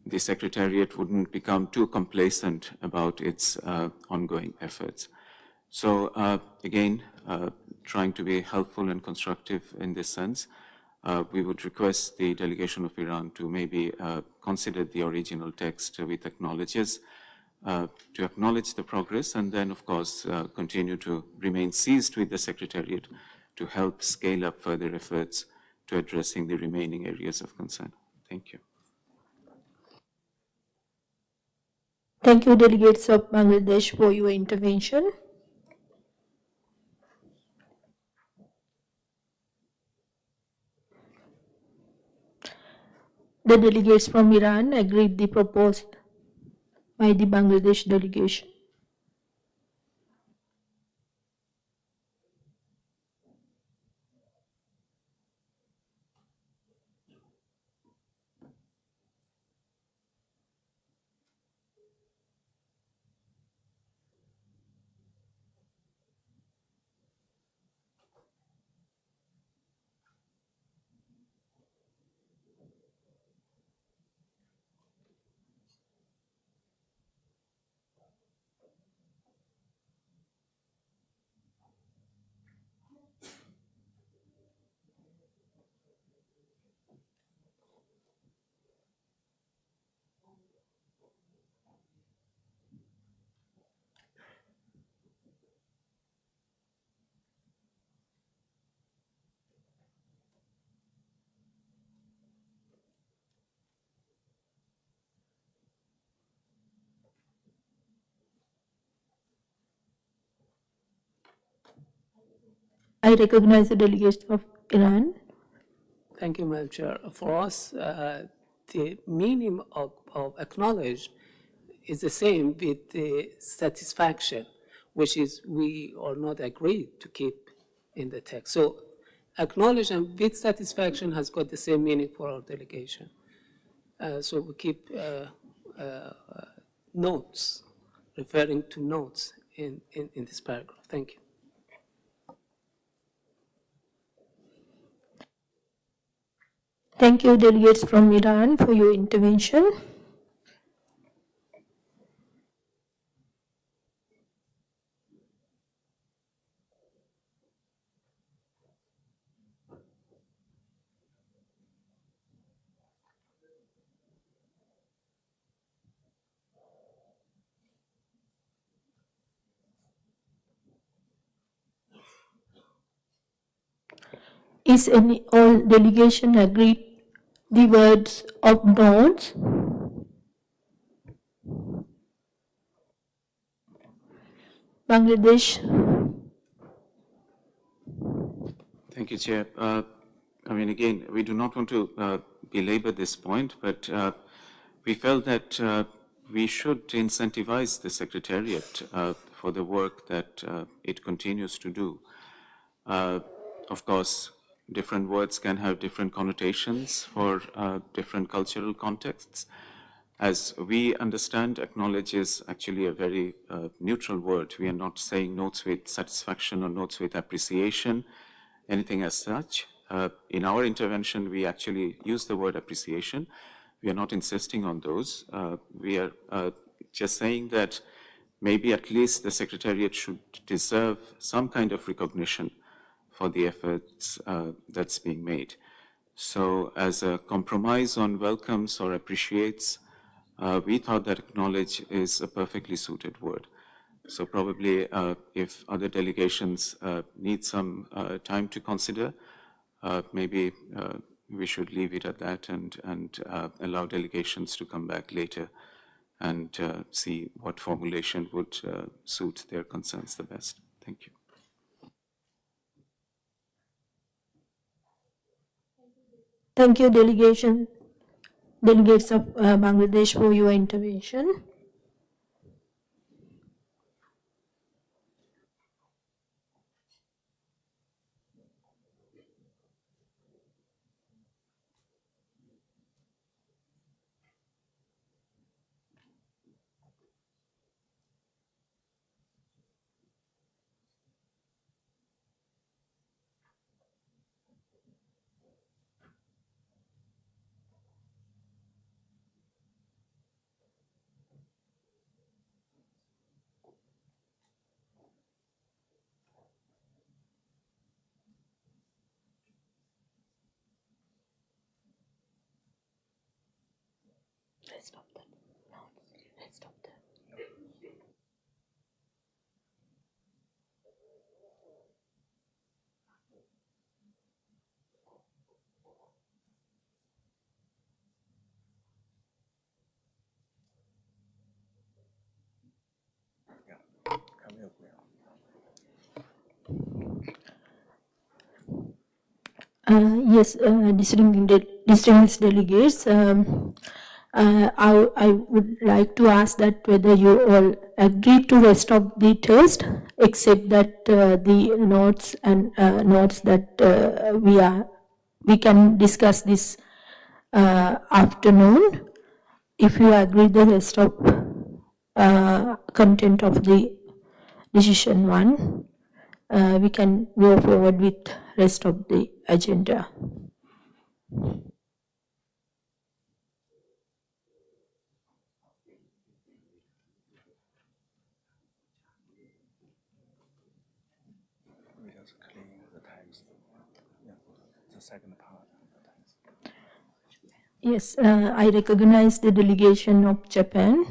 the Secretariat wouldn't become too complacent about its ongoing efforts. So again, trying to be helpful and constructive in this sense, we would request the delegation of Iran to maybe consider the original text with acknowledges, to acknowledge the progress, and then, of course, continue to remain seized with the Secretariat to help scale up further efforts to addressing the remaining areas of concern. Thank you. Thank you, delegates of Bangladesh, for your intervention. The delegates from Iran agreed the proposed by the Bangladesh delegation. I recognize the delegates of Iran. Thank you, Madam Chair. For us, the meaning of acknowledge is the same with the satisfaction, which is we are not agreed to keep in the text. So acknowledge and with satisfaction has got the same meaning for our delegation. So we keep notes, referring to notes in this paragraph. Thank you. Thank you, delegates from Iran, for your intervention. Is any all delegation agreed the words of notes? Bangladesh. Thank you, Chair. I mean, again, we do not want to belabor this point, but we felt that we should incentivize the Secretariat for the work that it continues to do. Of course, different words can have different connotations for different cultural contexts. As we understand, acknowledge is actually a very neutral word. We are not saying notes with satisfaction or notes with appreciation, anything as such. In our intervention, we actually use the word appreciation. We are not insisting on those. We are just saying that maybe at least the Secretariat should deserve some kind of recognition for the efforts that's being made. So as a compromise on welcomes or appreciates, we thought that acknowledge is a perfectly suited word. So probably if other delegations need some time to consider, maybe we should leave it at that and allow delegations to come back later and see what formulation would suit their concerns the best. Thank you. Thank you, delegates of Bangladesh, for your intervention. Yes, distinguished delegates, I would like to ask that whether you all agree to rest of the test, except that the notes and notes that we can discuss this afternoon. If you agree the rest of content of the decision one, we can go forward with rest of the agenda. We just clean the text. Yeah, the second part of the text. Yes, I recognize the delegation of Japan.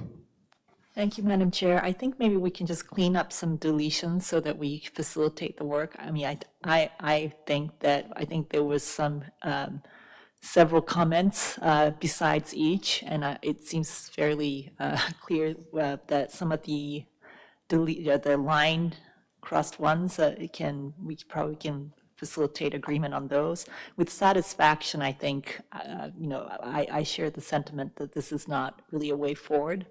Thank you, Madam Chair. I think maybe we can just clean up some deletions so that we facilitate the work. I mean, I think there was some several comments besides each, and it seems fairly clear that some of the line crossed ones we probably can facilitate agreement on those. With satisfaction, I think I share the sentiment that this is not really a way forward.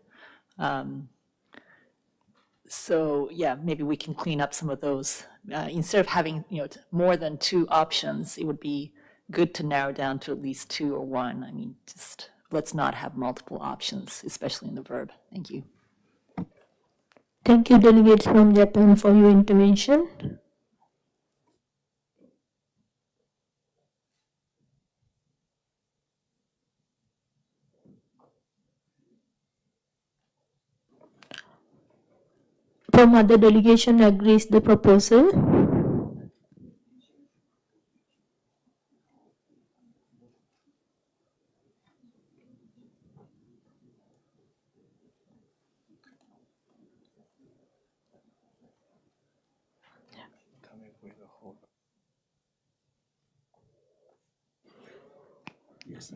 So yeah, maybe we can clean up some of those. Instead of having more than two options, it would be good to narrow down to at least two or one. I mean, just let's not have multiple options, especially in the verb. Thank you. Thank you, delegates from Japan, for your intervention. From other delegation agrees the proposal. Coming with a whole. Yes,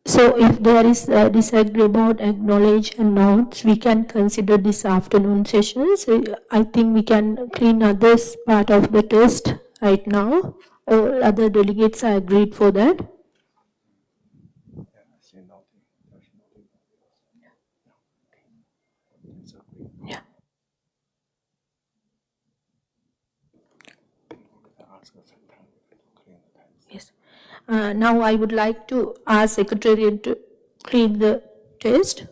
So if there is a disagreement about acknowledge and notes, we can consider this afternoon session. So I think we can clean others part of the test right now. All other delegates are agreed for that. Yeah. Yes. Now I would like to ask Secretariat to clean the test.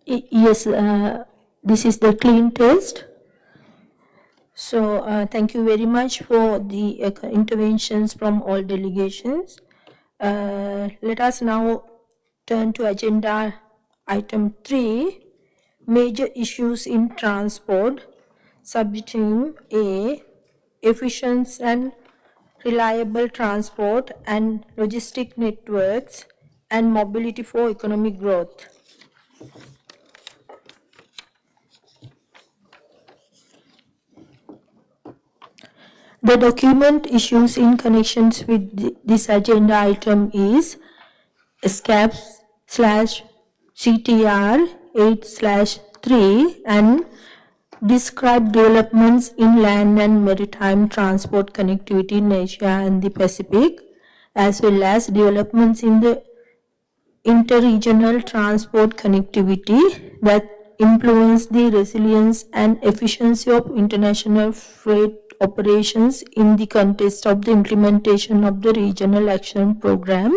Yes, this is the clean test. So thank you very much for the interventions from all delegations. Let us now turn to agenda item 3, major issues in transport, subheading A, efficient and reliable transport and logistic networks and mobility for economic growth. The document issues in connections with this agenda item is ESCAP/CTR 8/3 and describe developments in land and maritime transport connectivity in Asia and the Pacific, as well as developments in the interregional transport connectivity that influence the resilience and efficiency of international freight operations in the context of the implementation of the Regional Action Program.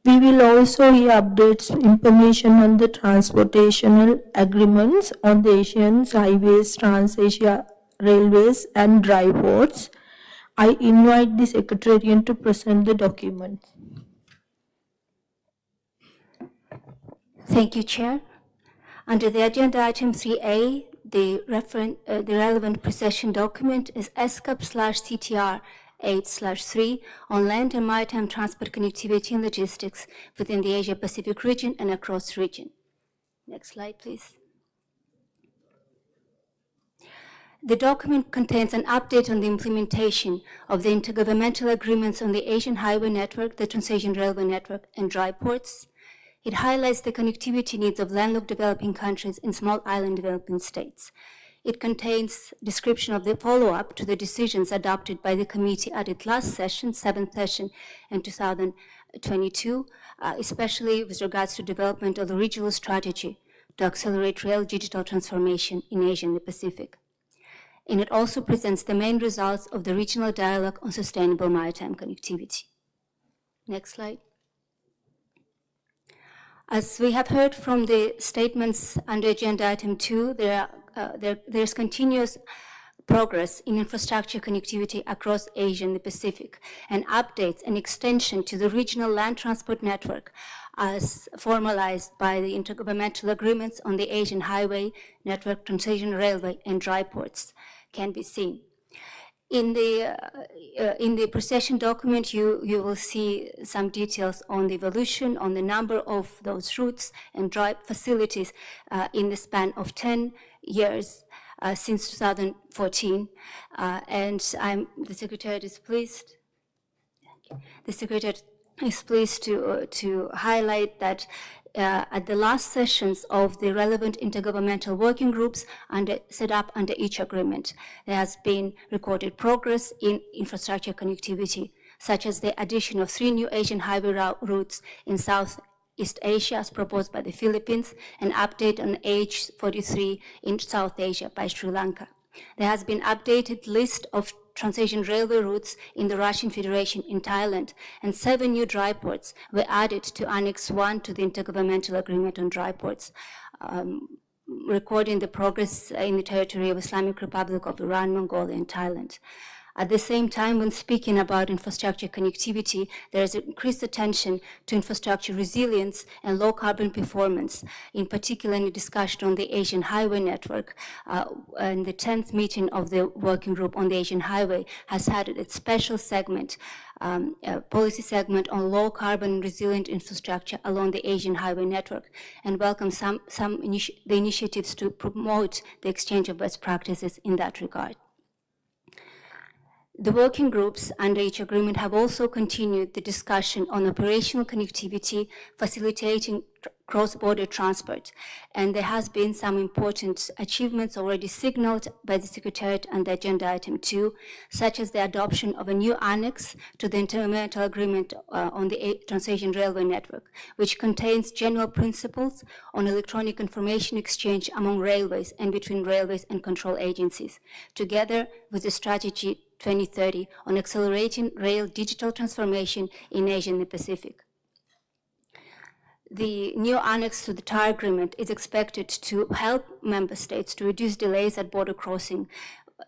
We will also hear updates, information on the transportational agreements on the Asian highways, Trans-Asia railways and dry ports. I invite the Secretariat to present the document. Thank you, Chair. Under the agenda item 3A, the relevant procession document is ESCAP/CTR 8/3 on land and maritime transport connectivity and logistics within the Asia-Pacific region and across region. Next slide, please. The document contains an update on the implementation of the intergovernmental agreements on the Asian Highway Network, the Trans-Asian Railway Network, and dry ports. It highlights the connectivity needs of landlocked developing countries and small island developing states. It contains description of the follow-up to the decisions adopted by the committee at its last session, 7th session in 2022, especially with regards to development of the regional strategy to accelerate rail digital transformation in Asia and the Pacific. And it also presents the main results of the regional dialogue on sustainable maritime connectivity. Next slide. As we have heard from the statements under agenda item 2, there's continuous progress in infrastructure connectivity across Asia and the Pacific, and updates and extension to the regional land transport network as formalized by the intergovernmental agreements on the Asian Highway Network, Trans-Asian Railway, and dry ports can be seen. In the procession document, you will see some details on the evolution, on the number of those routes and dry facilities in the span of 10 years since 2014. And the Secretariat is pleased. The Secretariat is pleased to highlight that at the last sessions of the relevant intergovernmental working groups set up under each agreement, there has been recorded progress in infrastructure connectivity, such as the addition of 3 new Asian highway routes in Southeast Asia as proposed by the Philippines, and update on H43 in South Asia by Sri Lanka. There has been updated list of Trans-Asian railway routes in the Russian Federation in Thailand, and 7 new dry ports were added to Annex 1 to the Intergovernmental Agreement on Dry Ports, recording the progress in the territory of Islamic Republic of Iran, Mongolia, and Thailand. At the same time, when speaking about infrastructure connectivity, there is increased attention to infrastructure resilience and low carbon performance, in particular in the discussion on the Asian Highway Network. And the 10th meeting of the Working Group on the Asian Highway has had its special segment, policy segment on low carbon resilient infrastructure along the Asian Highway Network, and welcome the initiatives to promote the exchange of best practices in that regard. The working groups under each agreement have also continued the discussion on operational connectivity, facilitating cross-border transport, and there has been some important achievements already signaled by the Secretariat under agenda item 2, such as the adoption of a new annex to the Intergovernmental Agreement on the Trans-Asian Railway Network, which contains general principles on electronic information exchange among railways and between railways and control agencies, together with the strategy 2030 on accelerating rail digital transformation in Asia and the Pacific. The new annex to the TAR agreement is expected to help member states to reduce delays at border crossing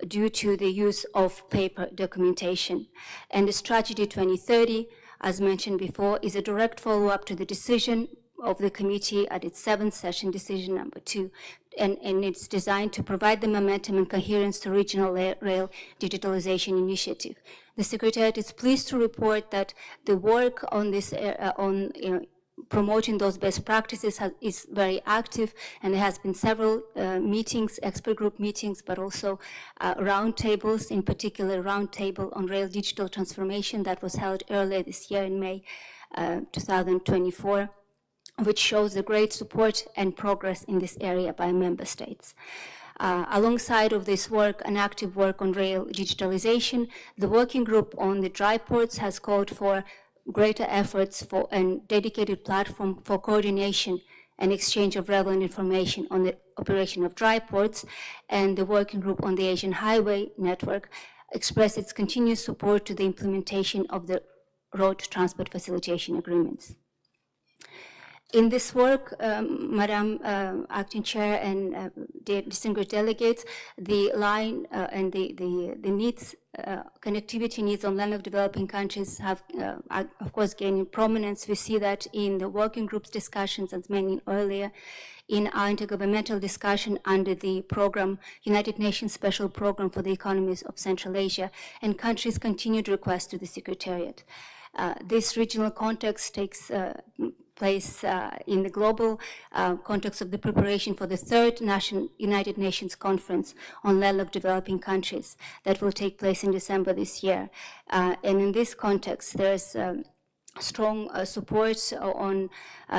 due to the use of paper documentation. And the Strategy 2030, as mentioned before, is a direct follow-up to the decision of the committee at its 7th session, decision number 2, and it's designed to provide the momentum and coherence to regional rail digitalization initiative. The Secretariat is pleased to report that the work on this, promoting those best practices is very active, and there has been several meetings, expert group meetings, but also roundtables, in particular roundtable on rail digital transformation that was held earlier this year in May 2024, which shows the great support and progress in this area by member states. Alongside of this work and active work on rail digitalization, the working group on the dry ports has called for greater efforts for a dedicated platform for coordination and exchange of relevant information on the operation of dry ports, and the working group on the Asian Highway Network expressed its continuous support to the implementation of the road transport facilitation agreements. In this work, Madam Acting Chair and distinguished delegates, the line and the needs, connectivity needs on landlocked developing countries have, of course, gained in prominence. We see that in the working group's discussions, as mentioned earlier, in our intergovernmental discussion under the program, United Nations Special Program for the Economies of Central Asia, and countries' continued requests to the Secretariat. This regional context takes place in the global context of the preparation for the 3rd United Nations Conference on Landlocked Developing Countries that will take place in December this year. And in this context, there's strong support on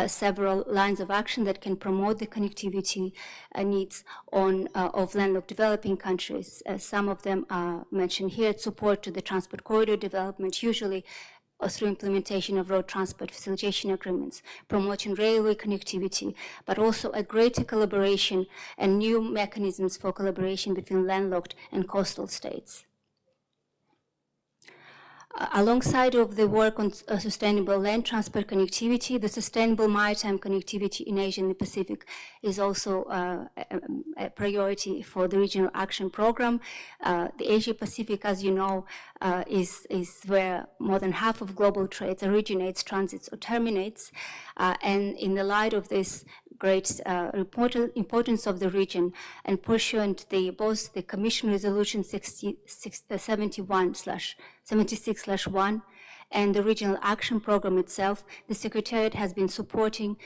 several lines of action that can promote the connectivity needs of landlocked developing countries. Some of them are mentioned here: support to the transport corridor development, usually through implementation of road transport facilitation agreements, promoting railway connectivity, but also a greater collaboration and new mechanisms for collaboration between landlocked and coastal states. Alongside of the work on sustainable land transport connectivity, the sustainable maritime connectivity in Asia and the Pacific is also a priority for the Regional Action Program. The Asia Pacific, as you know, is where more than half of global trade originates, transits, or terminates. And in the light of this great importance of the region, and pursuant both the Commission Resolution 76/1 and the Regional Action Program itself, the Secretariat has been supporting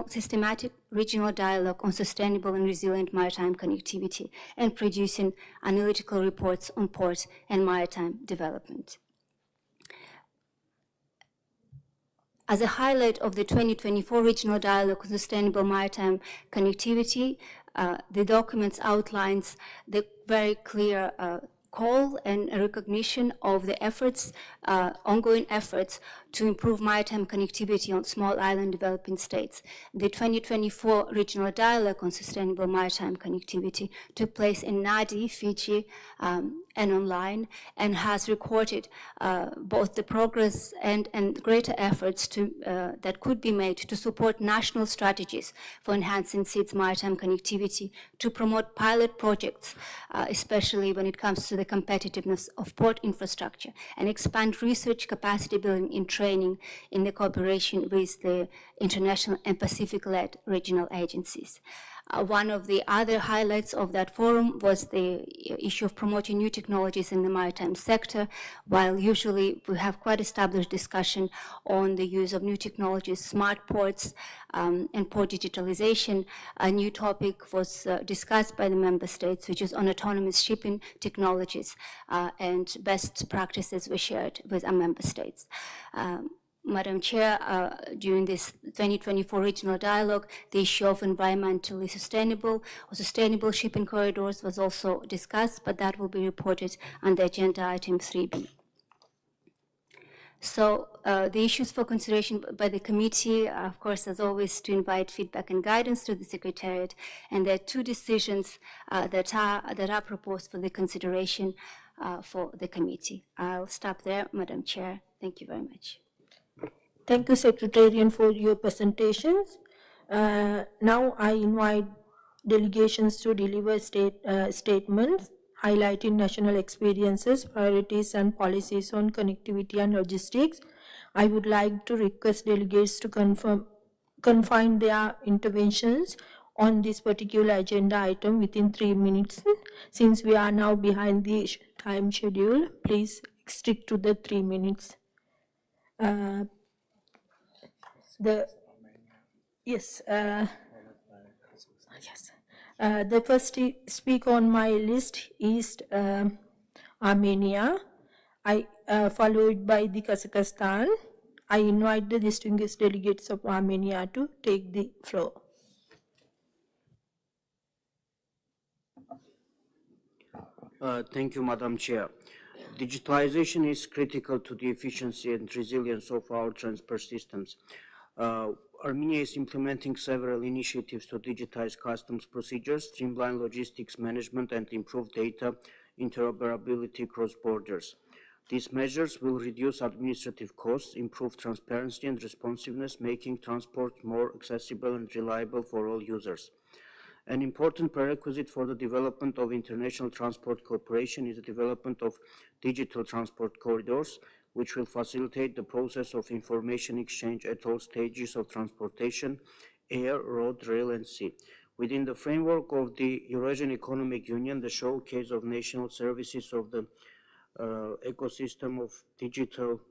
systematic regional dialogue on sustainable and resilient maritime connectivity and producing analytical reports on port and maritime development. As a highlight of the 2024 Regional Dialogue on Sustainable Maritime Connectivity, the document outlines the very clear call and recognition of the efforts, ongoing efforts to improve maritime connectivity on small island developing states. The 2024 Regional Dialogue on Sustainable Maritime Connectivity took place in Nadi, Fiji, and online, and has recorded both the progress and greater efforts that could be made to support national strategies for enhancing SEED's maritime connectivity, to promote pilot projects, especially when it comes to the competitiveness of port infrastructure, and expand research capacity building in training in the cooperation with the international and Pacific-led regional agencies. One of the other highlights of that forum was the issue of promoting new technologies in the maritime sector. While usually we have quite established discussion on the use of new technologies, smart ports, and port digitalization, a new topic was discussed by the member states, which is on autonomous shipping technologies, and best practices were shared with our member states. Madam Chair, during this 2024 Regional Dialogue, the issue of environmentally sustainable or sustainable shipping corridors was also discussed, but that will be reported under agenda item 3B. So the issues for consideration by the committee, of course, as always, to invite feedback and guidance to the Secretariat, and there are 2 decisions that are proposed for the consideration for the committee. I'll stop there, Madam Chair. Thank you very much. Thank you, Secretarian, for your presentations. Now I invite delegations to deliver statements highlighting national experiences, priorities, and policies on connectivity and logistics. I would like to request delegates to confine their interventions on this particular agenda item within 3 minutes. Since we are now behind the time schedule, please stick to the 3 minutes. Yes. The first speaker on my list is Armenia, followed by the Kazakhstan. I invite the distinguished delegates of Armenia to take the floor. Thank you, Madam Chair. Digitalization is critical to the efficiency and resilience of our transport systems. Armenia is implementing several initiatives to digitize customs procedures, streamline logistics management, and improve data interoperability across borders. These measures will reduce administrative costs, improve transparency and responsiveness, making transport more accessible and reliable for all users. An important prerequisite for the development of international transport cooperation is the development of digital transport corridors, which will facilitate the process of information exchange at all stages of transportation, air, road, rail, and sea. Within the framework of the Eurasian Economic Union, the showcase of national services of the ecosystem of digital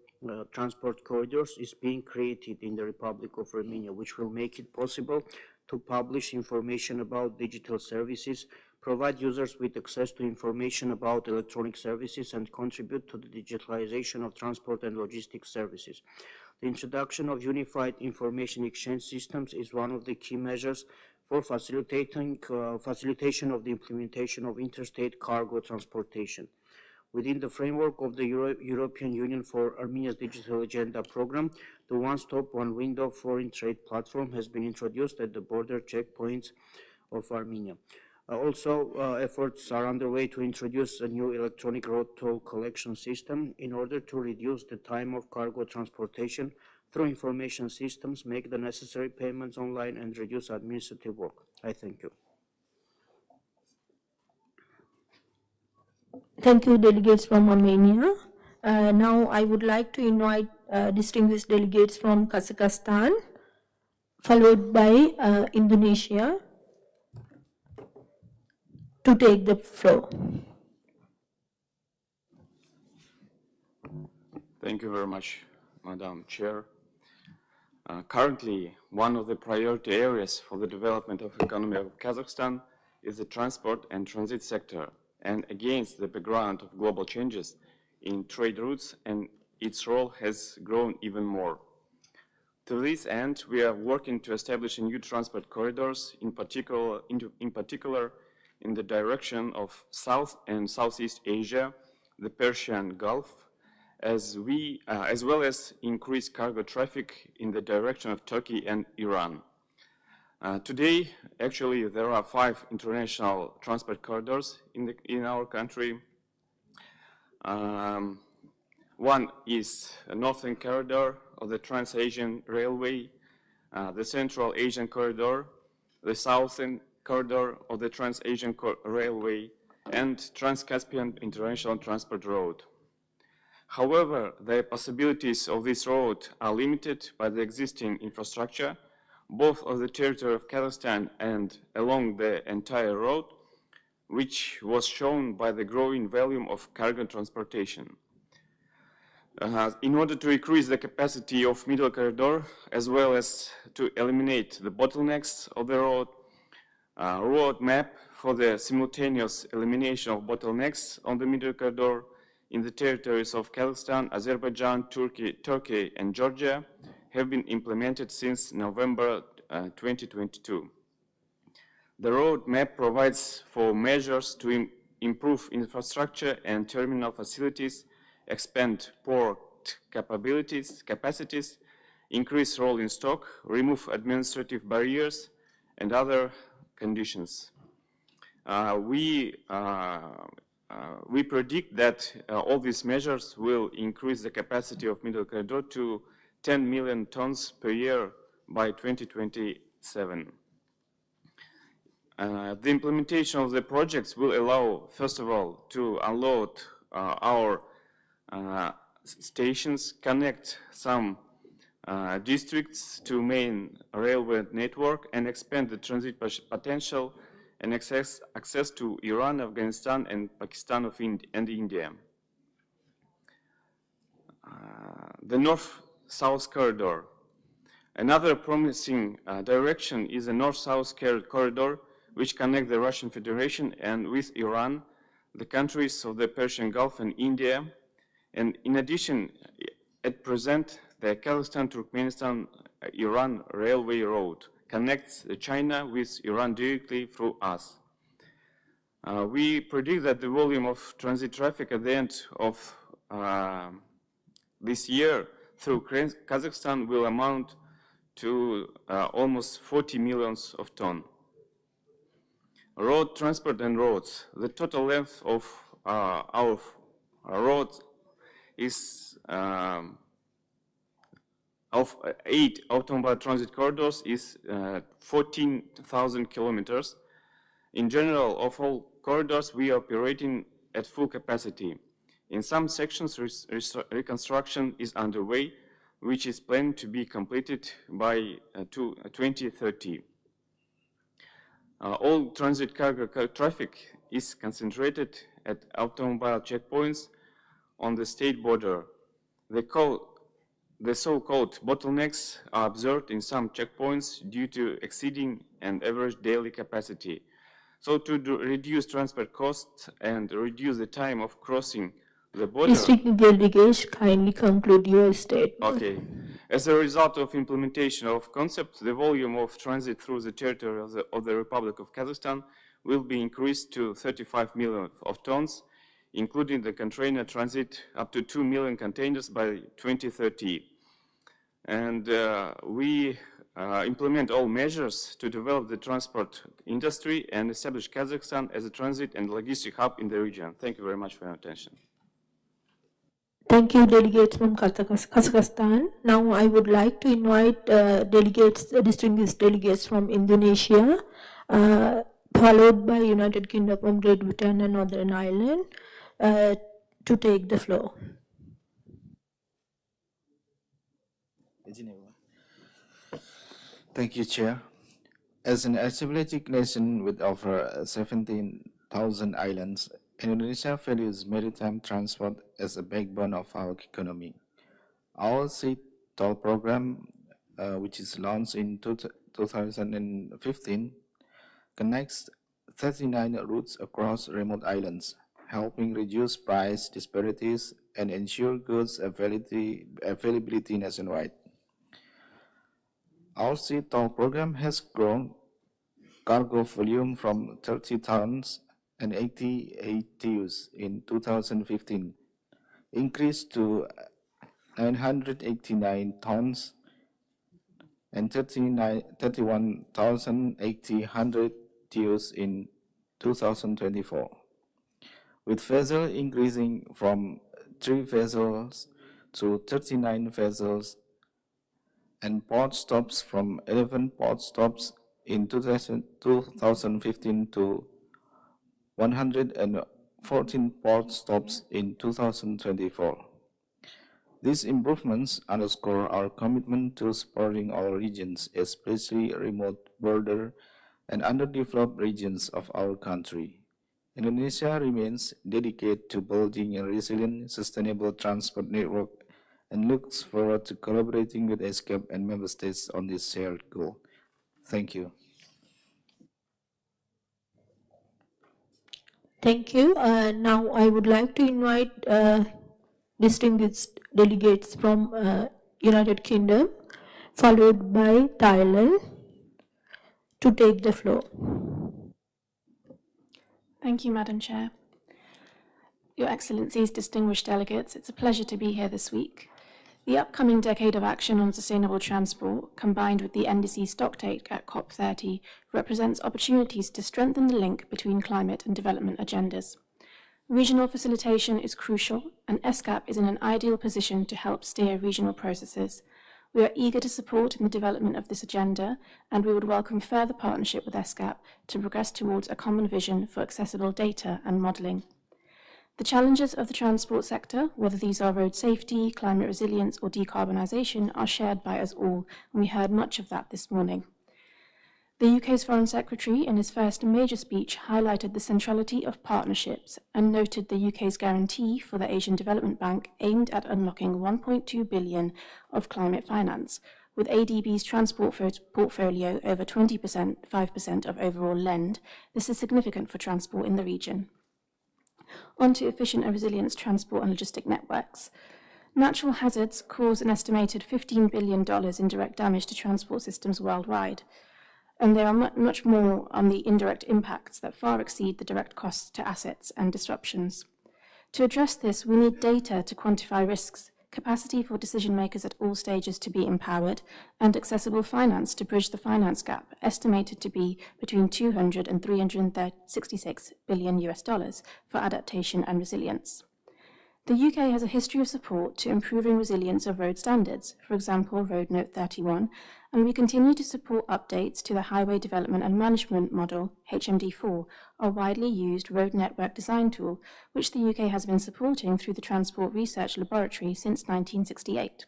transport corridors is being created in the Republic of Armenia, which will make it possible to publish information about digital services, provide users with access to information about electronic services, and contribute to the digitalization of transport and logistics services. The introduction of unified information exchange systems is one of the key measures for facilitation of the implementation of interstate cargo transportation. Within the framework of the European Union for Armenia's Digital Agenda program, the one-stop, one-window foreign trade platform has been introduced at the border checkpoints of Armenia. Efforts are underway to introduce a new electronic road toll collection system in order to reduce the time of cargo transportation through information systems, make the necessary payments online, and reduce administrative work. I thank you. Thank you, delegates from Armenia. Now I would like to invite distinguished delegates from Kazakhstan, followed by Indonesia, to take the floor. Thank you very much, Madam Chair. Currently, one of the priority areas for the development of the economy of Kazakhstan is the transport and transit sector. And against the background of global changes in trade routes, and its role has grown even more. To this end, we are working to establish new transport corridors, in particular in the direction of South and Southeast Asia, the Persian Gulf, as well as increase cargo traffic in the direction of Turkey and Iran. Today, actually, there are 5 international transport corridors in our country. One is a Northern Corridor of the Trans-Asian Railway, the Central Asian Corridor, the Southern Corridor of the Trans-Asian Railway, and Trans-Caspian International Transport Road. However, the possibilities of this road are limited by the existing infrastructure, both of the territory of Kazakhstan and along the entire road, which was shown by the growing volume of cargo transportation. In order to increase the capacity of middle corridor, as well as to eliminate the bottlenecks of the road, road map for the simultaneous elimination of bottlenecks on the middle corridor in the territories of Kazakhstan, Azerbaijan, Turkey, and Georgia have been implemented since November 2022. The roadmap provides for measures to improve infrastructure and terminal facilities, expand port capacities, increase rolling stock, remove administrative barriers, and other conditions. We predict that all these measures will increase the capacity of middle corridor to 10 million tons per year by 2027. The implementation of the projects will allow, first of all, to unload our stations, connect some districts to main railway network, and expand the transit potential and access to Iran, Afghanistan, and Pakistan and India. The North-South corridor. Another promising direction is the North-South corridor, which connects the Russian Federation and with Iran, the countries of the Persian Gulf and India. And in addition, at present, the Kazakhstan-Turkmenistan-Iran railway road connects China with Iran directly through us. We predict that the volume of transit traffic at the end of this year through Kazakhstan will amount to almost 40 million tons. Road transport and roads. The total length of our roads is of 8 automobile transit corridors is 14,000 kilometers. In general, of all corridors, we are operating at full capacity. In some sections, reconstruction is underway, which is planned to be completed by 2030. All transit cargo traffic is concentrated at automobile checkpoints on the state border. The so-called bottlenecks are observed in some checkpoints due to exceeding an average daily capacity. So to reduce transport costs and reduce the time of crossing the border. District delegates, kindly conclude your statement. Okay. As a result of implementation of concept, the volume of transit through the territory of the Republic of Kazakhstan will be increased to 35 million tons, including the container transit up to 2 million containers by 2030. And we implement all measures to develop the transport industry and establish Kazakhstan as a transit and logistic hub in the region. Thank you very much for your attention. Thank you, delegates from Kazakhstan. Now I would like to invite distinguished delegates from Indonesia, followed by United Kingdom from Great Britain and Northern Ireland, to take the floor. Thank you, Chair. As an archipelagic nation with over 17,000 islands, Indonesia values maritime transport as a backbone of our economy. Our sea toll program, which is launched in 2015, connects 39 routes across remote islands, helping reduce price disparities and ensure goods availability nationwide. Our sea toll program has grown cargo volume from 30 tons and 88 TEUs in 2015, increased to 989 tons and 31,800 TEUs in 2024, with vessels increasing from 3 vessels to 39 vessels and port stops from 11 port stops in 2015 to 114 port stops in 2024. These improvements underscore our commitment to supporting our regions, especially remote border and underdeveloped regions of our country. Indonesia remains dedicated to building a resilient, sustainable transport network and looks forward to collaborating with ESCAP and member states on this shared goal. Thank you. Thank you. Now I would like to invite distinguished delegates from United Kingdom, followed by Thailand, to take the floor. Thank you, Madam Chair. Your Excellencies, distinguished delegates, it's a pleasure to be here this week. The upcoming Decade of Action on Sustainable Transport, combined with the NDC stocktake at COP30, represents opportunities to strengthen the link between climate and development agendas. Regional facilitation is crucial, and ESCAP is in an ideal position to help steer regional processes. We are eager to support in the development of this agenda, and we would welcome further partnership with ESCAP to progress towards a common vision for accessible data and modelling. The challenges of the transport sector, whether these are road safety, climate resilience or decarbonisation, are shared by us all, and we heard much of that this morning. The UK's Foreign Secretary, in his first major speech, highlighted the centrality of partnerships and noted the UK's guarantee for the Asian Development Bank aimed at unlocking 1.2 billion of climate finance, with ADB's transport portfolio over 5% of overall lend. This is significant for transport in the region. On to efficient and resilient transport and logistic networks. Natural hazards cause an estimated $15 billion in direct damage to transport systems worldwide. And there are much more on the indirect impacts that far exceed the direct costs to assets and disruptions. To address this, we need data to quantify risks, capacity for decision makers at all stages to be empowered, and accessible finance to bridge the finance gap, estimated to be between 200 and 366 billion US dollars for adaptation and resilience. The UK has a history of support to improving resilience of road standards, for example, Road Note 31, and we continue to support updates to the Highway Development and Management Model, HMD4, a widely used road network design tool, which the UK has been supporting through the Transport Research Laboratory since 1968,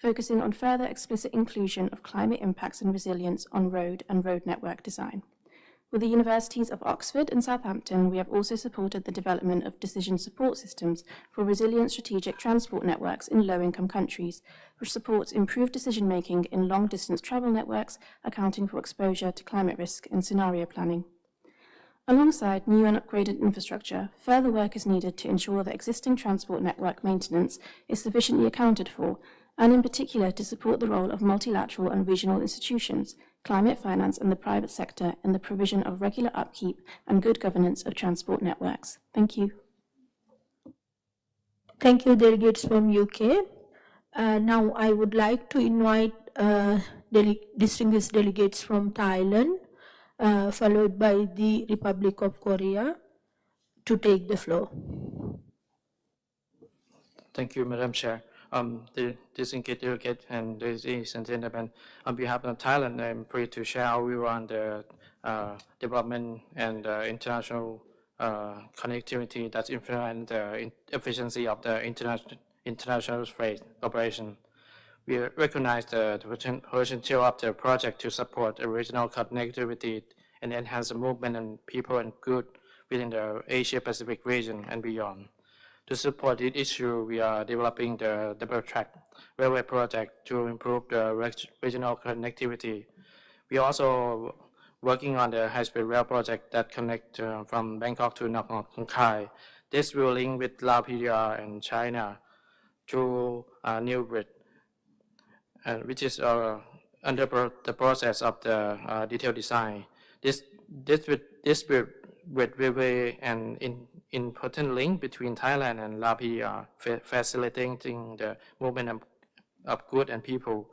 focusing on further explicit inclusion of climate impacts and resilience on road and road network design. With the universities of Oxford and Southampton, we have also supported the development of decision support systems for resilient strategic transport networks in low-income countries, which supports improved decision-making in long-distance travel networks, accounting for exposure to climate risk and scenario planning. Alongside new and upgraded infrastructure, further work is needed to ensure that existing transport network maintenance is sufficiently accounted for, and in particular to support the role of multilateral and regional institutions, climate finance and the private sector in the provision of regular upkeep and good governance of transport networks. Thank you. Thank you, delegates from UK. Now I would like to invite distinguished delegates from Thailand, followed by the Republic of Korea, to take the floor. Thank you, Madam Chair. The distinguished delegate and ladies and gentlemen, on behalf of Thailand, I'm pleased to share our view on the development and international connectivity that influence the efficiency of the international freight operation. We recognize the potential of the project to support regional connectivity and enhance the movement of people and goods within the Asia-Pacific region and beyond. To support this issue, we are developing the double-track railway project to improve the regional connectivity. We are also working on the high-speed rail project that connects from Bangkok to Nong Khai. This will link with Laos PDR and China through New Bridge, which is under the process of the detailed design. This will be an important link between Thailand and Laos PDR, facilitating the movement of goods and people.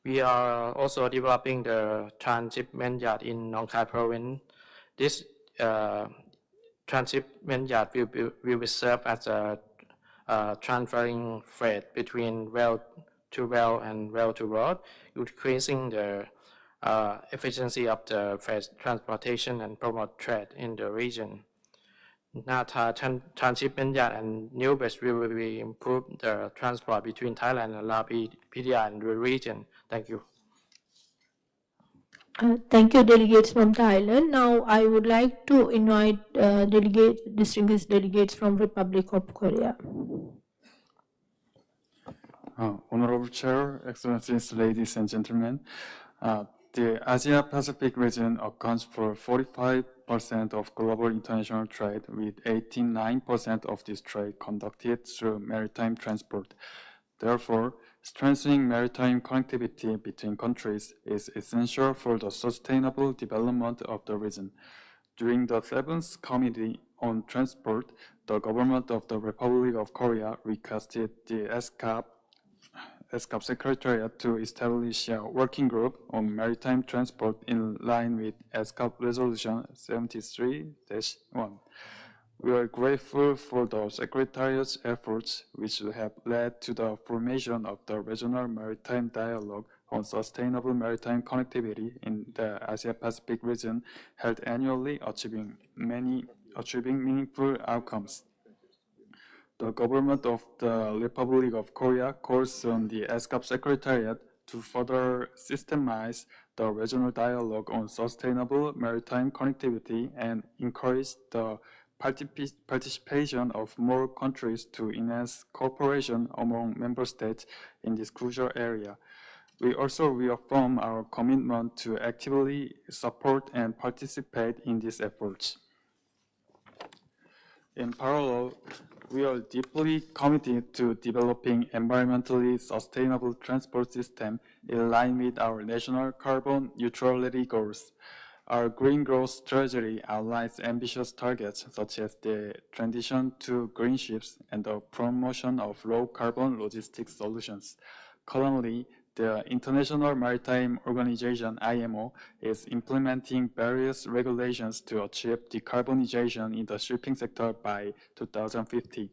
We are also developing the transshipment yard in Nong Khai province. This transshipment yard will serve as a transferring freight between rail to rail and rail to road, increasing the efficiency of the freight transportation and promote trade in the region. Nata transshipment yard and New Bridge will improve the transport between Thailand and Laos PDR and the region. Thank you. Thank you, delegates from Thailand. Now I would like to invite distinguished delegates from Republic of Korea. Honorable Chair, Excellencies, ladies and gentlemen, the Asia-Pacific region accounts for 45% of global international trade, with 89% of this trade conducted through maritime transport. Therefore, strengthening maritime connectivity between countries is essential for the sustainable development of the region. During the 7th Committee on Transport, the government of the Republic of Korea requested the ESCAP Secretariat to establish a working group on maritime transport in line with ESCAP Resolution 73-1. We are grateful for the Secretariat's efforts, which have led to the formation of the Regional Maritime Dialogue on Sustainable Maritime Connectivity in the Asia-Pacific region, held annually, achieving meaningful outcomes. The government of the Republic of Korea calls on the ESCAP Secretariat to further systemize the regional dialogue on sustainable maritime connectivity and encourage the participation of more countries to enhance cooperation among member states in this crucial area. We also reaffirm our commitment to actively support and participate in these efforts. In parallel, we are deeply committed to developing environmentally sustainable transport system in line with our national carbon neutrality goals. Our green growth strategy outlines ambitious targets such as the transition to green ships and the promotion of low carbon logistics solutions. Currently, the International Maritime Organization, IMO, is implementing various regulations to achieve decarbonization in the shipping sector by 2050.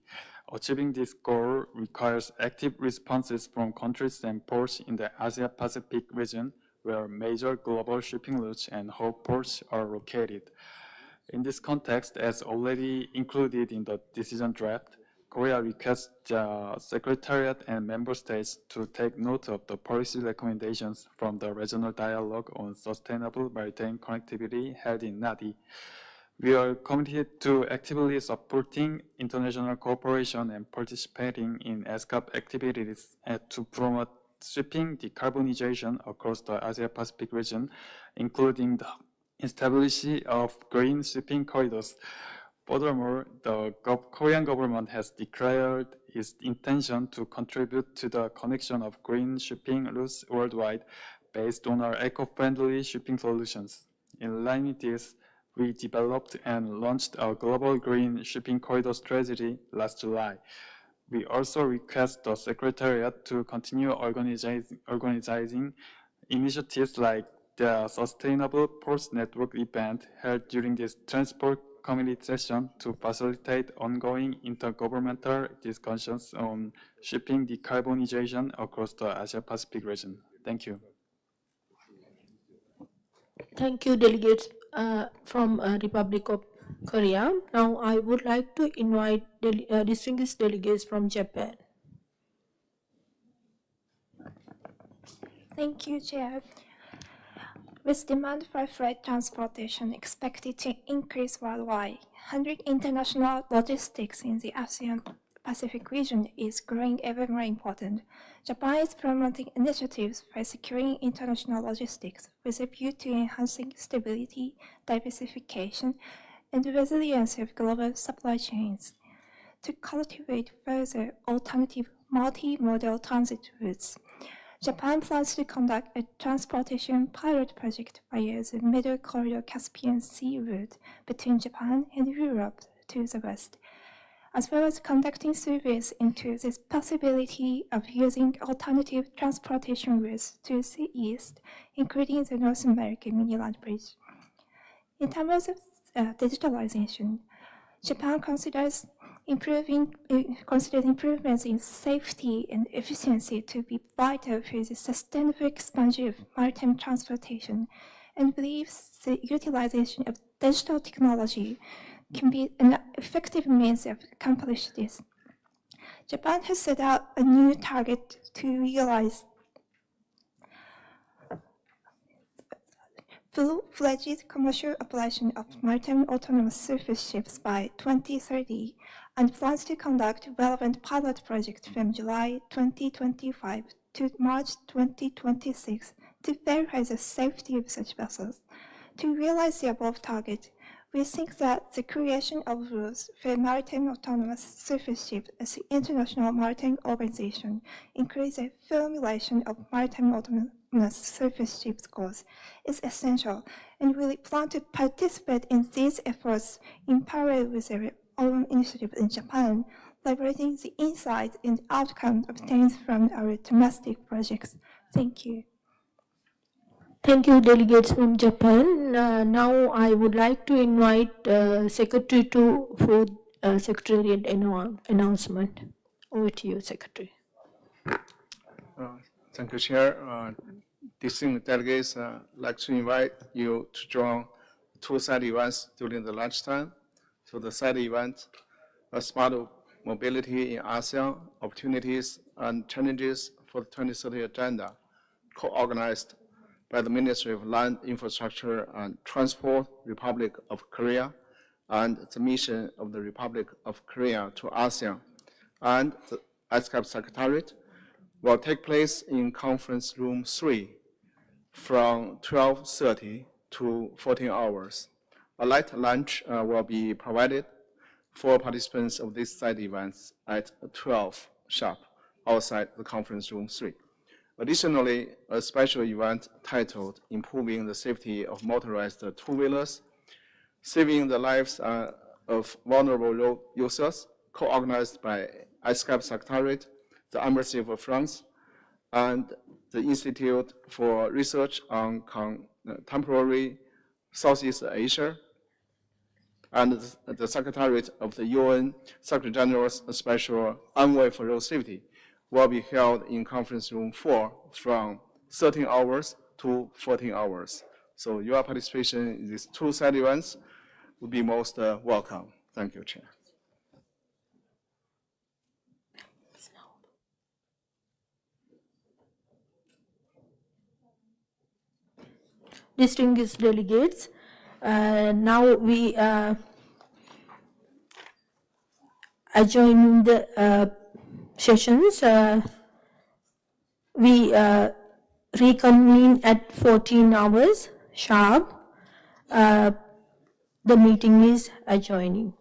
Achieving this goal requires active responses from countries and ports in the Asia-Pacific region, where major global shipping routes and hub ports are located. In this context, as already included in the decision draft, Korea requests the Secretariat and Member States to take note of the policy recommendations from the Regional Dialogue on Sustainable Maritime Connectivity held in Nadi. We are committed to actively supporting international cooperation and participating in ESCAP activities to promote shipping decarbonization across the Asia-Pacific region, including the establishment of green shipping corridors. Furthermore, the Korean government has declared its intention to contribute to the connection of green shipping routes worldwide based on our eco-friendly shipping solutions. In line with this, we developed and launched our global green shipping corridor strategy last July. We also request the Secretariat to continue organizing initiatives like the Sustainable Ports Network event held during this Transport Committee session to facilitate ongoing intergovernmental discussions on shipping decarbonization across the Asia-Pacific region. Thank you. Thank you, delegates from Republic of Korea. Now I would like to invite distinguished delegates from Japan. Thank you, Chair. With demand for freight transportation expected to increase worldwide, handling international logistics in the ASEAN Pacific region is growing ever more important. Japan is promoting initiatives for securing international logistics with a view to enhancing stability, diversification, and resilience of global supply chains. To cultivate further alternative multimodal transit routes, Japan plans to conduct a transportation pilot project via the Middle Corridor Caspian Sea route between Japan and Europe to the west, as well as conducting surveys into the possibility of using alternative transportation routes to the east, including the North American mini-land bridge. In terms of digitalization, Japan considers improvements in safety and efficiency to be vital for the sustainable expansion of maritime transportation and believes the utilization of digital technology can be an effective means of accomplishing this. Japan has set out a new target to realize full-fledged commercial operation of maritime autonomous surface ships by 2030 and plans to conduct relevant pilot projects from July 2025 to March 2026 to verify the safety of such vessels. To realize the above target, we think that the creation of rules for maritime autonomous surface ships as the International Maritime Organization, including the formulation of maritime autonomous surface ships goals, is essential, and we plan to participate in these efforts in parallel with our own initiative in Japan, leveraging the insights and outcomes obtained from our domestic projects. Thank you. Thank you, delegates from Japan. Now I would like to invite Secretary for Secretariat announcement. Over to you, Secretary. Thank you, Chair. Distinguished delegates, I'd like to invite you to join two side events during the lunchtime. So the side event, Smart Mobility in ASEAN, Opportunities and Challenges for the 2030 Agenda, co-organized by the Ministry of Land, Infrastructure and Transport, Republic of Korea, and the Mission of the Republic of Korea to ASEAN, and the ESCAP Secretariat, will take place in Conference Room 3 from 12:30 to 14 hours. A light lunch will be provided for participants of these side events at 12 sharp outside the Conference Room 3. Additionally, a special event titled Improving the Safety of Motorized Two-Wheelers, Saving the Lives of Vulnerable Road Users, co-organized by ESCAP Secretariat, the Embassy of France, and the Institute for Research on Contemporary Southeast Asia, and the Secretariat of the UN Secretary General's Special Envoy for Road Safety, will be held in Conference Room 4 from 13 hours to 14 hours. So your participation in these two side events would be most welcome. Thank you, Chair. Distinguished delegates, now we adjourn the sessions. We reconvene at 14 hours sharp. The meeting is adjourning.